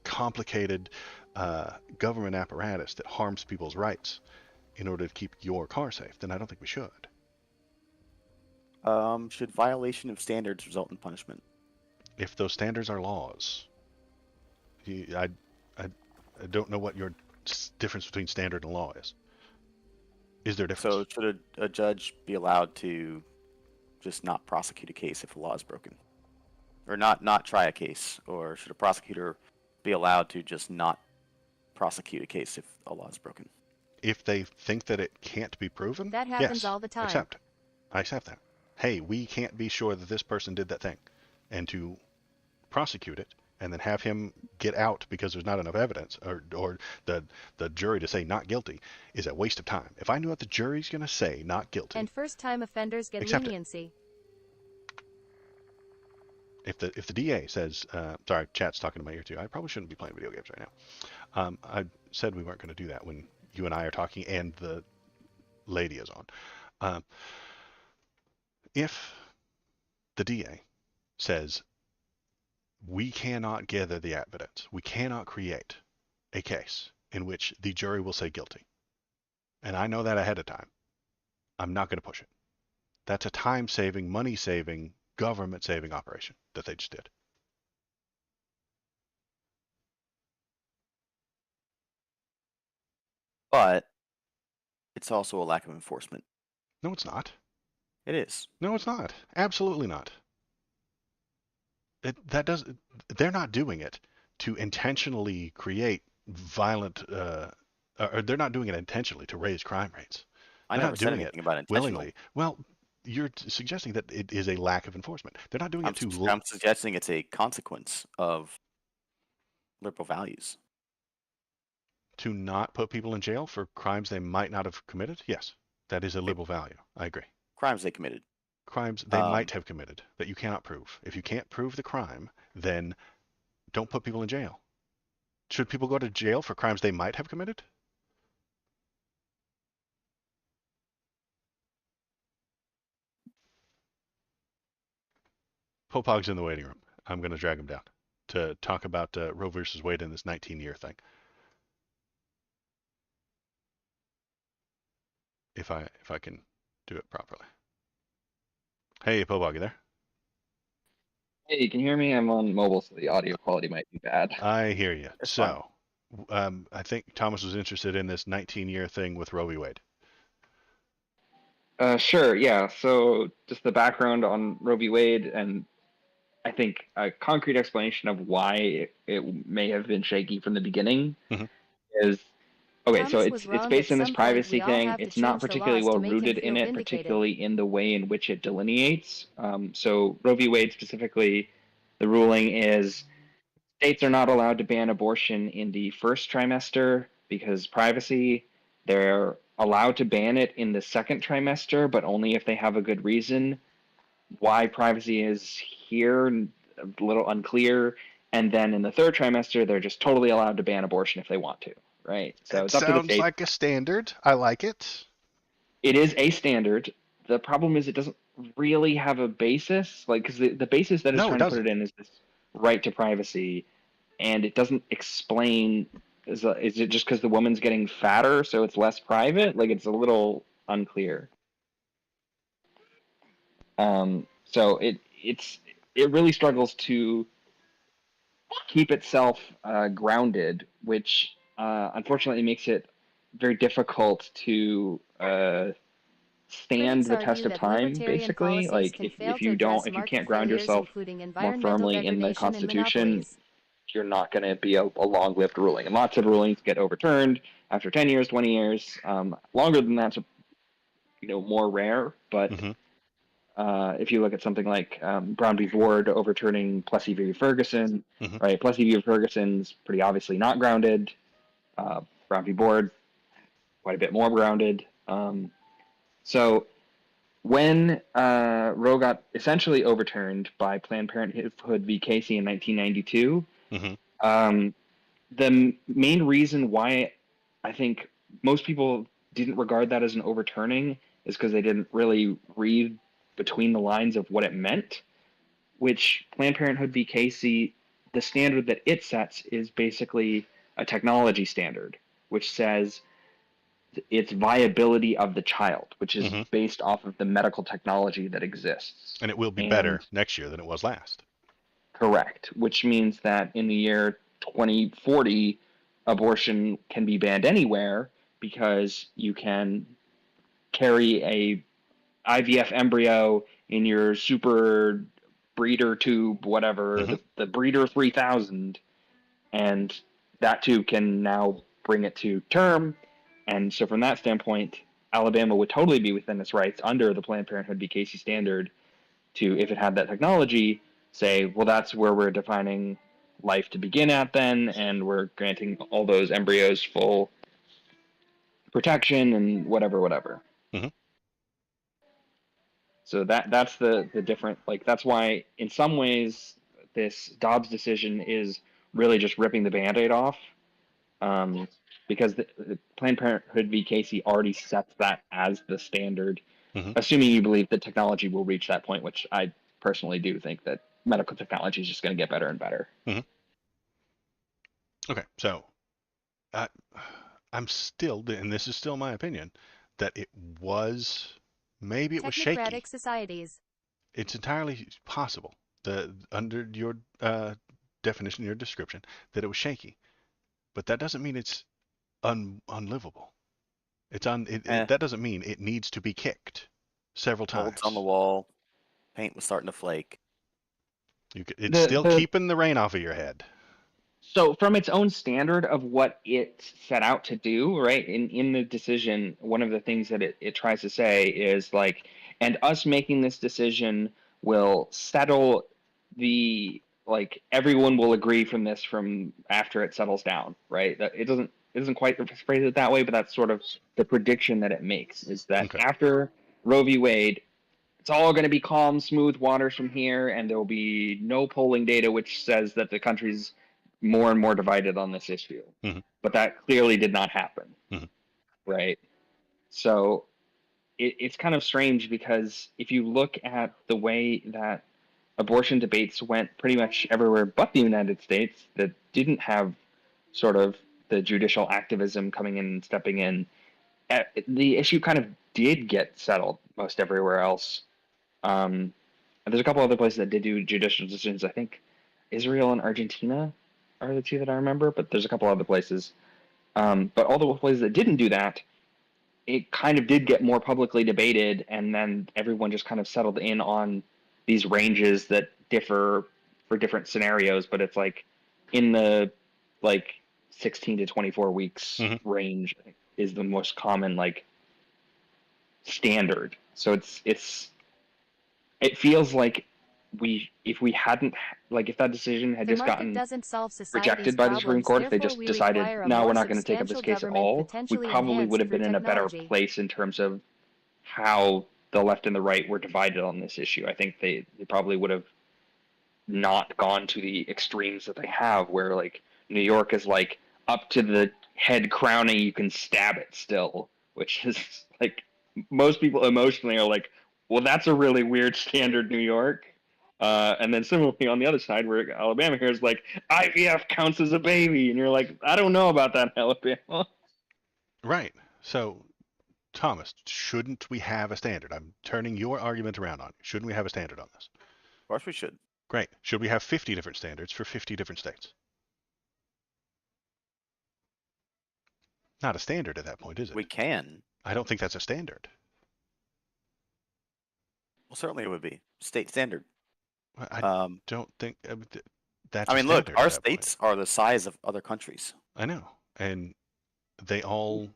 complicated government apparatus that harms people's rights in order to keep your car safe, then I don't think we should. Should violation of standards result in punishment? If those standards are laws, I don't know what your difference between standard and law is. Is there a difference? So should a judge be allowed to just not prosecute a case if the law is broken? Or not try a case? Or should a prosecutor be allowed to just not prosecute a case if a law is broken? If they think that it can't be proven, That happens yes, all the time. I accept that. Hey, we can't be sure that this person did that thing. And to prosecute it and then have him get out because there's not enough evidence, or the jury to say not guilty, is a waste of time. If I knew what the jury's going to say, not guilty. And first-time offenders get Accept it. leniency. If the DA says, sorry, chat's talking to my ear too. I probably shouldn't be playing video games right now. I said we weren't going to do that when you and I are talking and the lady is on. If the DA says we cannot gather the evidence, we cannot create a case in which the jury will say guilty, and I know that ahead of time, I'm not going to push it. That's a time-saving, money-saving, government-saving operation that they just did. But it's also a lack of enforcement. No, it's not. It is. No, it's not. Absolutely not. They're not doing it to intentionally create violent, or they're not doing it intentionally to raise crime rates. I They're never not said doing anything it about intentional. willingly. Well, you're suggesting that it is a lack of enforcement. They're not doing it to. I'm suggesting it's a consequence of liberal values. To not put people in jail for crimes they might not have committed? Yes, that is a liberal value. I agree. Crimes they committed. Crimes they might have committed that you cannot prove. If you can't prove the crime, then don't put people in jail. Should people go to jail for crimes they might have committed? Popog's in the waiting room. I'm going to drag him down to talk about Roe versus Wade and this 19-year thing. If I can do it properly. Hey, Popog, you there? Hey, can you hear me? I'm on mobile, so the audio quality might be bad. I hear you. It's fine. So, I think Thomas was interested in this 19-year thing with Roe v. Wade. Sure, yeah. So just the background on Roe v. Wade, and I think a concrete explanation of why it may have been shaky from the beginning Mhm. is okay. So Thomas was it's wrong. At based on this some point, privacy we all thing. have to It's not change the particularly laws to well make him rooted in feel it, vindicated. particularly in the way in which it delineates. So Roe v. Wade specifically, the ruling is states are not allowed to ban abortion in the first trimester because privacy. They're allowed to ban it in the second trimester, but only if they have a good reason. Why privacy is here, a little unclear. And then in the third trimester, they're just totally allowed to ban abortion if they want to, right? So It it's up to the sounds state. like a standard. I like it. It is a standard. The problem is it doesn't really have a basis, like because the basis that it's No, it trying to put doesn't. it in is this right to privacy, and it doesn't explain. Is it just because the woman's getting fatter, so it's less private? Like it's a little unclear. So it really struggles to keep itself grounded, which unfortunately makes it very difficult to stand Critics the test argue of that time. libertarian Basically, policies like can fail to if address you market can't ground failures, yourself including more environmental firmly in the degradation and Constitution, monopolies. you're not going to be a long-lived ruling. And lots of rulings get overturned after 10 years, 20 years. Longer than that's more rare, but Hmm. if you look at something like Brown v. Ward overturning Plessy v. Ferguson, Hmm. right? Plessy v. Ferguson's pretty obviously not grounded. Brown v. Ward, quite a bit more grounded. So when Roe got essentially overturned by Planned Parenthood v. Casey in 1992, Hmm. the main reason why I think most people didn't regard that as an overturning is because they didn't really read between the lines of what it meant, which Planned Parenthood v. Casey, the standard that it sets is basically a technology standard, which says its viability of the child, which is Hmm. based off of the medical technology that exists. And it will be better And next year than it was last. correct, which means that in the year 2040, abortion can be banned anywhere because you can carry a IVF embryo in your super breeder tube, whatever, Hmm. the breeder 3000, and that tube can now bring it to term. And so, from that standpoint, Alabama would totally be within its rights under the Planned Parenthood v. Casey standard to, if it had that technology, say, well, that's where we're defining life to begin at then, and we're granting all those embryos full protection and whatever. Hmm. So that's the different, like that's why in some ways this Dobbs decision is really just ripping the Band-Aid off, because the Planned Parenthood v. Casey already sets that as the standard, Hmm. assuming you believe that technology will reach that point, which I personally do think that medical technology is just going to get better and better. Hmm. Okay, so I, I'm still, and this is still my opinion, that maybe it was shaky. Technocratic societies. It's entirely possible, under your definition, your description, that it was shaky. But that doesn't mean it's unlivable. Eh, That doesn't mean it needs to be kicked several molds on the times. wall, paint was starting to flake. It's The still the keeping the rain off of your head. So from its own standard of what it set out to do, right? In the decision, one of the things that it tries to say is like, and us making this decision will settle the, like everyone will agree from this from after it settles down, right? That it doesn't quite phrase it that way, but that's sort of the prediction that it makes, is that Okay. after Roe v. Wade, it's all going to be calm, smooth waters from here, and there will be no polling data which says that the country's more and more divided on this issue. Hmm. But that clearly did not happen, Hmm. right? So it's kind of strange because if you look at the way that abortion debates went pretty much everywhere but the United States that didn't have sort of the judicial activism coming in and stepping in. The issue kind of did get settled most everywhere else. And there's a couple other places that did do judicial decisions. I think Israel and Argentina are the two that I remember, but there's a couple other places. But all the places that didn't do that, it kind of did get more publicly debated, and then everyone just kind of settled in on these ranges that differ for different scenarios, but it's like in the like 16 to 24 weeks range is the most common like standard. So it feels like if we hadn't like if that decision had The just market gotten doesn't solve society's rejected by the Supreme problems, Court, if they therefore just we decided, require a no, more we're not going to take up this substantial case at government, all, we potentially probably would enhanced have been through in a better technology. place in terms of how the left and the right were divided on this issue. I think they probably would have not gone to the extremes that they have, where like New York is like up to the head crowning, you can stab it still, which is like most people emotionally are like, well, that's a really weird standard, New York. And then similarly on the other side, where Alabama here is like IVF counts as a baby, and you're like, I don't know about that, Alabama. Right. So, Thomas, shouldn't we have a standard? I'm turning your argument around on you. Shouldn't we have a standard on this? Of course we should. Great. Should we have 50 different standards for 50 different states? Not a standard at that point, is it? We can. I don't think that's a standard. Well, certainly it would be state standard. I don't think that's. I a mean, look, standard our at that point. states are the size of other countries. I know, and they all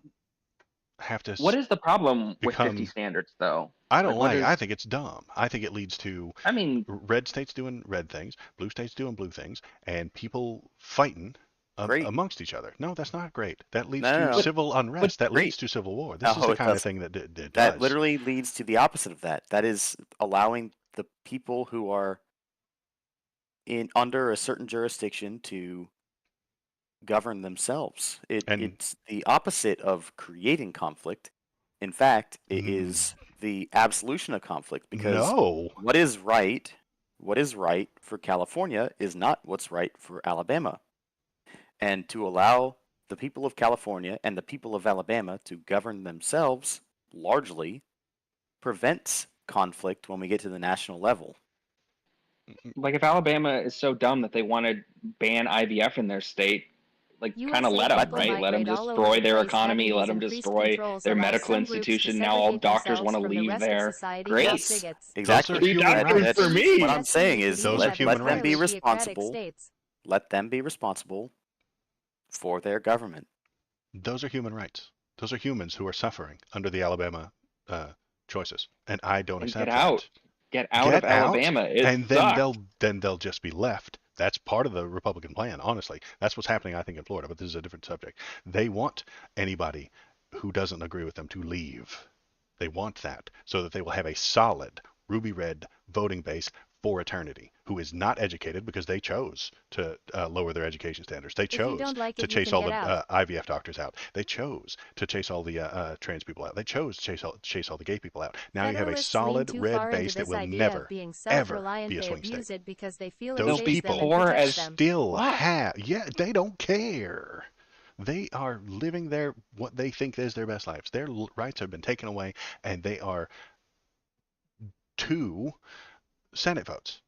have to. What is the problem with 50 become- standards, though? I don't what like. is- I think it's dumb. I think it leads to I mean, red states doing red things, blue states doing blue things, and people fighting Great. amongst each other. No, that's not great. That leads No, to no, no. civil unrest. That great. leads to civil war. This is No, the it kind of doesn't. thing that it That does. literally leads to the opposite of that. That is allowing the people who are under a certain jurisdiction to govern themselves. It's the opposite of creating conflict. In fact, it is the absolution of conflict, because No. what is right for California is not what's right for Alabama. And to allow the people of California and the people of Alabama to govern themselves largely prevents conflict when we get to the national level. like if Alabama is so dumb that they want to ban IVF in their state, like kind of USA let them, people right? Let them migrate all over destroy the their place, economy, having let these them increased destroy controls their allows medical some groups to institution. Now all segregate doctors themselves want to from the leave rest of there. society Great. without bigots. Exactly. Those are human doctors rights. for me. What I'm saying is Those are human let them be rights. responsible. Let them be responsible for their government. Those are human rights. Those are humans who are suffering under the Alabama choices, and I don't And accept get out. that. Get out of Alabama. It and sucks. then they'll just be left. That's part of the Republican plan, honestly. That's what's happening, I think, in Florida, but this is a different subject. They want anybody who doesn't agree with them to leave. They want that so that they will have a solid ruby red voting base for eternity, who is not educated because they chose to lower their education standards. They chose to chase all the IVF doctors out. They chose to chase all the trans people out. They chose to chase all the gay people out. Now you have a solid red base that will never, ever be a swing state. Because they feel Those people still them. have, they don't care. They are living what they think is their best lives. Their rights have been taken away, and they are 2 Senate votes.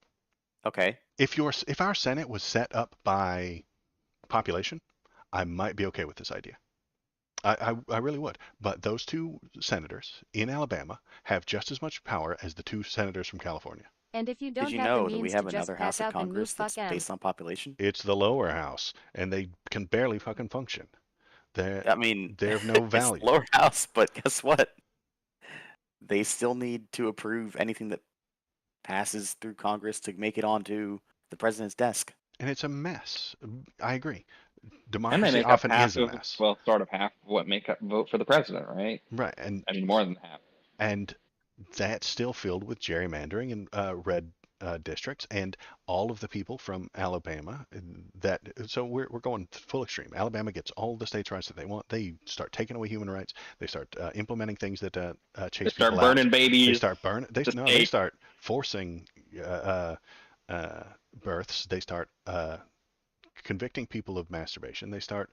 Okay. If our Senate was set up by population, I might be okay with this idea. I really would. But those 2 senators in Alabama have just as much power as the 2 senators from California. And if you don't Did you have know the that we means have to just another pack house of up and move, Congress that's fuck 'em. based on population? It's the lower house, and they can barely fucking function. I mean, they have no value. It's the lower house, but guess what? They still need to approve anything that passes through Congress to make it onto the president's desk. And it's a mess. I agree. And they Democracy make often up half is a of, mess. well, sort of half of what make up vote for the president, right? Right, and I mean, more than half. And that's still filled with gerrymandering in red districts, and all of the people from Alabama. So we're going full extreme. Alabama gets all the states' rights that they want. They start taking away human rights. They start implementing things that chase They start people burning out. babies. They start burning. They start forcing births. They start convicting people of masturbation. They start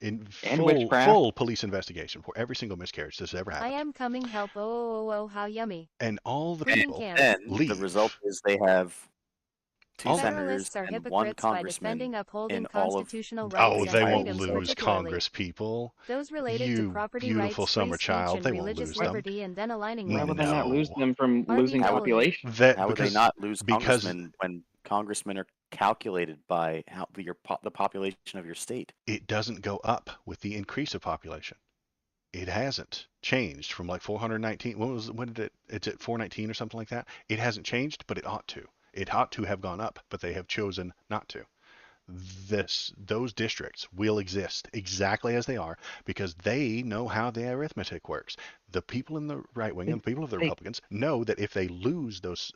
in And witchcraft. full police investigation for every single miscarriage that's ever I happened. am coming help. Oh, how yummy. And all the Cleaning people cans. Then leave. the result is they have two All- senators Federalists are and one hypocrites by congressman defending upholding in all of constitutional the rights Oh, and they entire won't freedoms, lose particularly Congress people. those related to You property beautiful rights, free summer speech, child. and They won't religious lose them. liberty, and then aligning Why with. would they not lose No. them from RBW. losing population? That How would they because not lose because congressmen when congressmen are calculated by how the population of your state? it doesn't go up with the increase of population. It hasn't changed from like 419. When did it? It's at 419 or something like that. It hasn't changed, but it ought to. It ought to have gone up, but they have chosen not to. Those districts will exist exactly as they are because they know how the arithmetic works. The people in the right wing and the people of the Republicans know that if they lose those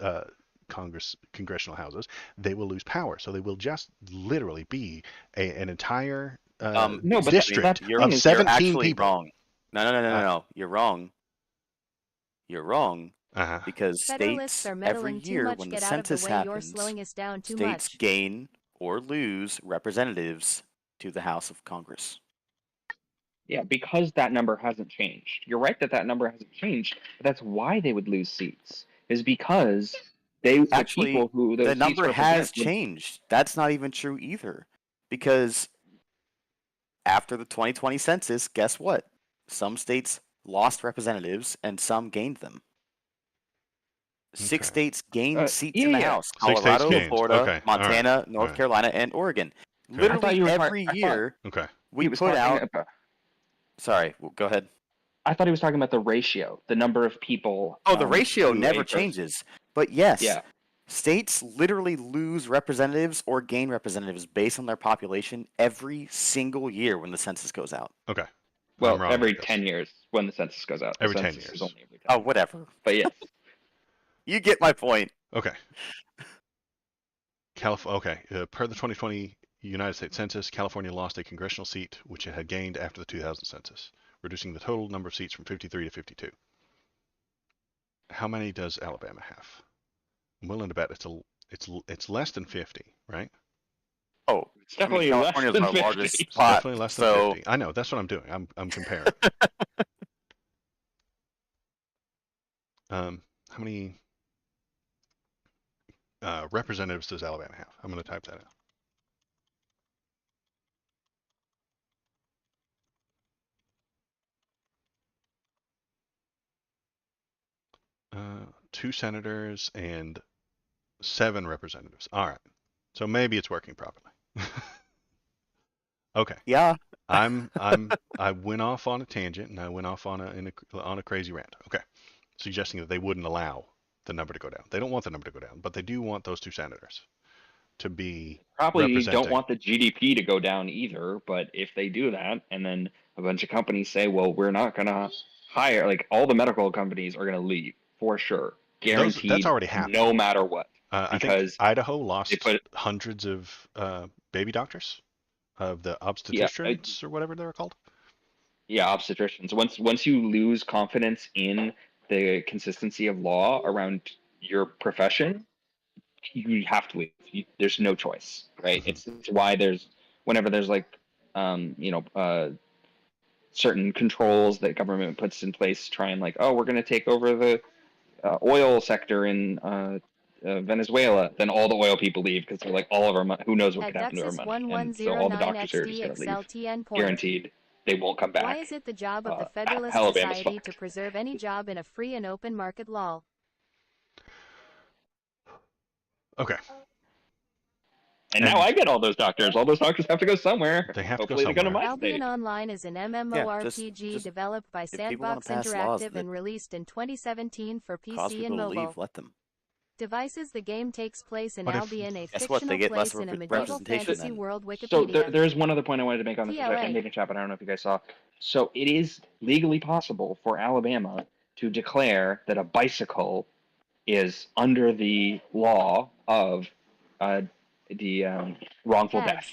congressional houses, they will lose power. So they will just literally be an entire No, but district that's the thing of is You're 17 actually people. wrong. No. You're wrong. You're wrong Uh-huh. because Federalists states are every meddling too year much. when the Get out of the census way. You're happens, slowing us down too states much. gain or lose representatives to the House of Congress. Yeah, because that number hasn't changed. You're right that number hasn't changed, but that's why they would lose seats. Is because the people who those the seats number represent has changed. That's not even true either. Because after the 2020 census, guess what? Some states lost representatives and some gained them. 6 Okay. states gained seats yeah, in the yeah. House: 6 states Colorado, gained. Florida, Okay. All right. Montana, North All right. Carolina, and Oregon. Okay. I thought Literally you were every year Okay. we he was put talking out. about. Sorry, go ahead. I thought he was talking about the ratio, the number of people. Oh, the ratio to never a person. changes. But yes, Yeah. states literally lose representatives or gain representatives based on their population every single year when the census goes out. Okay. Well, I'm wrong, every I guess. 10 years when the census goes out. The Every 10 census years. is only every 10 Oh, years. whatever. But yes. You get my point. Okay. Okay. Per the 2020 United States Census, California lost a congressional seat which it had gained after the 2000 census, reducing the total number of seats from 53 to 52. How many does Alabama have? I'm willing to bet it's less than 50, right? Oh, It's definitely California's less my than 50. largest It's spot. definitely less than so 50. I know. That's what I'm doing. I'm comparing. How many representatives does Alabama have? I'm going to type that out. 2 senators and 7 representatives. All right. So maybe it's working properly. Okay. yeah, I went off on a tangent and I went off on a crazy rant. Okay. Suggesting that they wouldn't allow the number to go down. They don't want the number to go down, but they do want those 2 senators to be Probably representing. don't want the GDP to go down either, but if they do that and then a bunch of companies say, well, we're not going to hire, like all the medical companies are going to leave for sure. Guaranteed. That's already happened. No matter what. I think Because Idaho lost put- hundreds of baby doctors, of the obstetricians or whatever they're called. Yeah, obstetricians. Once you lose confidence in the consistency of law around your profession, you have to leave. There's no choice, right? Mm-hmm. It's why whenever there's like, certain controls that government puts in place to try and like, oh, we're going to take over the oil sector in Venezuela, then all the oil people leave because they're like, all of our money, who knows what could happen to our money. And so all the doctors are just going to leave. Guaranteed. They won't come back. Why is it the job of the Federalist Alabama's Society fucked. to preserve any job in a free and open market law? Okay. And now I get all those doctors. All those doctors have to go somewhere. They have to go Hopefully they go to somewhere. my Albion state. Online is an MMORPG just developed by people wanna Sandbox pass laws Interactive that and released in 2017 for cause PC people and to mobile leave. Let them. devices. The game takes place in But if- Albion, a Guess what? fictional They get less place in a medieval representation fantasy then. world. So Wikipedia. there is one other point I wanted to make on this. PLA. I made a chat, but I don't know if you guys saw. So it is legally possible for Alabama to declare that a bicycle is under the law of the wrongful death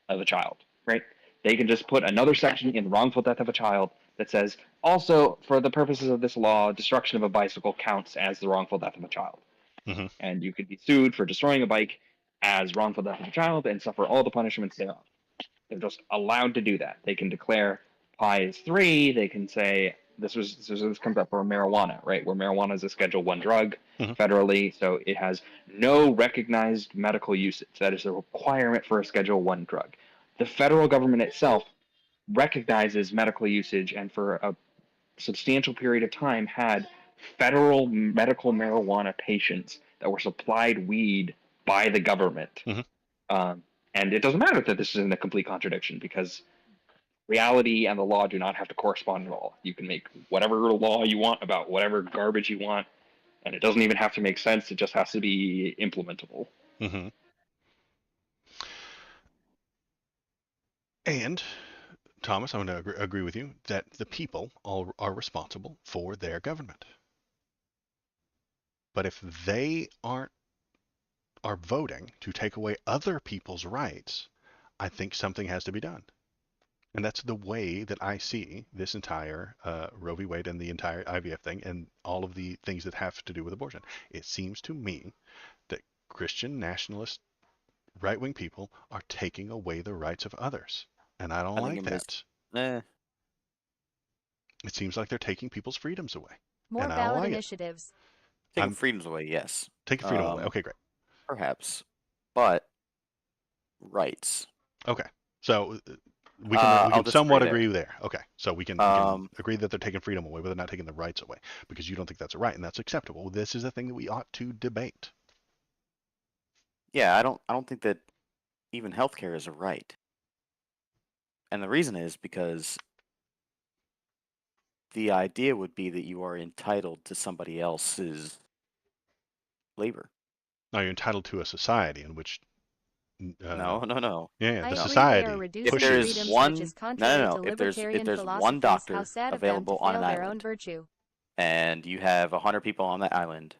of a child, right? They can just put another section in the wrongful death of a child that says, also, for the purposes of this law, destruction of a bicycle counts as the wrongful death of a child. Mhm. and you could be sued for destroying a bike as wrongful death of a child and suffer all the punishments thereof. They're just allowed to do that. They can declare pi is 3. They can say this comes up for marijuana, right? Where marijuana is a Schedule 1 drug Mhm. federally, so it has no recognized medical usage. That is a requirement for a Schedule 1 drug. The federal government itself recognizes medical usage, and for a substantial period of time had federal medical marijuana patients that were supplied weed by the government. Mhm. Um, and it doesn't matter that this is in a complete contradiction, because reality and the law do not have to correspond at all. You can make whatever law you want about whatever garbage you want, and it doesn't even have to make sense. It just has to be implementable. Mhm. And Thomas, I'm going to agree with you that the people all are responsible for their government. But if they are voting to take away other people's rights, I think something has to be done. And that's the way that I see this entire Roe v. Wade and the entire IVF thing and all of the things that have to do with abortion. It seems to me that Christian nationalist right-wing people are taking away the rights of others. And I don't I think like you're that. It seems like they're taking people's freedoms away. More And I don't ballot like it. initiatives. taking I'm freedoms away. Yes, taking freedom away. um, Okay, great. perhaps, but rights. Okay. So we can I'll somewhat disagree agree there. there. Okay. So we can agree that they're taking freedom away, but they're not taking the rights away because you don't think that's a right and that's acceptable. This is a thing that we ought to debate. Yeah, I don't think that even healthcare is a right. And the reason is because the idea would be that you are entitled to somebody else's labor. Now you're entitled to a society in which No, no, no, yeah, I the no. agree they are society If reducing there is pushes. freedoms, which is one, no, no, contrary no. to If there's libertarian one philosophies. How doctor sad of them to available on fail an their own island, virtue. and you have 100 people on that island,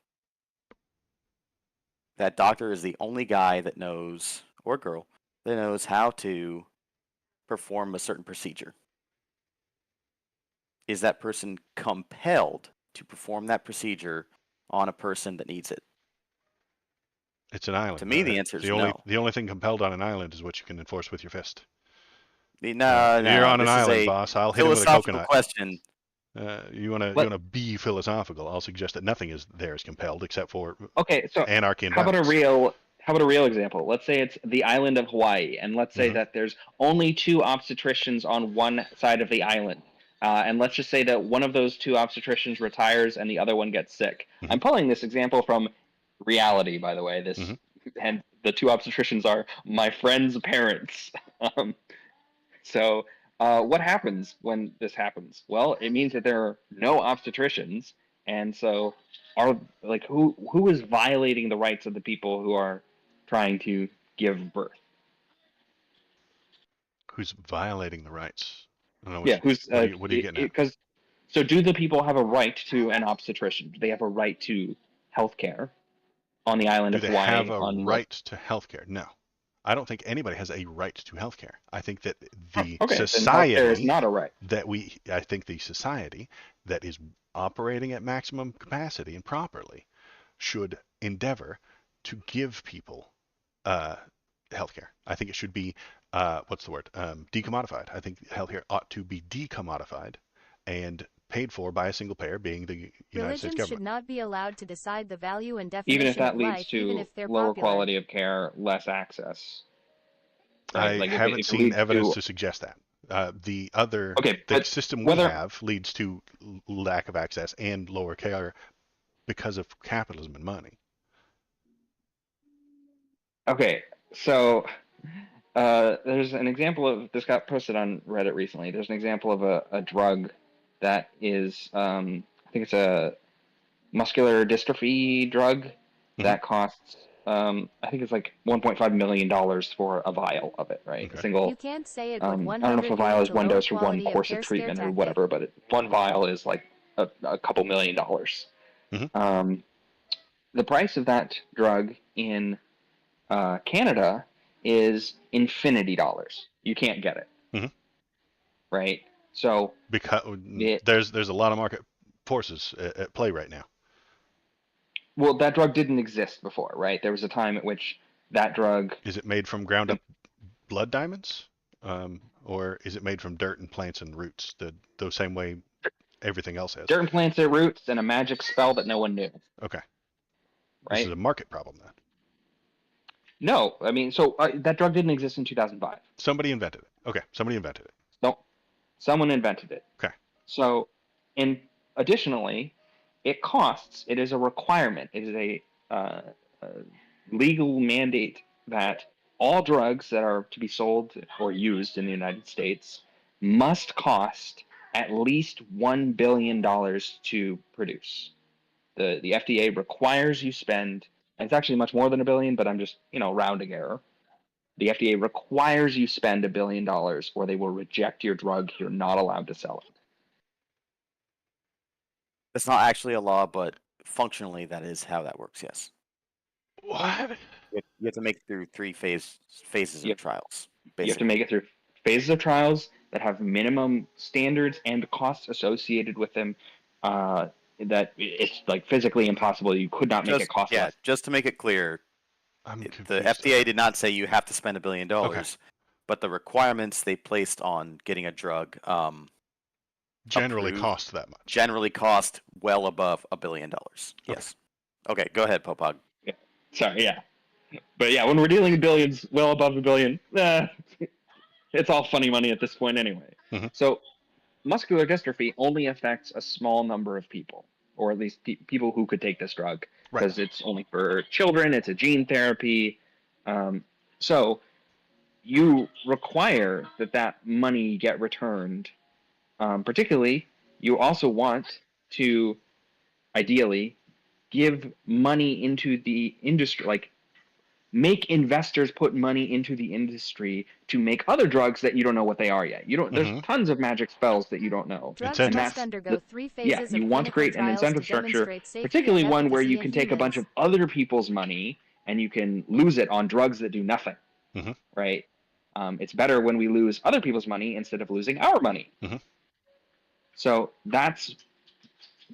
that doctor is the only guy that knows, or girl, that knows how to perform a certain procedure. Is that person compelled to perform that procedure on a person that needs it? It's an island. To me, the answer is no. The only thing compelled on an island is what you can enforce with your fist. No, You're no. on an This is island, a boss. I'll hit him with a philosophical coconut. question. You Let, wanna be philosophical? I'll suggest that nothing is there is compelled except for okay, so anarchy and how about a violence. real example? Let's say it's the island of Hawaii, and let's say Mhm. that there's only 2 obstetricians on one side of the island. And let's just say that one of those 2 obstetricians retires and the other one gets sick. Mhm. I'm pulling this example from reality, by the way. Mhm. And the 2 obstetricians are my friend's parents. Um, so, what happens when this happens? Well, it means that there are no obstetricians, and so are like who is violating the rights of the people who are trying to give birth? Who's violating the rights? I don't know Yeah, who's what are you getting at? because so do the people have a right to an obstetrician? Do they have a right to health care on the island Do of they have Hawaii? a On like right to health care? No. I don't think anybody has a right to health care. I think that the okay, then health care is society not a right. I think the society that is operating at maximum capacity and properly should endeavor to give people uh, healthcare. I think it should be what's the word? Decommodified. I think healthcare ought to be decommodified and paid for by a single payer, being the United States Religions should government. not be allowed to decide the value and Even if definition of that leads life, even to if they're lower popular. quality of care, less access, right? I Like haven't if it seen leads evidence to to suggest that. okay, The but system we whether have leads to lack of access and lower care because of capitalism and money. okay, so there's an example of this got posted on Reddit recently. There's an example of a drug that is I think it's a muscular dystrophy drug Hmm. that costs I think it's like $1.5 million for a vial of it, right? A Okay. You single can't say it I with don't know if a 100 vial leading is to one lower dose for one quality of course of care scare treatment or tactic. whatever, but one vial is like a couple $1 million. Hmm. The price of that drug in Canada is infinity dollars. You can't get it, Hmm. right? So Because it there's a lot of market forces at play right now. Well, that drug didn't exist before, right? There was a time at which that drug. Is it made from ground up blood diamonds? Or is it made from dirt and plants and roots, the same way everything else is? Dirt and plants their roots and a magic spell that no one knew. Okay. This is Right? a market problem then. No, I mean, so that drug didn't exist in 2005. Somebody invented it. Okay, somebody invented it. So someone invented it. Okay. So, and additionally, it costs. It is a requirement. It is a legal mandate that all drugs that are to be sold or used in the United States must cost at least $1 billion to produce. The FDA requires you spend, and it's actually much more than $1 billion, but I'm just, rounding error. The FDA requires you spend $1 billion or they will reject your drug. You're not allowed to sell it. It's not actually a law, but functionally that is how that works, yes. What? You have to make it through three phases Yep. of trials. You have to Basically. make it through phases of trials that have minimum standards and costs associated with them. That it's like physically impossible. You could not make it cost less. Just to make it clear, I'm the confused. FDA did not say you have to spend $1 billion, but the requirements they placed on getting a drug generally approved cost that much. generally cost well above $1 billion. Yes. Okay, go ahead, Popog. Sorry, yeah. But yeah, when we're dealing in billions, well above $1 billion, it's all funny money at this point anyway. Mhm. So muscular dystrophy only affects a small number of people, or at least people who could take this drug, Right. because it's only for children. It's a gene therapy. So you require that money get returned. Particularly, you also want to, ideally, give money into the industry, like make investors put money into the industry to make other drugs that you don't know what they are yet. You don't. There's Mhm. tons of magic spells that you don't know. Drugs Incentives. must undergo 3 phases You of want to clinical create an trials incentive to structure, demonstrate safety particularly and one where efficacy you in can take a bunch of humans. other people's money and you can lose it on drugs that do nothing. Mhm. Right? It's better when we lose other people's money instead of losing our money. Mhm. So that's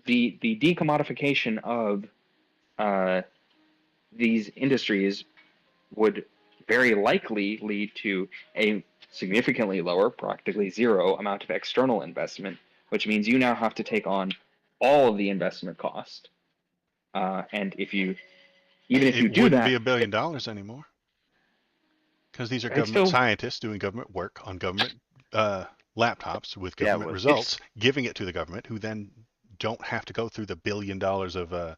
the decommodification of these industries would very likely lead to a significantly lower, practically zero amount of external investment, which means you now have to take on all of the investment cost. And if you do wouldn't that, be $1 billion anymore, because these are it's government still scientists doing government work on government laptops with Yeah, government results, giving it to the government, who then don't have to go through the $1 billion of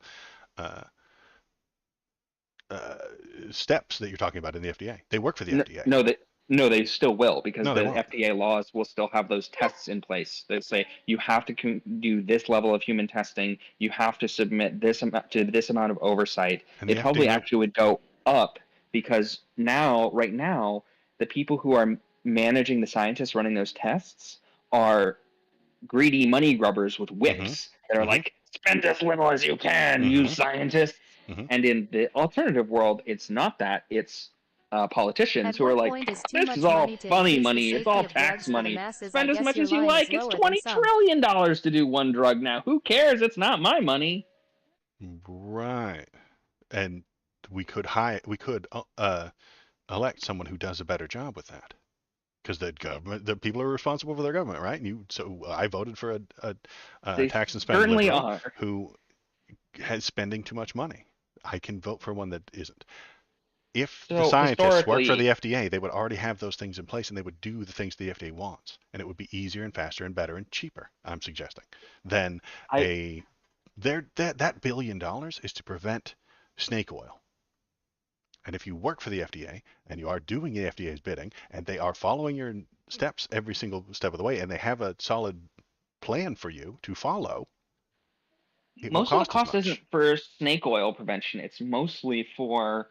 steps that you're talking about in the FDA. They work for the FDA. no, they still will, because No, they the won't. FDA laws will still have those tests in place. They say you have to do this level of human testing. You have to submit this amount to this amount of oversight. And It the probably FDA actually would go up, because right now, the people who are managing the scientists running those tests are greedy money grubbers with Mhm. whips that are Mhm. like, spend as little as you can, you Mhm. scientists. Mhm. And in the alternative world, it's not that. It's politicians At who are what like, point is too this is much all money to funny increase the money. It's all safety of tax drugs for the money. masses? I Spend as guess much your as you line is like. It's lower than $20 some. trillion to do one drug now. Who cares? It's not my money. Right. And we could elect someone who does a better job with that, because the people are responsible for their government, right? So I voted for a They tax and spend certainly liberal are. who has spending too much money. I can vote for one that isn't. If the So scientists work for historically, the FDA, they would already have those things in place, and they would do the things the FDA wants, and it would be easier and faster and better and cheaper, I'm suggesting, than I that $1 billion is to prevent snake oil. And if you work for the FDA and you are doing the FDA's bidding and they are following your steps every single step of the way, and they have a solid plan for you to follow, it won't most of the cost as cost isn't much. for snake oil prevention. It's mostly for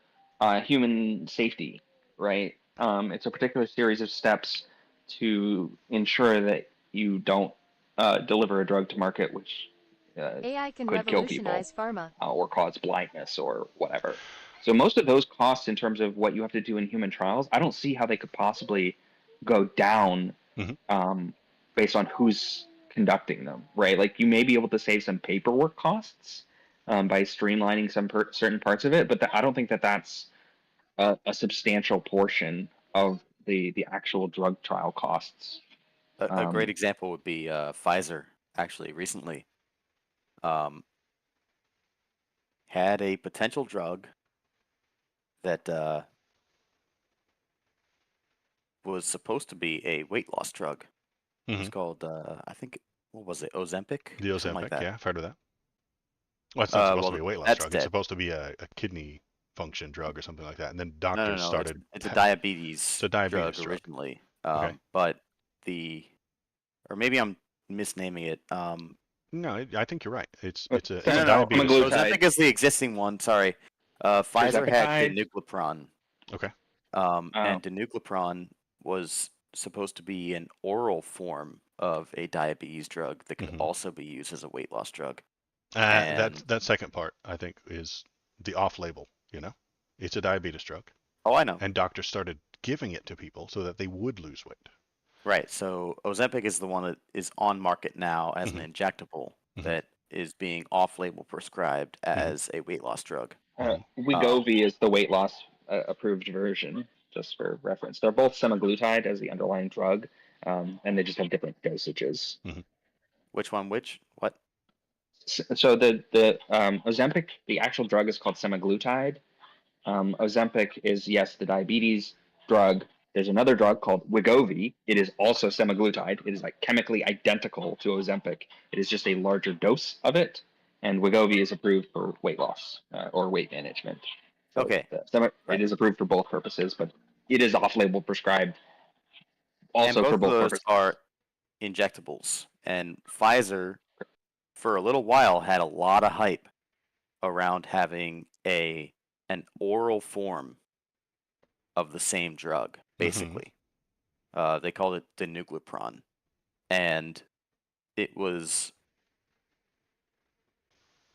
human safety, right? It's a particular series of steps to ensure that you don't deliver a drug to market which AI can could kill people revolutionize pharma. or cause blindness or whatever. So most of those costs in terms of what you have to do in human trials, I don't see how they could possibly go down Hmm. based on who's conducting them, right? Like you may be able to save some paperwork costs, by streamlining some certain parts of it, but I don't think that that's a substantial portion of the actual drug trial costs. A great example would be Pfizer, actually, recently. Had a potential drug that was supposed to be a weight loss drug. It was called, I think, what was it, Ozempic? The Something like Ozempic, that. yeah, I've heard of that. Well, it's not supposed well, to be a weight loss that's drug. dead. It's supposed to be a kidney function drug or something like that. And then No, doctors no. started. It's a diabetes, It's a diabetes drug originally. Okay. But or maybe I'm misnaming it. No, I think you're right. It's No, a diabetes. semaglutide. Ozempic is the existing one. Sorry. Pfizer had Tirzepatide. danuglipron. Okay. And danuglipron was supposed to be an oral form of a diabetes drug that could also be used as a weight loss drug. That second part, I think, is the off-label. You know, it's a diabetes drug. Oh, I know. And doctors started giving it to people so that they would lose weight. Right. So Ozempic is the one that is on market now as an injectable that is being off-label prescribed as a weight loss drug. Wegovy is the weight loss approved version, just for reference. They're both semaglutide as the underlying drug, and they just have different dosages. Which one? Which? What? So the Ozempic, the actual drug is called semaglutide. Ozempic is, yes, the diabetes drug. There's another drug called Wegovy. It is also semaglutide. It is like chemically identical to Ozempic. It is just a larger dose of it. And Wegovy is approved for weight loss or weight management. So Okay. It is approved for both purposes, but it is off-label prescribed also and for both of those purposes. are injectables. And Pfizer, for a little while, had a lot of hype around having an oral form of the same drug, basically. They called it danuglipron. And it was,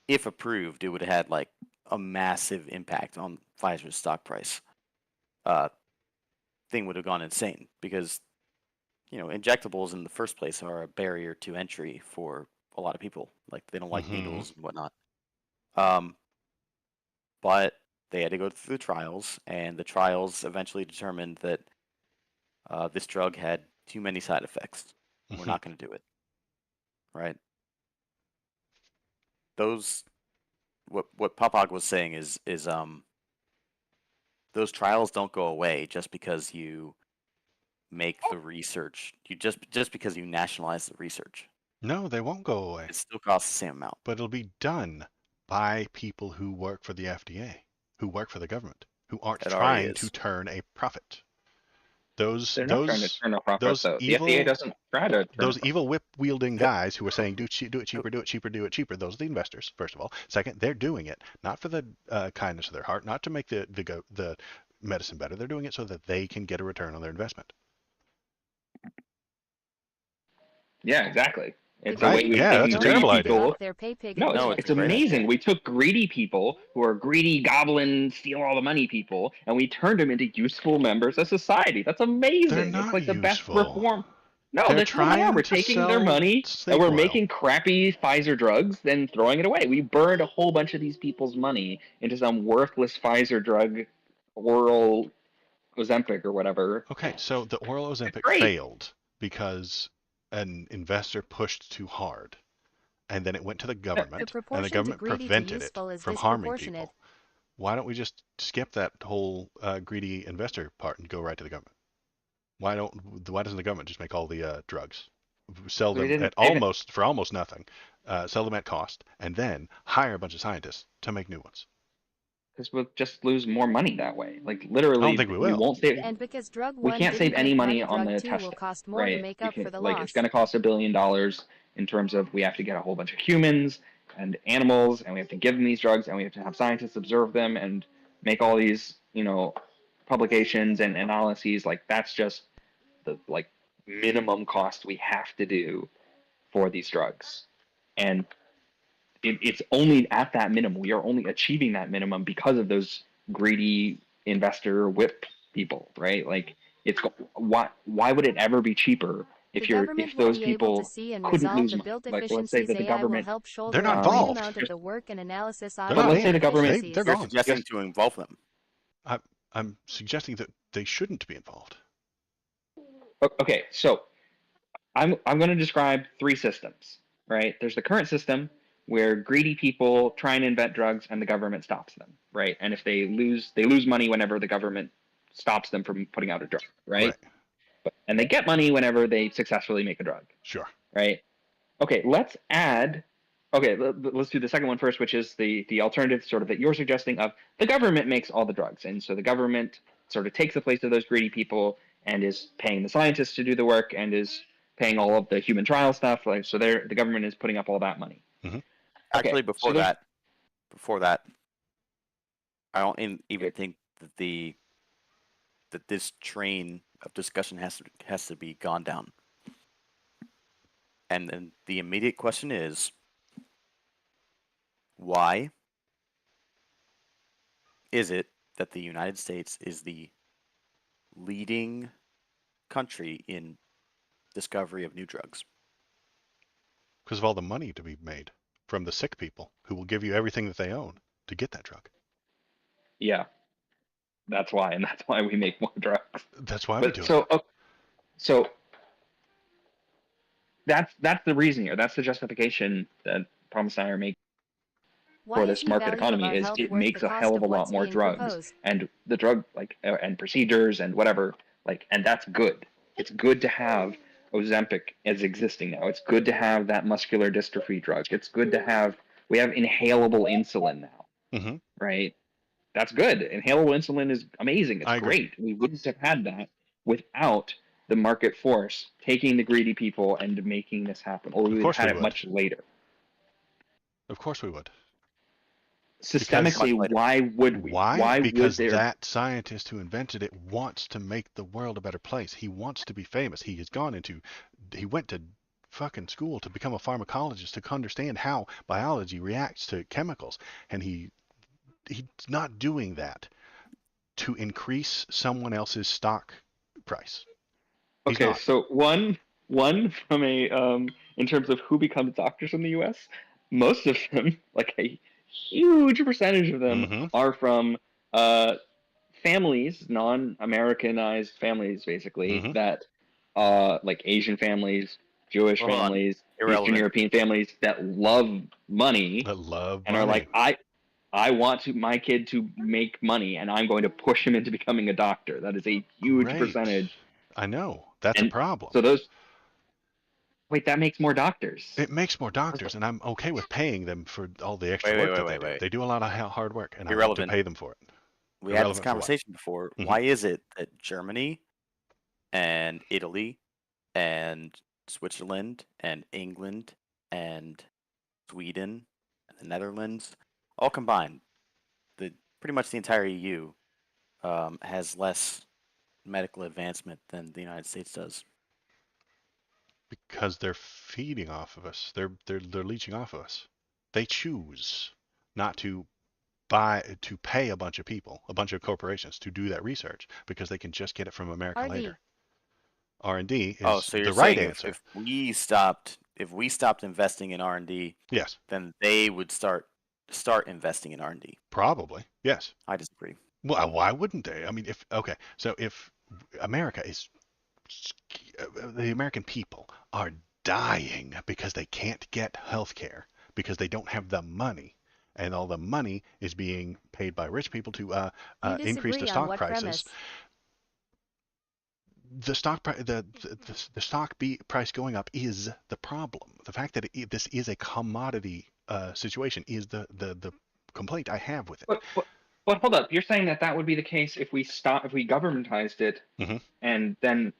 if approved, it would have had like a massive impact on Pfizer's stock price. Thing would have gone insane because, injectables in the first place are a barrier to entry for a lot of people. Like, they don't like needles and whatnot. But they had to go through the trials, and the trials eventually determined that this drug had too many side effects. We're not going to do it. Right? What Papag was saying is those trials don't go away just because you make the research. Just because you nationalize the research. No, they won't go away. It still costs the same amount. But it'll be done by people who work for the FDA, who work for the government, who aren't trying to turn a profit. They're not trying to turn a profit, though. The FDA doesn't try to turn those evil whip-wielding guys who are saying, do it cheaper, do it cheaper, do it cheaper. Those are the investors, first of all. Second, they're doing it not for the kindness of their heart, not to make the medicine better. They're doing it so that they can get a return on their investment. Yeah, exactly. It's right? That's a terrible idea. It's amazing. We took greedy people who are greedy, goblin, steal all the money people, and we turned them into useful members of society. That's amazing. They're not it's like the best useful. reform. No, They're that's not how we're taking their money and we're making crappy Pfizer drugs, then throwing it away. We burned a whole bunch of these people's money into some worthless Pfizer drug, oral Ozempic or whatever. Okay, so the oral Ozempic failed because an investor pushed too hard, and then it went to the government, and the government prevented it from harming people. Why don't we just skip that whole greedy investor part and go right to the government? Why doesn't the government just make all the drugs, sell them for almost nothing, sell them at cost, and then hire a bunch of scientists to make new ones? Because we'll just lose more money that way. Like, literally, I don't think we will. Won't save. And because drug we can't save any money on the testing, will cost more right? To make up for the like, loss. it's going to cost $1 billion in terms of we have to get a whole bunch of humans and animals, and we have to give them these drugs, and we have to have scientists observe them and make all these, publications and analyses. Like, that's just the minimum cost we have to do for these drugs, and it's only at that minimum. We are only achieving that minimum because of those greedy investor whip people, right? Like, why would it ever be cheaper The government if will those be able to people see and couldn't resolve lose the money, built like let's say deficiencies. that the AI will government, help They're shoulder not a great involved. amount of the work and analysis They're on but not let's say in. the government, They're You're gone. suggesting to involve them. I'm suggesting that they shouldn't be involved. okay, so I'm going to describe three systems, right? There's the current system where greedy people try and invent drugs and the government stops them, right? And if they lose money whenever the government stops them from putting out a drug, right? And they get money whenever they successfully make a drug, Sure. right? Okay, let's add. Okay, let's do the second one first, which is the alternative sort of that you're suggesting of the government makes all the drugs, and so the government sort of takes the place of those greedy people and is paying the scientists to do the work and is paying all of the human trial stuff. Like so, the government is putting up all that money. Mm-hmm. Actually, Okay, before that, I don't even think that this train of discussion has to be gone down. And then the immediate question is, why is it that the United States is the leading country in discovery of new drugs? Because of all the money to be made from the sick people who will give you everything that they own to get that drug. Yeah, that's why, and that's why we make more drugs. That's why we do it. So that's the reason here. That's the justification that Thomas and I are making for this market economy is it makes a hell of a lot more drugs and the drug and procedures and whatever and that's good. It's good to have Ozempic as existing now. It's good to have that muscular dystrophy drug. It's good to have we have inhalable insulin now, Mm-hmm. right? That's good. Inhalable insulin is amazing. It's I agree. great. We wouldn't have had that without the market force taking the greedy people and making this happen, or we would have had it much later. Of course we would. Systemically, why would we? Why? Because that scientist who invented it wants to make the world a better place. He wants to be famous. He went to fucking school to become a pharmacologist to understand how biology reacts to chemicals, and he's not doing that to increase someone else's stock price. Okay, so one from a in terms of who becomes doctors in the U.S., most of them, like a huge percentage of them, are from families, non-Americanized families, basically that like Asian families, Jewish families, Eastern European families that love money, are like I want my kid to make money, and I'm going to push him into becoming a doctor. That is a huge percentage. I know. That's a problem. So wait, that makes more doctors. It makes more doctors, and I'm okay with paying them for all the extra work that they do. They do a lot of hard work, and I want to pay them for it. We had this conversation before. Why is it that Germany and Italy and Switzerland and England and Sweden and the Netherlands, all combined, pretty much the entire EU has less medical advancement than the United States does? Because they're feeding off of us. They're leeching off of us. They choose not to pay a bunch of people, a bunch of corporations to do that research because they can just get it from America later. R&D is the right answer. If we stopped investing in R&D, yes, then they would start investing in R&D. Probably, yes. I disagree. Well, why wouldn't they? I mean, if America is, the American people are dying because they can't get health care because they don't have the money, and all the money is being paid by rich people to increase the stock prices. The stock price going up is the problem. The fact that this is a commodity situation is the complaint I have with it. But hold up, you're saying that would be the case if we governmentized it, and then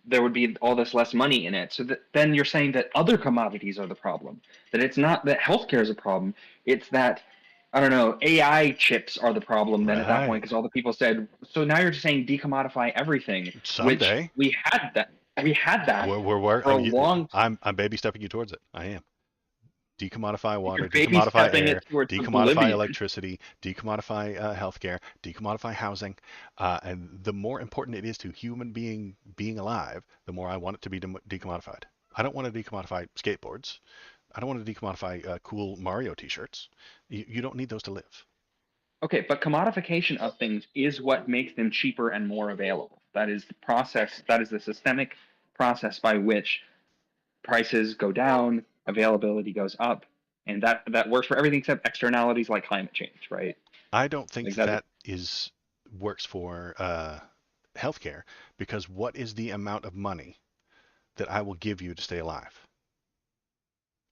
there would be all this less money in it. So then you're saying that other commodities are the problem. That it's not that healthcare is a problem. It's that I don't know, AI chips are the problem then at that point because all the people said. So now you're just saying decommodify everything. Someday we had that. We had that for a long. I'm baby stepping you towards it. I am. Decommodify water, You're baby decommodify stepping air, it towards decommodify oblivion. electricity, decommodify healthcare, decommodify housing, and the more important it is to human being alive, the more I want it to be decommodified. I don't want to decommodify skateboards. I don't want to decommodify cool Mario T-shirts. You don't need those to live. Okay, but commodification of things is what makes them cheaper and more available. That is the process, that is the systemic process by which prices go down, availability goes up, and that works for everything except externalities like climate change, right? I don't think Like that that. that is works for healthcare, because what is the amount of money that I will give you to stay alive?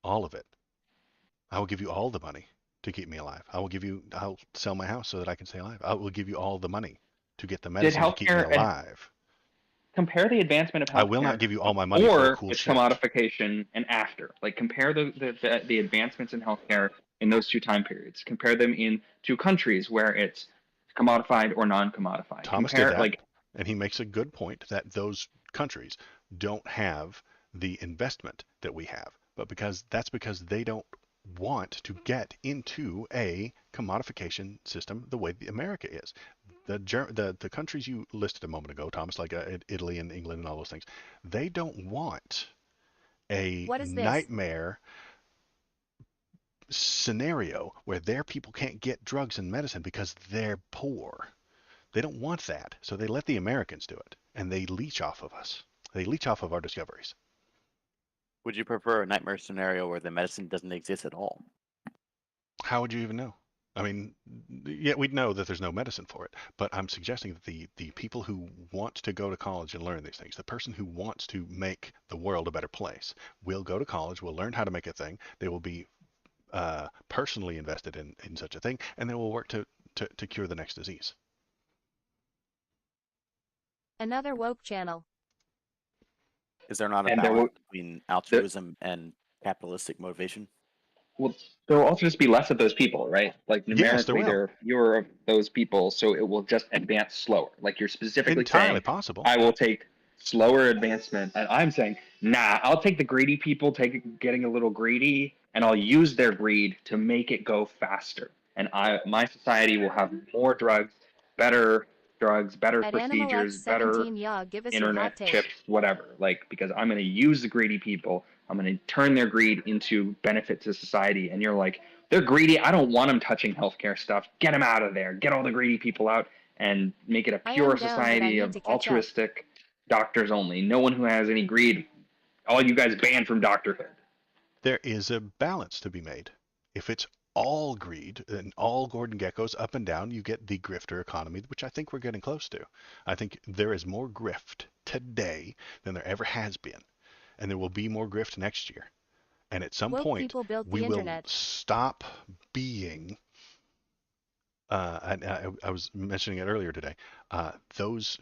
All of it. I will give you all the money to keep me alive. I'll sell my house so that I can stay alive. I will give you all the money to get the Did medicine to keep me healthcare and alive. compare the advancement of I will not healthcare give you all my money for a before cool its shirt. commodification and after. Like compare the advancements in healthcare in those two time periods. Compare them in two countries where it's commodified or non-commodified. Thomas did Compare that, like and he makes a good point that those countries don't have the investment that we have. But that's because they don't want to get into a commodification system the way America is. The countries you listed a moment ago, Thomas, like Italy and England and all those things, they don't want a What is this? nightmare scenario where their people can't get drugs and medicine because they're poor. They don't want that, so they let the Americans do it, and they leech off of us. They leech off of our discoveries. Would you prefer a nightmare scenario where the medicine doesn't exist at all? How would you even know? I mean, yeah, we'd know that there's no medicine for it, but I'm suggesting that the people who want to go to college and learn these things, the person who wants to make the world a better place, will go to college, will learn how to make a thing. They will be personally invested in such a thing, and they will work to cure the next disease. Another woke channel. Is there not a and there balance will between there, altruism and capitalistic motivation? well, there will also just be less of those people, right? Like Yes, there numerically, will. there are fewer of those people, so it will just advance slower. Like you're specifically Entirely saying, possible. I will take slower advancement, and I'm saying, nah, I'll take the greedy people, getting a little greedy, and I'll use their greed to make it go faster. And my society will have more drugs, better At Animal procedures, better X17, yeah, give us your hot internet take. chips, whatever. Like because I'm going to use the greedy people. I'm going to turn their greed into benefit to society. And you're like, they're greedy. I don't want them touching healthcare stuff. Get them out of there. Get all the greedy people out and make it a I pure am down, but I society need of to catch up. altruistic doctors only. No one who has any greed. All you guys banned from doctorhood. There is a balance to be made. If it's all greed and all Gordon Geckos up and down, you get the grifter economy, which I think we're getting close to. I think there is more grift today than there ever has been, and there will be more grift next year. And at some Woke point, people built we the will internet. stop being. And I was mentioning it earlier today. Those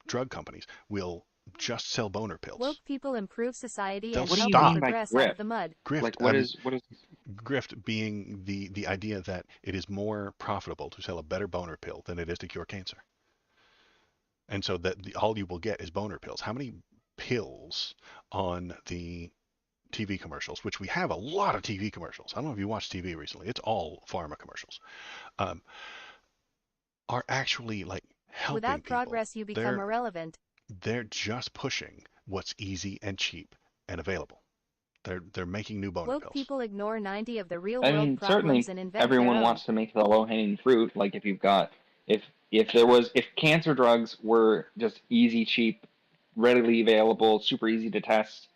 drug companies will just sell boner pills. Woke people improve society They'll and What do help you us mean stop. by progress out of grift? the mud. Grift. Like I mean, what is grift being the idea that it is more profitable to sell a better boner pill than it is to cure cancer. And so that all you will get is boner pills. How many pills on the TV commercials, which we have a lot of TV commercials. I don't know if you watched TV recently. It's all pharma commercials. Um, are actually like helping Without people. progress, you become irrelevant. They're just pushing what's easy and cheap and available. They're making new boner Woke pills. people ignore 90 of the real I world mean, problems certainly and invent their everyone own. wants to make the low hanging fruit. Like if you've got if cancer drugs were just easy, cheap, readily available, super easy to test,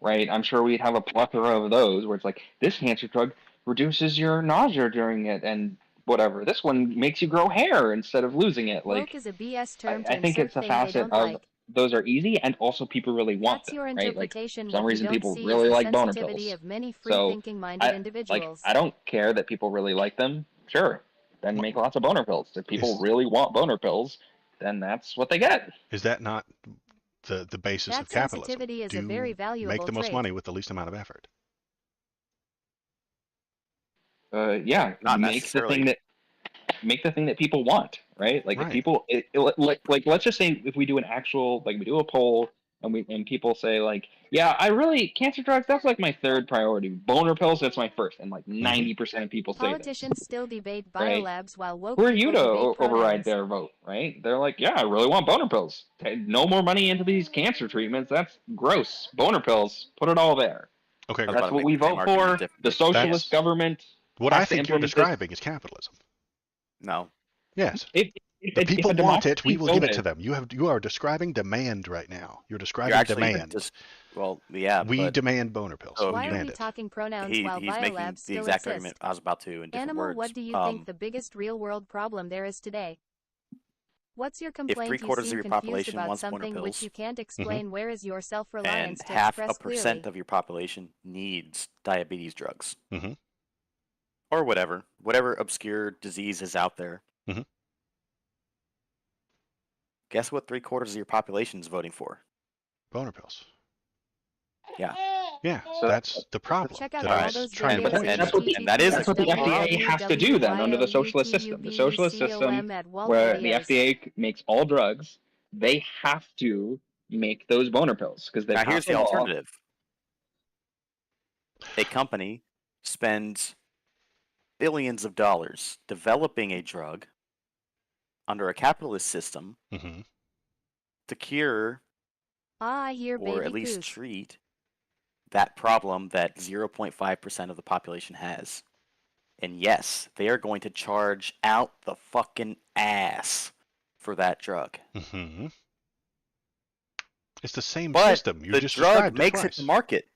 right? I'm sure we'd have a plethora of those where it's like this cancer drug reduces your nausea during it and whatever. This one makes you grow hair instead of losing it. Woke Like is a BS term to I think insert it's a things they facet don't of like. those are easy and also people really want That's them, your right? Like interpretation. for some What you reason don't people see is really the like boner sensitivity pills. of many So free-thinking-minded I individuals. I don't care that people really like them. Sure, then make lots of boner pills. If people really want boner pills, then that's what they get. Is that not the basis That of capitalism? sensitivity is a very Make valuable the most trait. money with the least amount of effort. Yeah, Not make the thing necessarily. that people want, right? Like if Right. people like let's just say if we do an actual we do a poll and people say like, yeah, cancer drugs, that's like my third priority. Boner pills, that's my first, and like 90% of people say this. Politicians still debate Right. biolabs while woke Who are people you to debate override pronouns. their vote, right? They're like, yeah, I really want boner pills. No more money into these cancer treatments. That's gross. Boner pills, put it all there. Okay, I was about That's to what make we the same vote argument for. differently. The socialist government what has I to think you're implement describing is capitalism. No. Yes. this. The people want it. We will give it to them. them. You are describing demand right now. You're describing You're actually demand. We but demand boner pills. So Why we are demand we it. talking pronouns he's while making biolabs the still exact exist? argument I was about to in different Animal, words. what do you think the biggest real-world problem there is today? What's your complaint? If 3/4 you of seem your confused population about wants boner something which pills, you can't explain. Where is your and self-reliance to half express a percent clearly? of your population needs diabetes drugs, Mhm. or whatever obscure disease is out there. Mhm. Guess what? 3/4 of your population is voting for Boner pills. Yeah. Yeah, So that's the problem. Check out that all I was those trying to videos. point and to. that is that's what the FDA has to do then under the socialist system. The socialist system, where the FDA makes all drugs, they have to make those boner pills because they Now pass here's the the law. alternative. A company spends billions of dollars developing a drug under a capitalist system Mhm. to cure I hear or baby at least poos. treat that problem that 0.5% of the population has. And yes, they are going to charge out the fucking ass for that drug. Mhm. It's the same But system. You the just drug described it makes it twice. to market.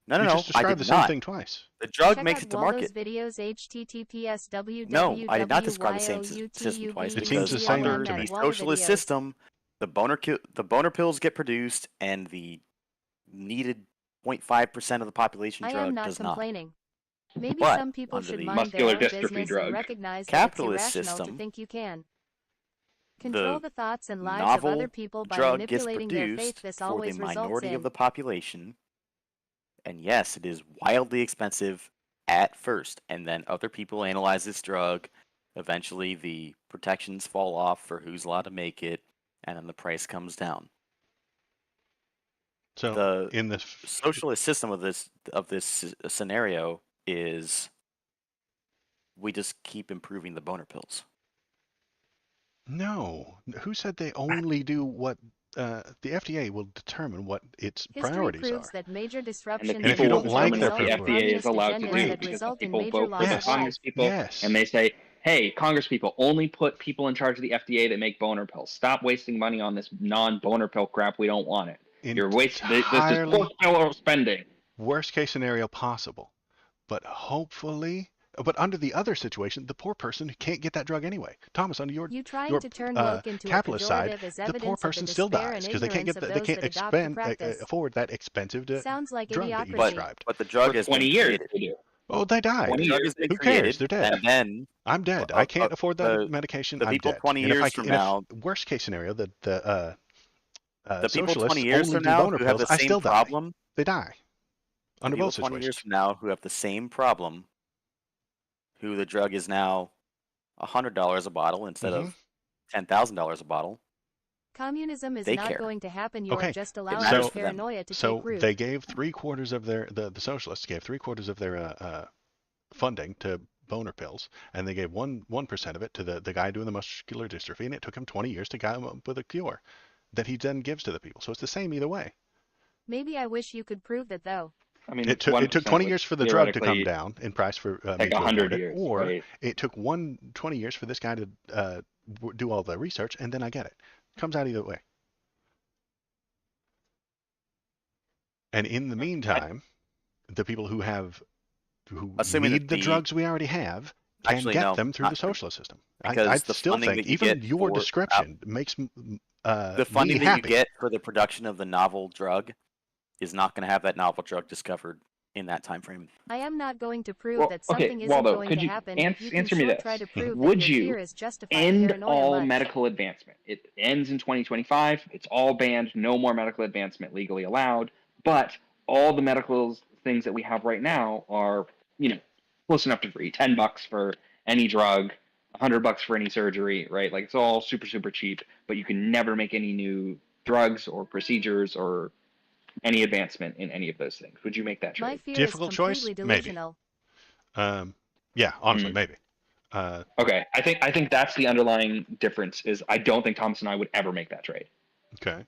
No, You just I described did the same not. thing twice. The drug Check makes out it to Waldo's market. videos. https No, I did not describe the same system twice It seems the same under to me. the socialist system, the boner pills get produced and the needed 0.5% of the population I drug am not does complaining. Maybe But some people under should the mind their muscular own dystrophy business drug. and recognize that it's capitalist irrational to system, think you can control the thoughts and lives of novel other people by drug gets manipulating their faith. produced This for the always results minority of in the population. And yes, it is wildly expensive at first. And then other people analyze this drug. Eventually, the protections fall off for who's allowed to make it. And then the price comes down. So The in this socialist system of this scenario is we just keep improving the boner pills. No, who said they only do what the FDA will determine what its history priorities proves are. that major And the disruptions And if people you will don't like determine their what the result in FDA is communist allowed to agendas do that because the result in people major vote for loss the of Congress life. people, Yes. and they say, "Hey, Congress people, only put people in charge of the FDA that make boner pills. Stop wasting money on this non-boner pill crap. We don't want it. You're wasting. This is Entirely pork pill spending." worst case scenario possible. But hopefully, but under the other situation, the poor person can't get that drug anyway. Thomas, under your You trying your to turn woke into a capitalist side, pejorative is the poor evidence of the person still despair dies and because they can't ignorance get of they those can't that adopt the practice. afford that expensive Sounds like drug that you idiocracy. described. But the drug For has 20 been years created. they do. Oh, they died. 20 The drug years. has been Who created, cares? They're dead. and then I'm dead. I can't afford that medication. the I'm people dead. 20 And if years from now, worst case scenario, the the people socialists 20 years only from do now boner who have pills, the I same still die. problem, They die. the Under people both 20 years situations. from now who have the same problem, who the drug is now $100 a bottle instead of $10,000 a bottle. Communism is They not care. going to happen. You are Okay. just allowing matters your for them. paranoia to So take root. they gave 3/4 of their the socialists gave 3/4 of their funding to boner pills, and they gave 1% of it to the guy doing the muscular dystrophy, and it took him 20 years to come up with a cure that he then gives to the people. So it's the same either way. Maybe I wish you could prove that, though. I mean, It took 20 would years for the drug to come theoretically down in price for me take to 100 afford it, years, or right? it took 20 years for this guy to do all the research, and then I get it. Comes out either way. And in the meantime, the people who Assuming need that the the- drugs we already have can Actually, get no, them through not the true. socialist system. Because I the still funding think that you even get your for- description makes the funding me that happy. you get for the production of the novel drug is not going to have that novel drug discovered in that time frame. I am not going to prove Well, that okay, something isn't Waldo, going could to you happen. ans- If you can answer me sure this. try to prove Would that your you fear is justified. End Paranoia all much. medical advancement. It ends in 2025. It's all banned. No more medical advancement legally allowed. But all the medical things that we have right now are, close enough to free. $10 for any drug, $100 for any surgery, right? Like it's all super, super cheap. But you can never make any new drugs or procedures or any advancement in any of those things. Would you make that My trade? fear Difficult is choice? completely Maybe. delusional. Yeah, honestly, maybe. Okay, I think that's the underlying difference. Is I don't think Thomas and I would ever make that trade. Okay.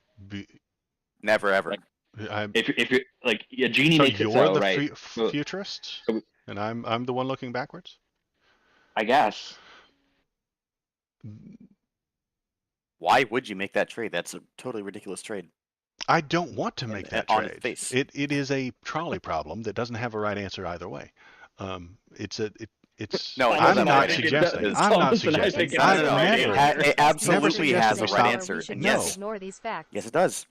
Never ever. Like, I'm, if you're like a genie so makes it you're so, the right? futurist, So and I'm the one looking backwards. I guess. Why would you make that trade? That's a totally ridiculous trade. I don't want to make that on its trade. face. It is a trolley problem that doesn't have a right answer either way. It's No, it I'm doesn't have a not right answer. suggesting. It's- I'm not Thomas and I suggesting. think it I've has a right never. answer. It absolutely suggested has a we right stop. answer, We should and not yes, ignore these facts. yes, it does.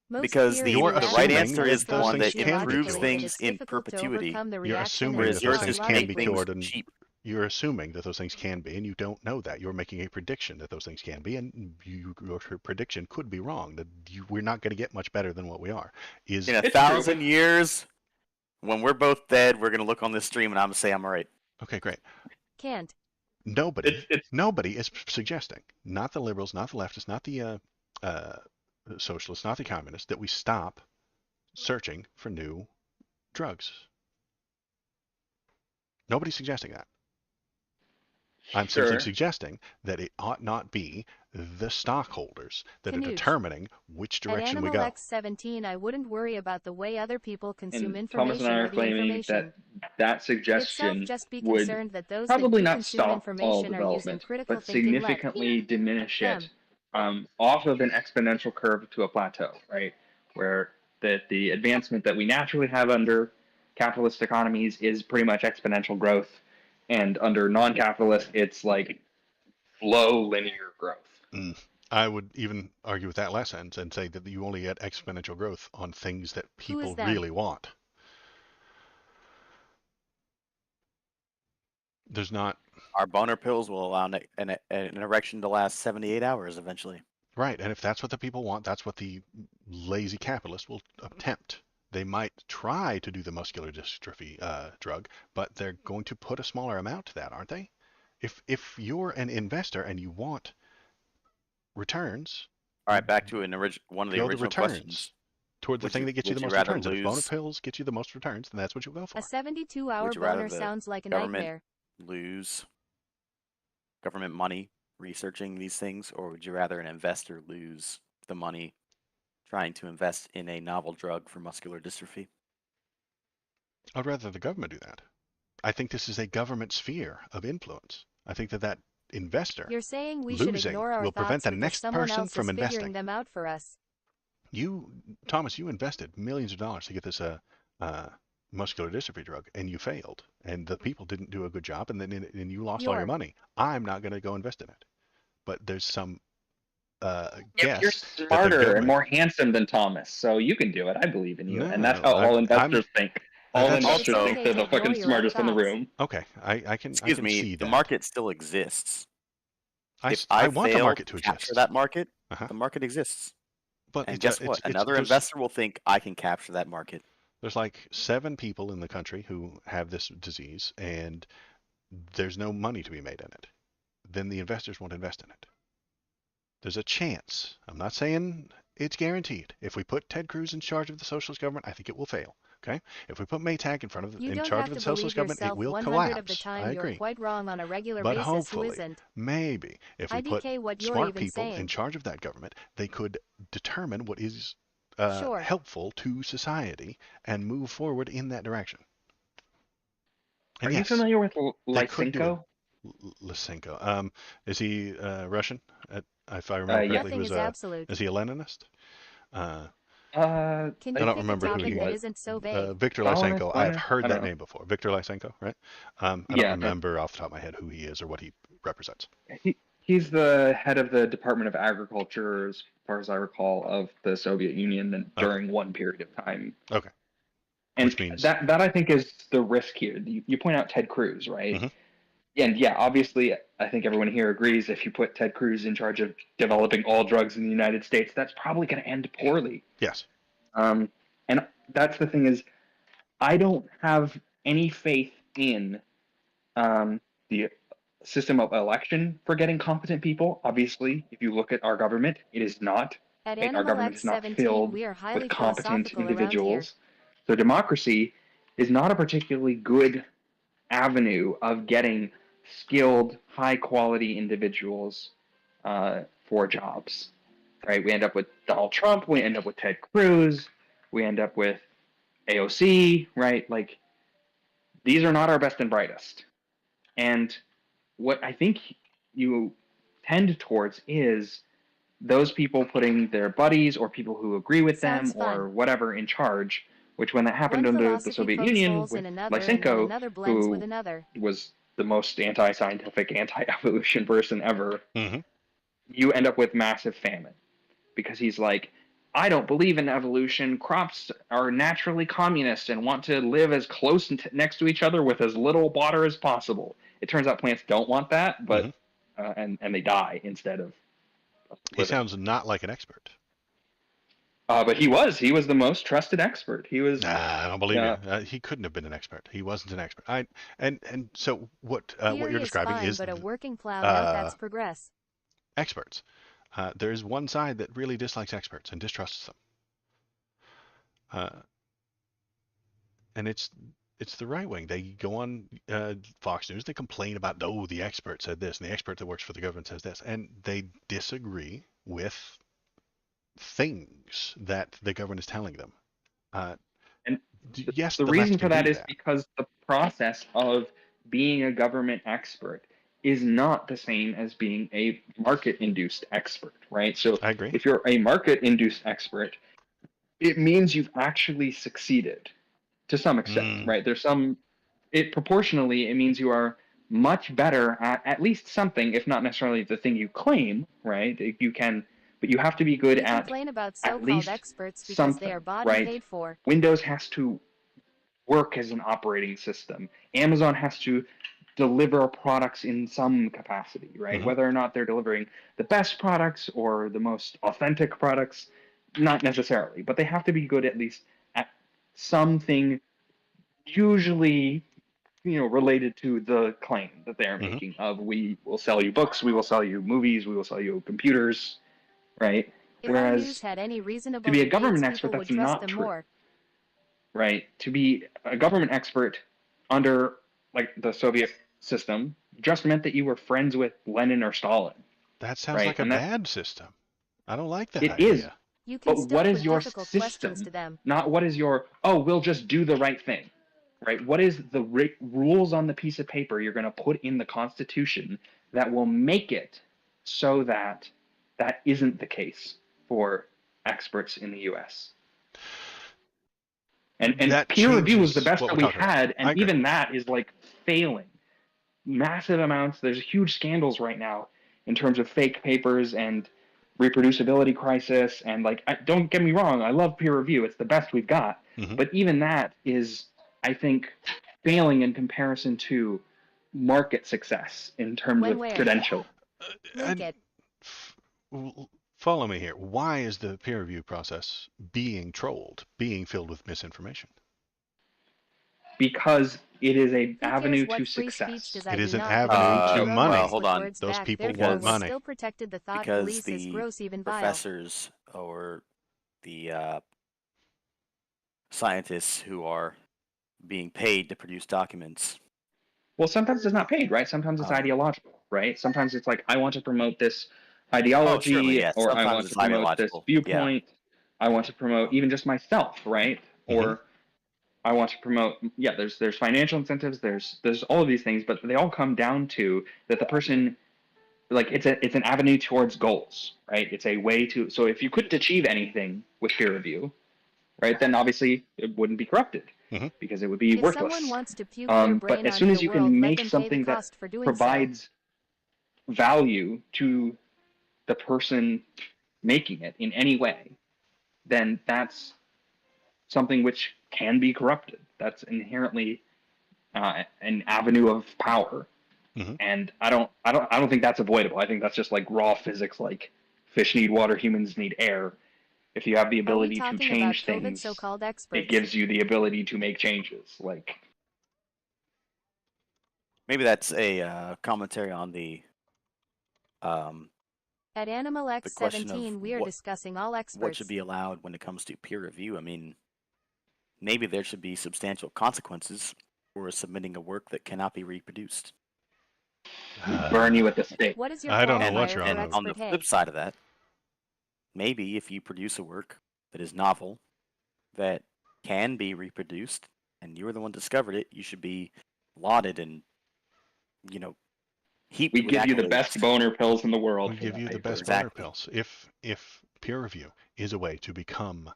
Most Because fear the is You're right irrational answer assuming is that the those one things that can be improves cured. things in perpetuity. You're assuming Whereas that yours those things just can make be things cured, and cheap. you're assuming that those things can be, and you don't know that. You're making a prediction that those things can be, and your prediction could be wrong. That we're not going to get much better than what we are. In It's 1,000 years, when we're both dead, we're gonna look on this stream and I'm gonna say I'm right. Okay, great. Can't. Nobody is suggesting, not the liberals, not the leftists, not the socialists, not the communists, that we stop searching for new drugs. Nobody's suggesting that. I'm simply suggesting that it ought not be the stockholders that Canute. are determining which At direction we Animal go. X17, I wouldn't worry about the way other people consume And Thomas information and I or are the claiming information. that Itself, suggestion just be would concerned that those probably that do not consume stop all information are using development, critical but thinking let significantly diminish them. it off of an exponential curve to a plateau, right? Where the advancement that we naturally have under capitalist economies is pretty much exponential growth, and under non-capitalist, it's like low linear growth. I would even argue with that last sentence and say that you only get exponential growth on things that people really want. There's not. Our boner pills will allow an erection to last 78 hours eventually. Right, and if that's what the people want, that's what the lazy capitalist will attempt. They might try to do the muscular dystrophy drug, but they're going to put a smaller amount to that, aren't they? If you're an investor and you want returns, all right, back to one of the original questions. Toward the thing that gets you the most returns. If boner pills get you the most returns, then that's what you'll go for. A 72-hour boner sounds like a nightmare. Lose government money researching these things, or would you rather an investor lose the money trying to invest in a novel drug for muscular dystrophy? I'd rather the government do that. I think this is a government sphere of influence. I think that investor You're saying we should ignore our will prevent the next person from investing. Figuring them out for us. Thomas, you invested millions of dollars to get this muscular dystrophy drug, and you failed, and the people didn't do a good job, and then you lost all your money. I'm not going to go invest in it. But there's some guess. You're smarter and more handsome than Thomas, so you can do it. I believe in you, and that's how all investors think. All investors think they're the fucking smartest in the room. Okay, I can. Excuse me. See the that. market still exists. I want the market to exist. Capture that market. The market exists. But and guess what? Another investor will think I can capture that market. There's like 7 people in the country who have this disease, and there's no money to be made in it. Then the investors won't invest in it. There's a chance. I'm not saying it's guaranteed. If we put Ted Cruz in charge of the socialist government, I think it will fail. Okay? If we put Maytag in charge of the socialist government, it will collapse. Of the time I agree. You're quite wrong on a regular but basis. hopefully, who isn't. Maybe if we put smart people saying. in charge of that government, they could determine what is helpful to society and move forward in that direction. And Are you familiar with Lysenko? Lysenko. Is he Russian? If I remember correctly, he was is he a Leninist? I don't remember who he was. Victor Lysenko. I've heard that name before. Victor Lysenko, right? I don't remember off the top of my head who he is or what he represents. He's the head of the Department of Agriculture, as far as I recall, of the Soviet Union during one period of time. Okay. And which means... that I think is the risk here. You point out Ted Cruz, right? Mm-hmm. And yeah, obviously, I think everyone here agrees if you put Ted Cruz in charge of developing all drugs in the United States, that's probably going to end poorly. Yes. And that's the thing is, I don't have any faith in the system of election for getting competent people. Obviously, if you look at our government, it is not At Right? Our Animal government X is not 17, filled we are with highly competent philosophical around here. individuals. So democracy is not a particularly good avenue of getting skilled, high-quality individuals for jobs. Right? We end up with Donald Trump. We end up with Ted Cruz. We end up with AOC. Right? Like, these are not our best and brightest. And what I think you tend towards is those people putting their buddies or people who agree with Sounds them or fun. whatever in charge, which when that happened One under the philosophy Soviet pokes Union holes with in another, and then Lysenko, another blends with who another. was the most anti-scientific, anti-evolution person ever, Mm-hmm. you end up with massive famine. Because he's like, I don't believe in evolution. Crops are naturally communist and want to live as close next to each other with as little water as possible. It turns out plants don't want that, but and they die instead of He living. sounds not like an expert. But he was the most trusted expert. He was. Nah, I don't believe you. He couldn't have been an expert. He wasn't an expert. And so what Theory you're is describing fine, is but a working plow, now that's progress. experts. There is one side that really dislikes experts and distrusts them. And it's the right wing. They go on Fox News. They complain about, oh, the expert said this, and the expert that works for the government says this, and they disagree with things that the government is telling them. And yes, the the reason left for can that do is that. because the process of being a government expert is not the same as being a market-induced expert, right? So I agree. if you're a market-induced expert, it means you've actually succeeded to some extent, right? There's some, it proportionally, it means you are much better at least something, if not necessarily the thing you claim, right? You can, but you have to be good We at complain about at so-called least experts because something, they are bought right? and paid for. Windows has to work as an operating system. Amazon has to deliver products in some capacity, right? Whether or not they're delivering the best products or the most authentic products, not necessarily, but they have to be good at least at something, usually, related to the claim that they're making of, we will sell you books, we will sell you movies, we will sell you computers, right? If our news Whereas had any to reasonable be a debates, government expert, people would that's trust not them true. more. Right? To be a government expert under like the Soviet system just meant that you were friends with Lenin or Stalin. That sounds right? like a And bad system. I don't like that it idea. is. You can But still what put is your difficult questions to system? them. Not what is your, oh, we'll just do the right thing. Right? What is the rules on the piece of paper you're going to put in the Constitution that will make it so that that isn't the case for experts in the U.S.? And that peer review was the changes best what that we're we talking about. had, I and agree. even that is like failing. Massive amounts. There's huge scandals right now in terms of fake papers and reproducibility crisis. And like, don't get me wrong, I love peer review. It's the best we've got. But even that is, I think, failing in comparison to market success in terms of credential. Link it. Follow me here. Why is the peer review process being trolled, being filled with misinformation? Because it is an Who avenue cares what to free success. speech does I It is do an not, avenue but to the money. Well, hold on. words Those back, people therefore want was money. still protected the thought Because police is the gross, even vile. professors or the scientists who are being paid to produce documents. Well, sometimes it's not paid, right? Sometimes it's ideological, right? Sometimes it's like, I want to promote this ideology, certainly, yes. or I Sometimes want it's to promote this ideological. viewpoint. I want to promote even just myself, right? Or I want to promote, there's financial incentives, there's all of these things, but they all come down to that the person, like, it's an avenue towards goals, right? It's a way to, so if you couldn't achieve anything with peer review, right, then obviously it wouldn't be corrupted because it would be If worthless. someone wants to puke their But brain as soon onto as the you world, can let make them pay the something that cost for doing provides value to the person making it in any way, then that's something which can be corrupted. That's inherently an avenue of power, and I don't think that's avoidable. I think that's just like raw physics. Like, fish need water, humans need air. If you have the ability to change things, so-called experts? it gives you the ability to make changes. Like, maybe that's a commentary on the At Animal the question X17, of we are discussing all what experts. should be allowed when it comes to peer review. I mean, maybe there should be substantial consequences for submitting a work that cannot be reproduced. Burn you at the stake. What is your I don't know qualifier what you're for on And about. on the expert flip hay? side of that, maybe if you produce a work that is novel, that can be reproduced, and you were the one who discovered it, you should be lauded and, heaped We with give you the accolades. best boner pills in the world. We for give that you the paper. best boner Exactly. pills. If peer review is a way to become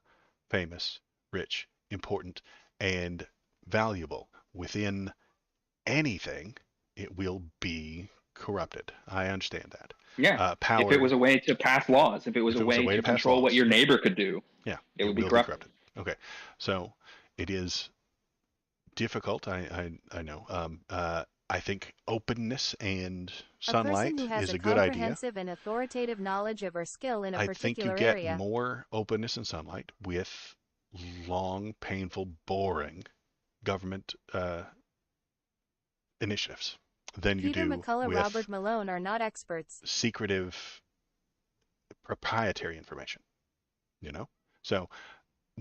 famous, rich, important, and valuable within anything, it will be corrupted. I understand that. Yeah. Power. If it was a way to pass laws, if it was a way to pass control what laws, your yeah. neighbor could do, Yeah, it would be will corrupted. Okay, so it is difficult. I know. I think openness and A person sunlight who has is a a good idea. comprehensive and authoritative knowledge of or skill in a I think you particular get area. more openness and sunlight with long, painful, boring government initiatives than you Peter do McCullough, with Robert Malone are not experts. secretive proprietary information. So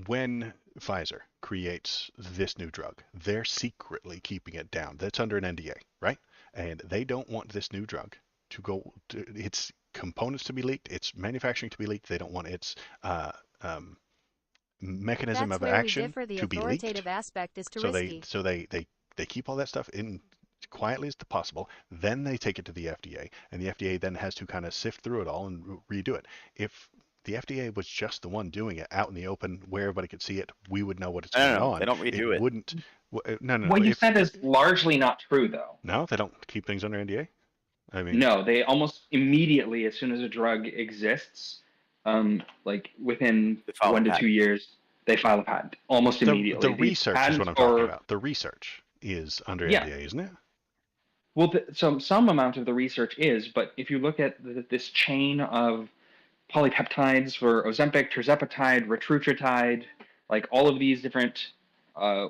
when Pfizer creates this new drug, they're secretly keeping it down. That's under an NDA, right? And they don't want this new drug to go to its components to be leaked, its manufacturing to be leaked. They don't want its mechanism That's of where we action differ. The to be leaked. authoritative aspect is too So risky. they keep all that stuff in quietly as possible. Then they take it to the FDA, and the FDA then has to kind of sift through it all and redo it. If the FDA was just the one doing it out in the open where everybody could see it, we would know what is going No, on. they don't redo it. Wouldn't. No. What you said is largely not true, though. No, they don't keep things under NDA. I mean, No, they almost immediately, as soon as a drug exists, like within They file a 1 to 2 patent. years, they file a patent almost immediately. the research is patents what I'm talking about. The research is under Yeah. NDA, isn't it? Well, so some amount of the research is, but if you look at this chain of polypeptides for Ozempic, tirzepatide, retatrutide, like all of these different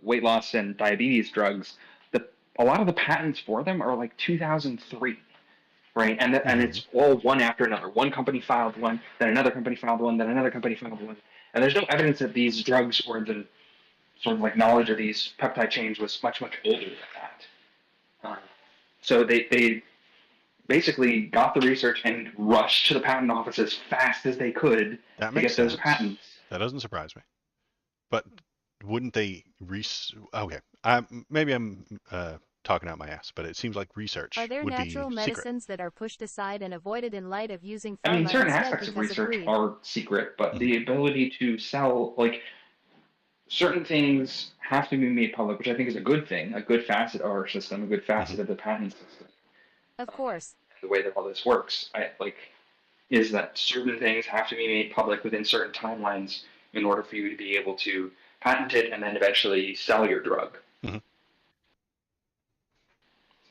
weight loss and diabetes drugs, a lot of the patents for them are like 2003, right? And it's all one after another. One company filed one, then another company filed one, then another company filed one. And there's no evidence that these drugs or the sort of like knowledge of these peptide chains was much, much older than that. So they basically got the research and rushed to the patent office as fast as they could That to makes get those sense. patents. That doesn't surprise me. But wouldn't they okay. Maybe I'm talking out my ass, but it seems like research Are there would natural be medicines that are pushed aside and avoided in light of using I mean, pharma certain instead aspects of because of research greed? are secret, but the ability to sell, like, certain things have to be made public, which I think is a good thing, a good facet of our system, a good facet of the patent system. Of course. The way that all this works, is that certain things have to be made public within certain timelines in order for you to be able to patent it and then eventually sell your drug. Mm-hmm.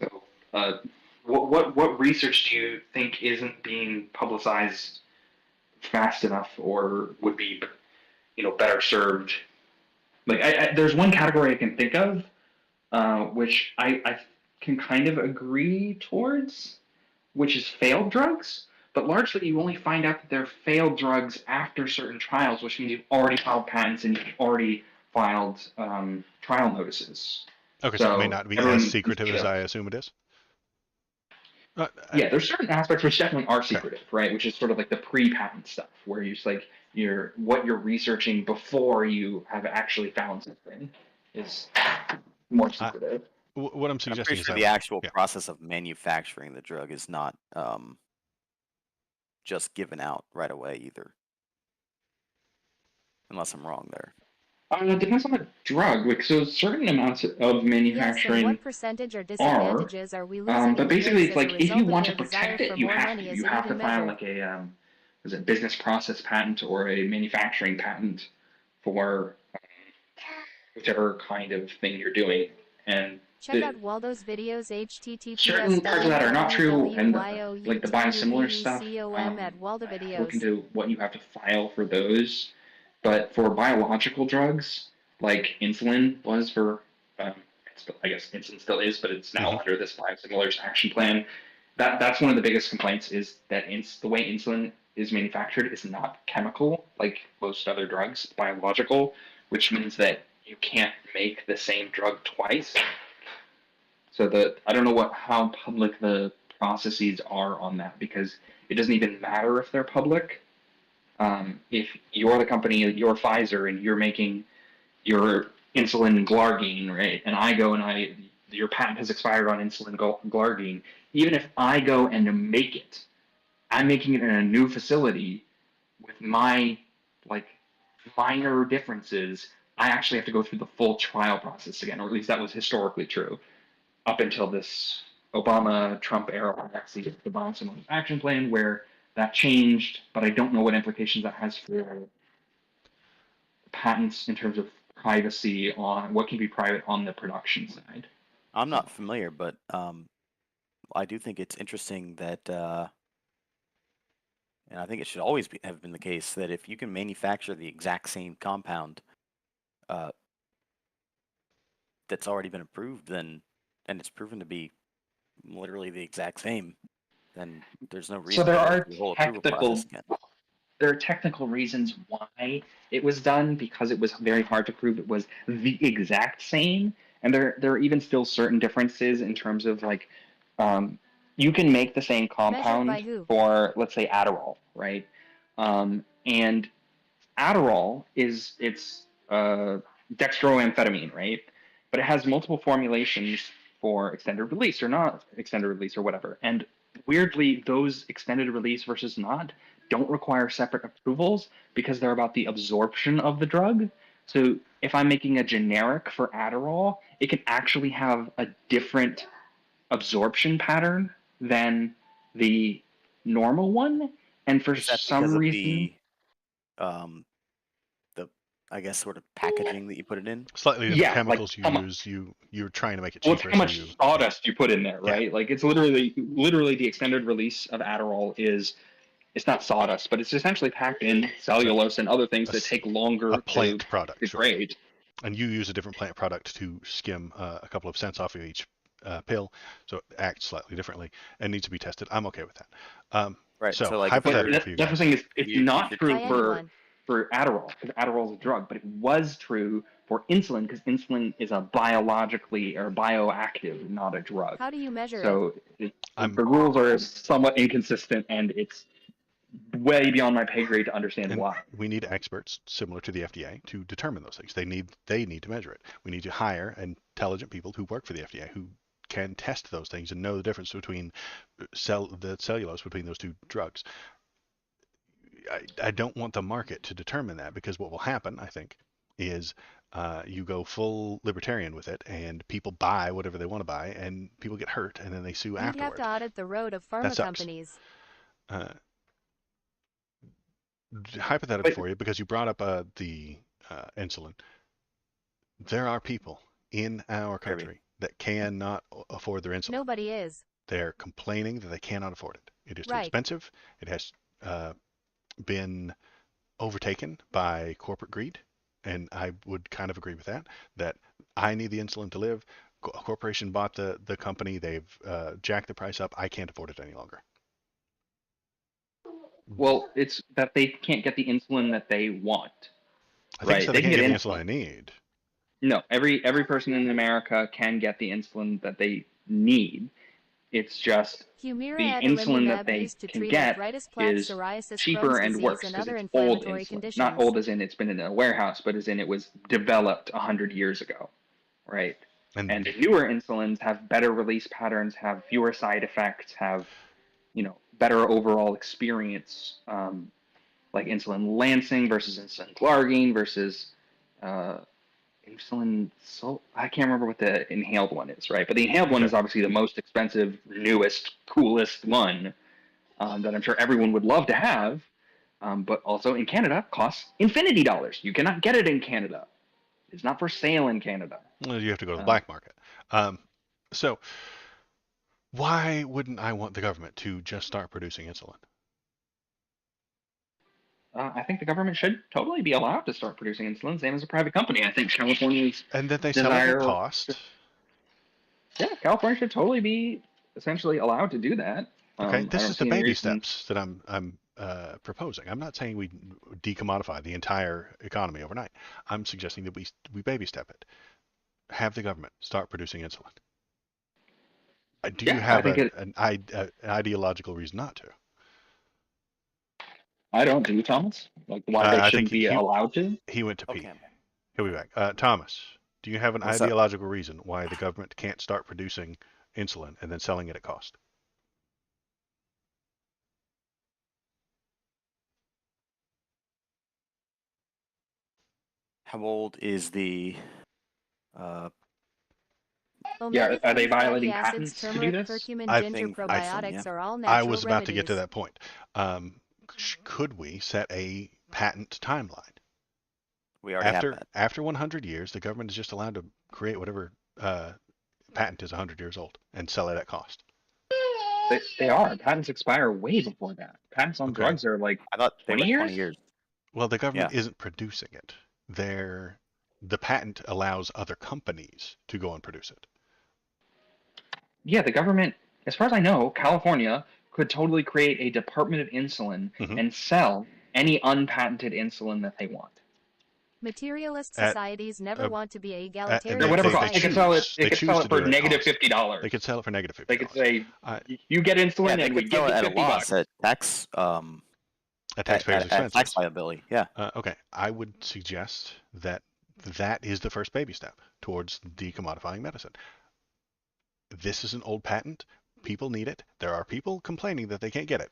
So, what research do you think isn't being publicized fast enough, or would be, better served? Like, there's one category I can think of, which I can kind of agree towards, which is failed drugs. But largely, you only find out that they're failed drugs after certain trials, which means you've already filed patents and you've already filed trial notices. Okay, so it may not be as secretive as I assume it is. Yeah, there's certain aspects which definitely are secretive, right? Which is sort of like the pre-patent stuff, where you just like what you're researching before you have actually found something is more secretive. What I'm suggesting I'm pretty is sure the actual process of manufacturing the drug is not just given out right away either, unless I'm wrong there. It depends on the drug. Like, so certain amounts of manufacturing. Yes, and what percentage or disadvantages are we losing? But basically, it's like if you want to desire protect it, for you more have money, to. is You it have to even file measured? like a business process patent or a manufacturing patent for whichever kind of thing you're doing. And Check out Waldo's videos, https certain parts of that are not true, and like the biosimilar stuff. at Waldo videos. Look into what you have to file for those. But for biological drugs, like insulin was for, I guess insulin still is, but it's now under this biosimilars action plan. that's one of the biggest complaints is that the way insulin is manufactured is not chemical like most other drugs, it's biological, which means that you can't make the same drug twice. So I don't know how public the processes are on that, because it doesn't even matter if they're public. If you're the company, you're Pfizer, and you're making your insulin glargine, right? And I go and your patent has expired on insulin glargine. Even if I go and make it, I'm making it in a new facility with my like minor differences. I actually have to go through the full trial process again, or at least that was historically true up until this Obama-Trump era, actually the Biosimilar Action Plan, where that changed. But I don't know what implications that has for patents in terms of privacy on what can be private on the production side. I'm not familiar, but I do think it's interesting that, and I think it should always have been the case, that if you can manufacture the exact same compound that's already been approved, then and it's proven to be literally the exact same, then there's no reason So there to go are through the whole approval process again. there are technical reasons why it was done, because it was very hard to prove it was the exact same, and there are even still certain differences in terms of like you can make the same Measured compound by who? for, let's say, Adderall, right? And Adderall it's dextroamphetamine, right? But it has multiple formulations for extended release or not extended release or whatever. And weirdly, those extended release versus not don't require separate approvals because they're about the absorption of the drug. So if I'm making a generic for Adderall, it can actually have a different absorption pattern than the normal one. And for Is that some because of reason, the I guess sort of packaging that you put it in? Slightly different yeah, like chemicals you use. You're trying to make it well, it's cheaper, how so much you sawdust you put in there, yeah. right? Like it's literally the extended release of Adderall is it's not sawdust, but it's essentially packed in cellulose and other things that take longer a to plant product, sure. degrade. And you use a different plant product to skim a couple of cents off of each pill, so it acts slightly differently and needs to be tested. I'm okay with that. Right. So So like if But hypothetically you're for you that's what I'm guys, saying is if it's you if not you're true By taking anyone. for Adderall, because Adderall is a drug, but it was true for insulin because insulin is a biologically or bioactive, not a drug. How do you measure it? So the rules are somewhat inconsistent, and it's way beyond my pay grade to understand and why. we need experts similar to the FDA to determine those things. They need to measure it. We need to hire intelligent people who work for the FDA who can test those things and know the difference between the cellulose between those two drugs. I don't want the market to determine that, because what will happen, I think, is you go full libertarian with it and people buy whatever they want to buy and people get hurt and then they sue You'd have afterward. to audit the road of That pharma sucks. companies. Hypothetical But for you, because you brought up the insulin. There are people in our country that cannot afford their insulin. Nobody is. They're complaining that they cannot afford it. It is too Right. expensive. It has been overtaken by corporate greed, and I would kind of agree with that. That I need the insulin to live. A corporation bought the company. They've jacked the price up. I can't afford it any longer. well, it's that they can't get the insulin that they want. I think Right? so. They They can can't get get the insulin I insulin. need. No, every person in America can get the insulin that they need. It's just Humira the insulin that adalimumab they used to can treat get arthritis, plaque is psoriasis, cheaper Crohn's and disease, works and because other it's old inflammatory insulin. conditions. Not old as in it's been in a warehouse, but as in it was developed 100 years ago, right? And the newer insulins have better release patterns, have fewer side effects, have better overall experience, like insulin lancing versus insulin glargine versus insulin. So I can't remember what the inhaled one is, right? But the inhaled one is obviously the most expensive, newest, coolest one that I'm sure everyone would love to have. But also in Canada costs infinity dollars. You cannot get it in Canada. It's not for sale in Canada. Well, you have to go to the black market. So why wouldn't I want the government to just start producing insulin? I think the government should totally be allowed to start producing insulin, same as a private company. I think California's And then they sell it desire. at cost. Yeah, California should totally be essentially allowed to do that. Okay, I this don't is the see any baby reason. steps that I'm proposing. I'm not saying we decommodify the entire economy overnight. I'm suggesting that we baby step it. Have the government start producing insulin. Do you Yeah, I have think it. an ideological reason not to? I don't do, Thomas. Like why they I think shouldn't be allowed to. he went to pee. Okay. He'll be back. Thomas, do you have an What's up? ideological reason why the government can't start producing insulin and then selling it at cost? How old is the Yeah, are they Omega-3 fatty violating acids, patents to do turmeric, this? curcumin, I ginger, think insulin, yeah. probiotics are all I natural was about to get to remedies. that point. Could we set a patent timeline? We already have After 100 years, the government is just allowed to create whatever patent is 100 years old and sell it at cost. They are. Patents expire way before that. Patents on Okay. drugs are like I thought they 20 were 20 years. years. Well, the government Yeah. isn't producing it. The patent allows other companies to go and produce it. Yeah, the government, as far as I know, California could totally create a department of insulin Mhm. and sell any unpatented insulin that they want. Materialist At societies never want to be and egalitarian Or whatever they cost. They could societies. sell it. They could choose sell to it for do it at negative cost. $50. They could sell it for negative $50. They could say, I- "You get insulin, Yeah, they and we could give sell you it at a $50." loss at tax at taxpayers' at expenses. tax liability. Yeah. Okay, I would suggest that is the first baby step towards decommodifying medicine. This is an old patent. People need it. There are people complaining that they can't get it.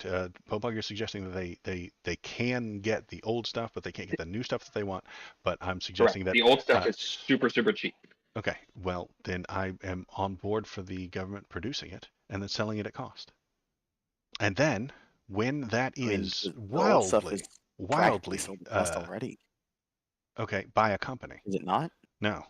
Popug is suggesting that they can get the old stuff, but they can't get the new stuff that they want. But I'm suggesting Correct. that The old stuff is super cheap. okay, well then I am on board for the government producing it and then selling it at cost. And then when that I mean, is the old stuff is practically wildly sold at cost already. okay, by a company. Is it not? No,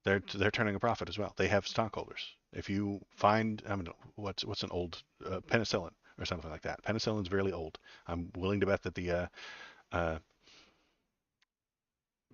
they're turning a profit as well. They have stockholders. If you find, I mean, what's an old penicillin or something like that. Penicillin's really old. I'm willing to bet that the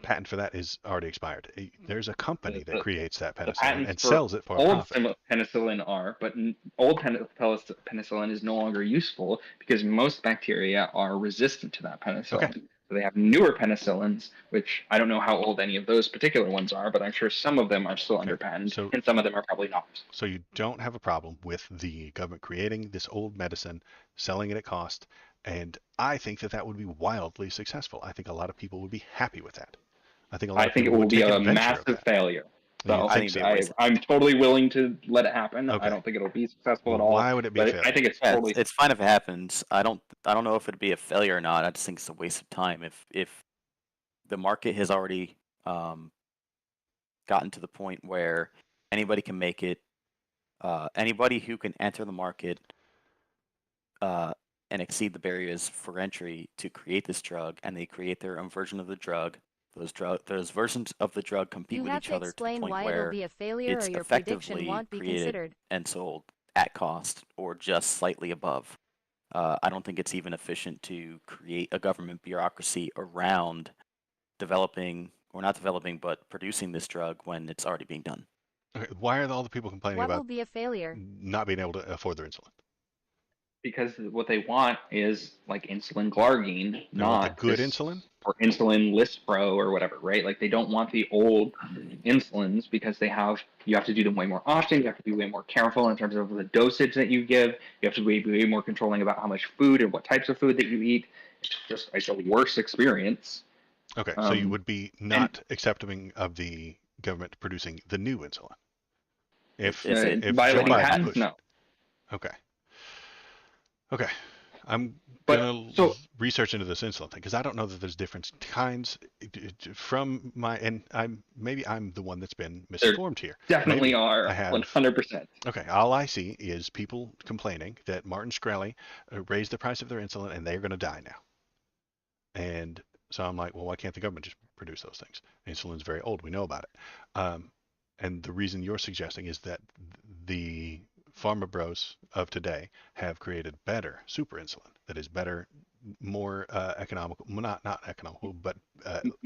patent for that is already expired. There's a company that creates that The penicillin patents and for sells it for a old profit. penicillin are, but old penicillin is no longer useful because most bacteria are resistant to that penicillin. Okay. So they have newer penicillins, which I don't know how old any of those particular ones are, but I'm sure some of them are still under patent, So- and some of them are probably not. So you don't have a problem with the government creating this old medicine, selling it at cost, and I think that would be wildly successful. I think a lot of people would be happy with that. I think a lot I of think it people will would be take a adventure of massive that. failure. You So think so? I'm totally willing to let it happen. Okay. I don't think it'll be successful at all. Why would it be a But failure? I think it's Yeah, totally. it's fine if it happens. I don't know if it'd be a failure or not. I just think it's a waste of time. If the market has already gotten to the point where anybody can make it, anybody who can enter the market and exceed the barriers for entry to create this drug, and they create their own version of the drug. Those versions of the drug compete You with have each to other to the explain point why it'll where be a failure or it's your prediction effectively won't be created considered. and sold at cost or just slightly above. I don't think it's even efficient to create a government bureaucracy around developing, or not developing, but producing this drug when it's already being done. Okay. Why are all the people complaining What will about be a failure? not being able to afford their insulin? Because what they want is like insulin glargine, They want the not good this, insulin? or insulin Lispro or whatever, right? Like they don't want the old insulins because you have to do them way more often. You have to be way more careful in terms of the dosage that you give. You have to be way more controlling about how much food and what types of food that you eat. It's a worse experience. Okay, so you would be not accepting of the government producing the new insulin if violating Joe Biden patents? pushed. No. Okay. I'm But gonna so research into this insulin thing because I don't know that there's different kinds from maybe I'm the one that's been misinformed here. definitely Maybe are I have 100%. Okay, all I see is people complaining that Martin Shkreli raised the price of their insulin and they're going to die now. And so I'm like, well, why can't the government just produce those things? Insulin's very old. We know about it. And the reason you're suggesting is that the pharma bros of today have created better super insulin that is better, more economical, not economical, but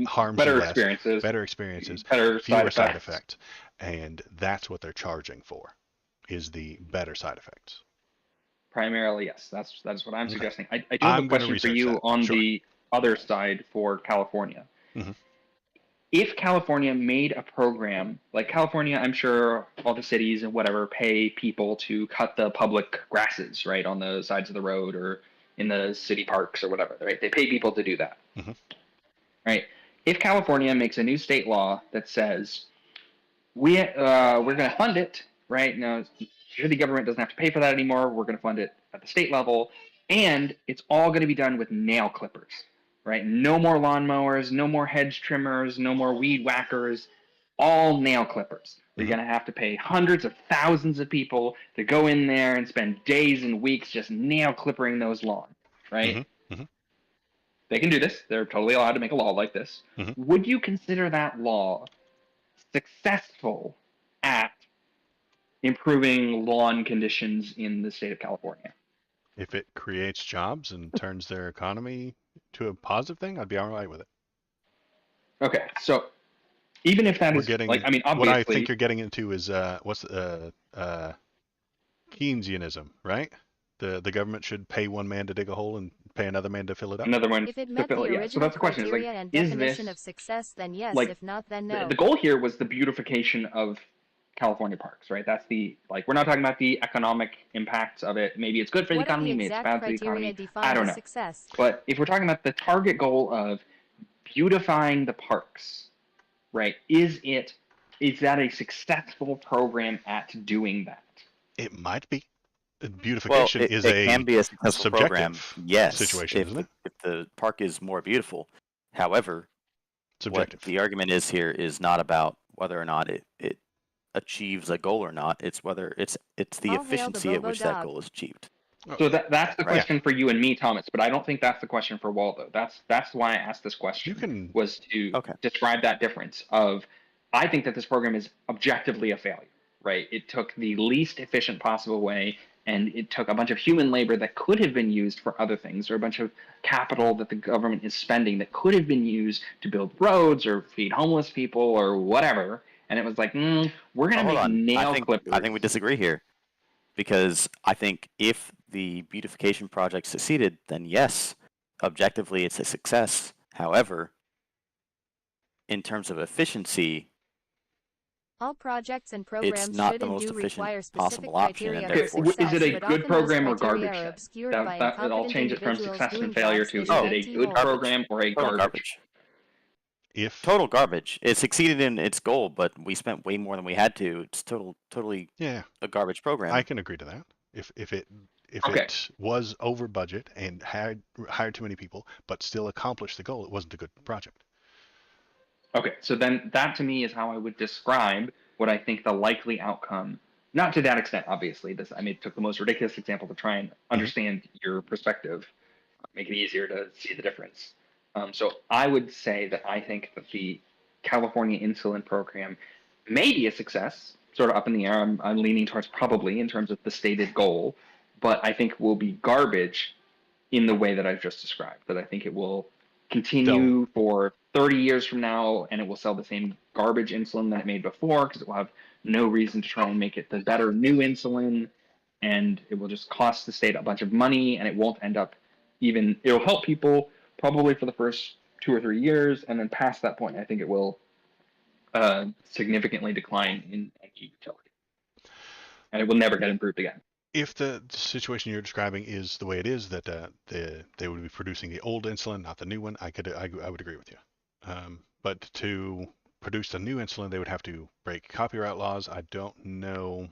harms Better you less, experiences, better experiences, better fewer side effects. and that's what they're charging for. is the better side effects. Primarily, yes. That's what I'm Okay. suggesting. I do have a I'm going to question for research you that. on Sure. the other side for California. Mhm. If California made a program, like California, I'm sure all the cities and whatever pay people to cut the public grasses, right, on the sides of the road or in the city parks or whatever, right? They pay people to do that, Mhm. right? If California makes a new state law that says we're going to fund it, right? Now, the government doesn't have to pay for that anymore. We're going to fund it at the state level, and it's all going to be done with nail clippers, right? No more lawnmowers, no more hedge trimmers, no more weed whackers, all nail clippers. You're Mhm. going to have to pay hundreds of thousands of people to go in there and spend days and weeks just nail clippering those lawns, right? Mhm. Mhm. They can do this. They're totally allowed to make a law like this. Mhm. Would you consider that law successful at improving lawn conditions in the state of California? If it creates jobs and turns their economy to a positive thing, I'd be all right with it. Okay, so even if that We're is like, getting I mean, what I think obviously, you're getting into is what's Keynesianism, right? The government should pay one man to dig a hole and pay another man to fill it up. another one If it to met fill the it. Yeah, so original that's the question: is like, criteria and is definition this of success, then yes. like If not, then the no. goal here was the beautification of California parks, right? That's the like we're not talking about the economic impacts of it. Maybe it's good for the What are the economy, maybe it's exact bad for the criteria economy. I defined don't as know. success? But if we're talking about the target goal of beautifying the parks, right? Is that a successful program at doing that? It might be. Well, Beautification is it can a be a successful program, subjective yes, situation, isn't it? if the park is more beautiful. However, what Subjective. the argument is here is not about whether or not it achieves a goal or not. It's whether it's the All hail the efficiency at Bobo which that dog. goal is achieved. Oh, So that's the Right. question for you and me, Thomas. But I don't think that's the question for Waldo. That's why I asked this you question, can. was to Okay. describe that difference of I think that this program is objectively a failure, right? It took the least efficient possible way, and it took a bunch of human labor that could have been used for other things, or a bunch of capital that the government is spending that could have been used to build roads or feed homeless people or whatever. And it was like, we're Oh, gonna hold make on. I nail think clippers. we disagree here, because I think if the beautification project succeeded, then yes, objectively it's a success. However, in terms of efficiency, All projects and it's programs not should the and most do efficient require specific possible option, criteria and for therefore Is it success, a but good often those program or criteria garbage are then? obscured by I'll incompetent change it from individuals success doing and failure jobs to they is should Oh, it a empty good hold. program or a total garbage? If total garbage. It succeeded in its goal, but we spent way more than we had to. It's totally yeah, a garbage I program. can agree to that. If Okay. it was over budget and had hired too many people, but still accomplished the goal, it wasn't a good project. Okay. So then that to me is how I would describe what I think the likely outcome. Not to that extent, obviously. This I mean took the most ridiculous example to try and Hmm. understand your perspective, make it easier to see the difference. So I would say that I think that the California insulin program may be a success, sort of up in the air. I'm leaning towards probably in terms of the stated goal, but I think will be garbage in the way that I've just described. That I think it will They'll continue for 30 years from now and it will sell the same garbage insulin that it made before because it will have no reason to try and make it the better new insulin, and it will just cost the state a bunch of money and it won't end up even, it'll help people probably for the first 2 or 3 years, and then past that point I think it will significantly decline in energy utility and it will never get improved again. if the situation you're describing is the way it is, that they would be producing the old insulin, not the new one, I would agree with you. But to produce the new insulin, they would have to break copyright laws. I don't know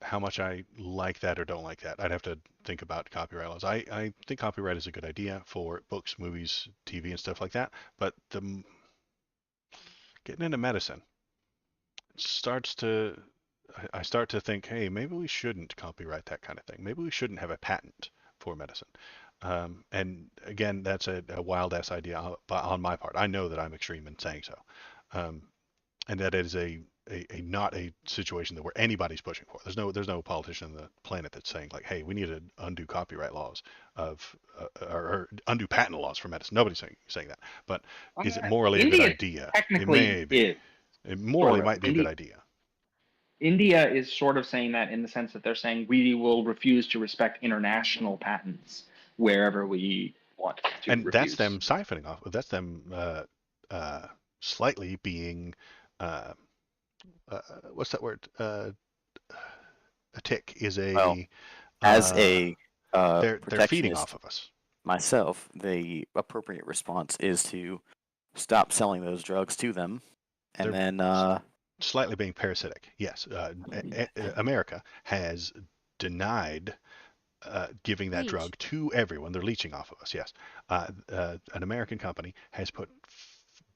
how much I like that or don't like that. I'd have to think about copyright laws. I think copyright is a good idea for books, movies, TV, and stuff like that. But getting into medicine starts to I start to think, hey, maybe we shouldn't copyright that kind of thing. Maybe we shouldn't have a patent for medicine. And again, that's a wild ass idea on my part. I know that I'm extreme in saying so, um, and that it is a not a situation that where anybody's pushing for. There's no politician on the planet that's saying like, hey, we need to undo copyright laws of or undo patent laws for medicine. Nobody's saying that. But is it morally a good India idea? It technically may be. is It sort morally of might be a good India. idea. India is sort of saying that in the sense that they're saying we will refuse to respect international patents wherever we want to And that's refuse. them siphoning off. That's them slightly being what's that word? A tick is Well, a as uh, a they're feeding off protectionist of us. myself, the appropriate response is to stop selling those drugs to them, and They're then slightly being parasitic. Yes, America has denied giving that Leech. drug to everyone. They're leeching off of us. Yes, an American company has put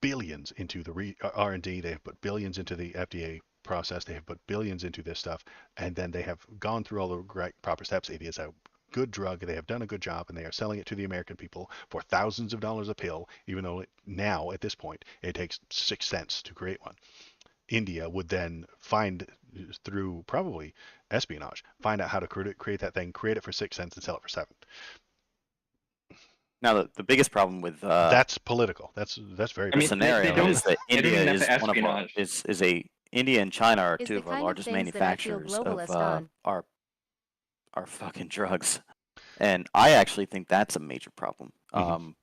billions into the R&D. They have put billions into the FDA process. They have put billions into this stuff, and then they have gone through all the right proper steps. It is a good drug. They have done a good job, and they are selling it to the American people for thousands of dollars a pill, even though now, at this point, it takes 6 cents to create one. India would then find, through probably espionage, find out how to create that thing, create it for 6 cents, and sell it for 7. now the biggest problem with That's political. That's very I the mean, political. they scenario don't is that they don't India even have is to one of our espionage. is a India and China are Is two the of our kind of largest things that I feel manufacturers of globalist on. our fucking drugs, and I actually think that's a major problem. Mhm.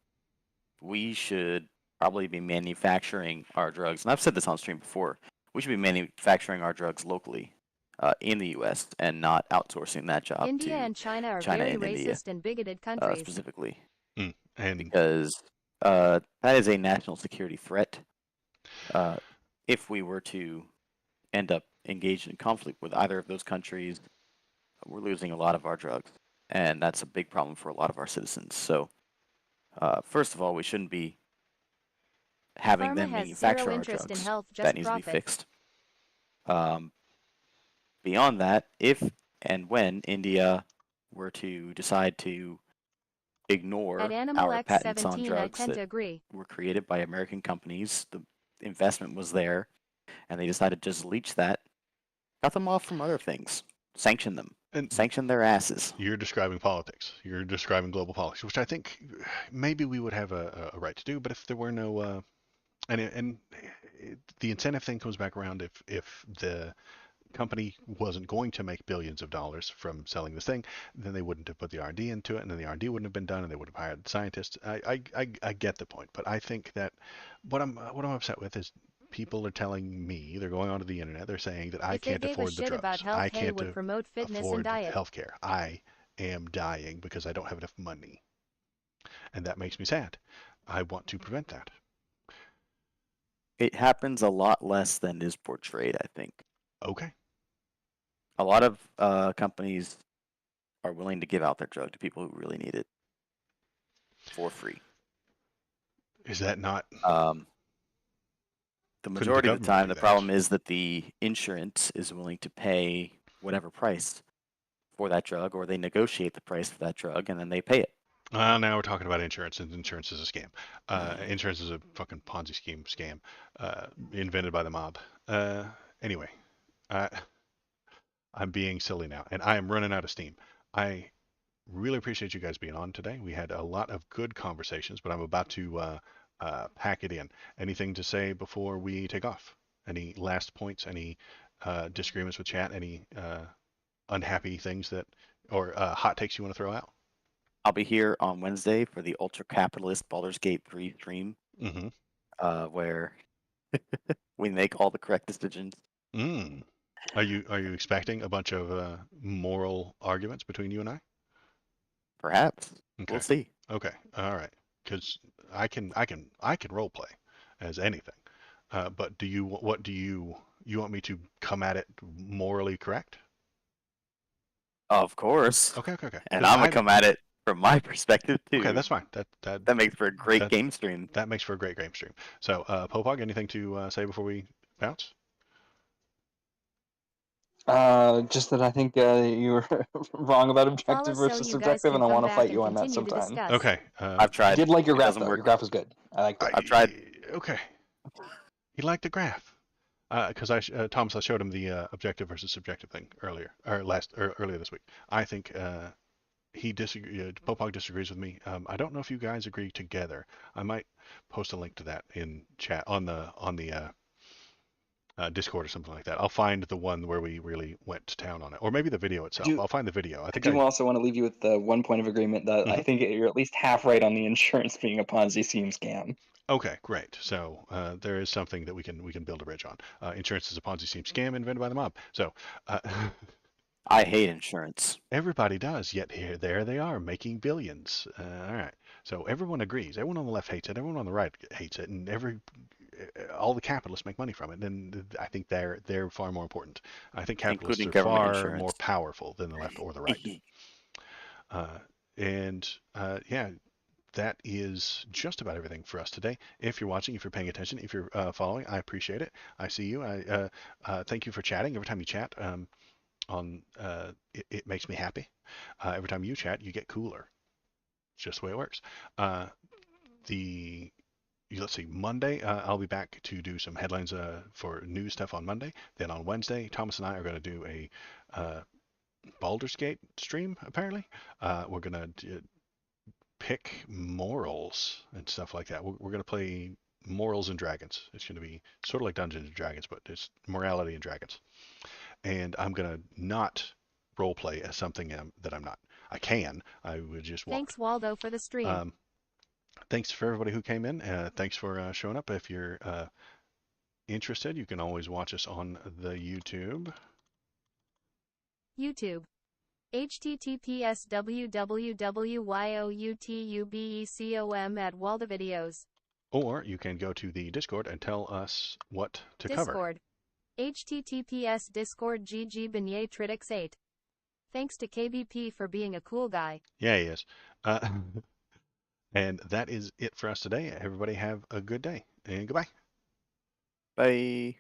We should probably be manufacturing our drugs, and I've said this on stream before. We should be manufacturing our drugs locally in the U.S. and not outsourcing that job India to and China are China very and India racist and bigoted countries. specifically, And because that is a national security threat. If we were to end up engaged in conflict with either of those countries, we're losing a lot of our drugs, and that's a big problem for a lot of our citizens. So, first of all, we shouldn't be having Pharma them has manufacture zero our interest in drugs. health, That just needs to be profit. fixed. Um, beyond that, if and when India were to decide to At ignore Animal our patents on X17, I drugs tend that to agree. were created by American companies, the investment was there, and they decided to just leech that, cut them off from other things, sanction them, and sanction their asses. you're describing politics. You're describing global politics, which I think maybe we would have a right to do. But if there were no the incentive thing comes back around, if the company wasn't going to make billions of dollars from selling this thing, then they wouldn't have put the R&D into it, and then the R&D wouldn't have been done, and they would have hired scientists. I get the point, but I think that what I'm upset with is people are telling me, they're going onto the internet, they're saying that I If they can't gave a afford the shit about drugs, health, I they can't would promote fitness and afford diet. healthcare, I am dying because I don't have enough money, and that makes me sad. I want to prevent that. It happens a lot less than is portrayed, I think. Okay. A lot of companies are willing to give out their drug to people who really need it for free. Is that not? The Couldn't the majority of the government time, do the that? problem is that the insurance is willing to pay whatever price for that drug, or they negotiate the price for that drug and then they pay it. Now we're talking about insurance, and insurance is a scam. Insurance is a fucking Ponzi scheme scam invented by the mob. Anyway, I, I'm being silly now, and I am running out of steam. I really appreciate you guys being on today. We had a lot of good conversations, but I'm about to pack it in. Anything to say before we take off? Any last points? Any disagreements with chat? Any unhappy things that, or hot takes you want to throw out? I'll be here on Wednesday for the ultra capitalist Baldur's Gate 3 stream, Mm-hmm. where we make all the correct decisions. Mm. Are you expecting a bunch of moral arguments between you and I? Perhaps. Okay. We'll see. Okay. All right. Because I can role play as anything. But what do you want me to come at it morally correct? Of course. Okay. Okay. Okay. And 'Cause I'm going to come at it from my perspective, too. Okay, that's fine. That That makes for a great that game stream. that makes for a great game stream. So, Popog, anything to say before we bounce? Just that I think you were wrong about Follow objective so versus you guys subjective, can and I come want to back fight and you on that continue to sometime. discuss. Okay. I've I tried. did like your It graph, doesn't though. Your work. graph was good. I liked it. I've tried. Okay. He liked the graph. Because Thomas, I showed him the objective versus subjective thing earlier this week. I think Popog disagrees with me. I don't know if you guys agree together. I might post a link to that in chat on the Discord or something like that. I'll find the one where we really went to town on it, or maybe the video itself. do- I'll find the video. I I think do also want to leave you with the one point of agreement that I Mhm. think you're at least half right on the insurance being a Ponzi scheme scam. Okay, great. So there is something that we can build a bridge on. Insurance is a Ponzi scheme scam invented by the mob. So uh, I hate insurance. everybody does. Yet here, there they are, making billions. All right. So everyone agrees. Everyone on the left hates it. Everyone on the right hates it, and all the capitalists make money from it. And I think they're far more important. I think capitalists Including are government far insurance. more powerful than the left or the right. And yeah, that is just about everything for us today. If you're watching, if you're paying attention, if you're following, I appreciate it. I see you. I thank you for chatting. Every time you chat, it makes me happy. Every time you chat, you get cooler. It's just the way it works. The let's see, Monday, I'll be back to do some headlines for news stuff on Monday. Then on Wednesday, Thomas and I are going to do a Baldur's Gate stream. Apparently, we're going to pick morals and stuff like that. We're going to play morals and dragons. It's going to be sort of like Dungeons and Dragons, but it's morality and dragons. And I'm going to not role play as something that I'm not. I can. I would just won't. Thanks, Waldo, for the stream. Thanks for everybody who came in. Thanks for showing up. If you're interested, you can always watch us on the YouTube. YouTube. https www.youtubecom at Waldovideos. Or you can go to the Discord and tell us what to cover. Discord. https discord gg beignet tridix 8. Thanks to KBP for being a cool guy. Yeah, he is. And that is it for us today. Everybody have a good day and goodbye. Bye.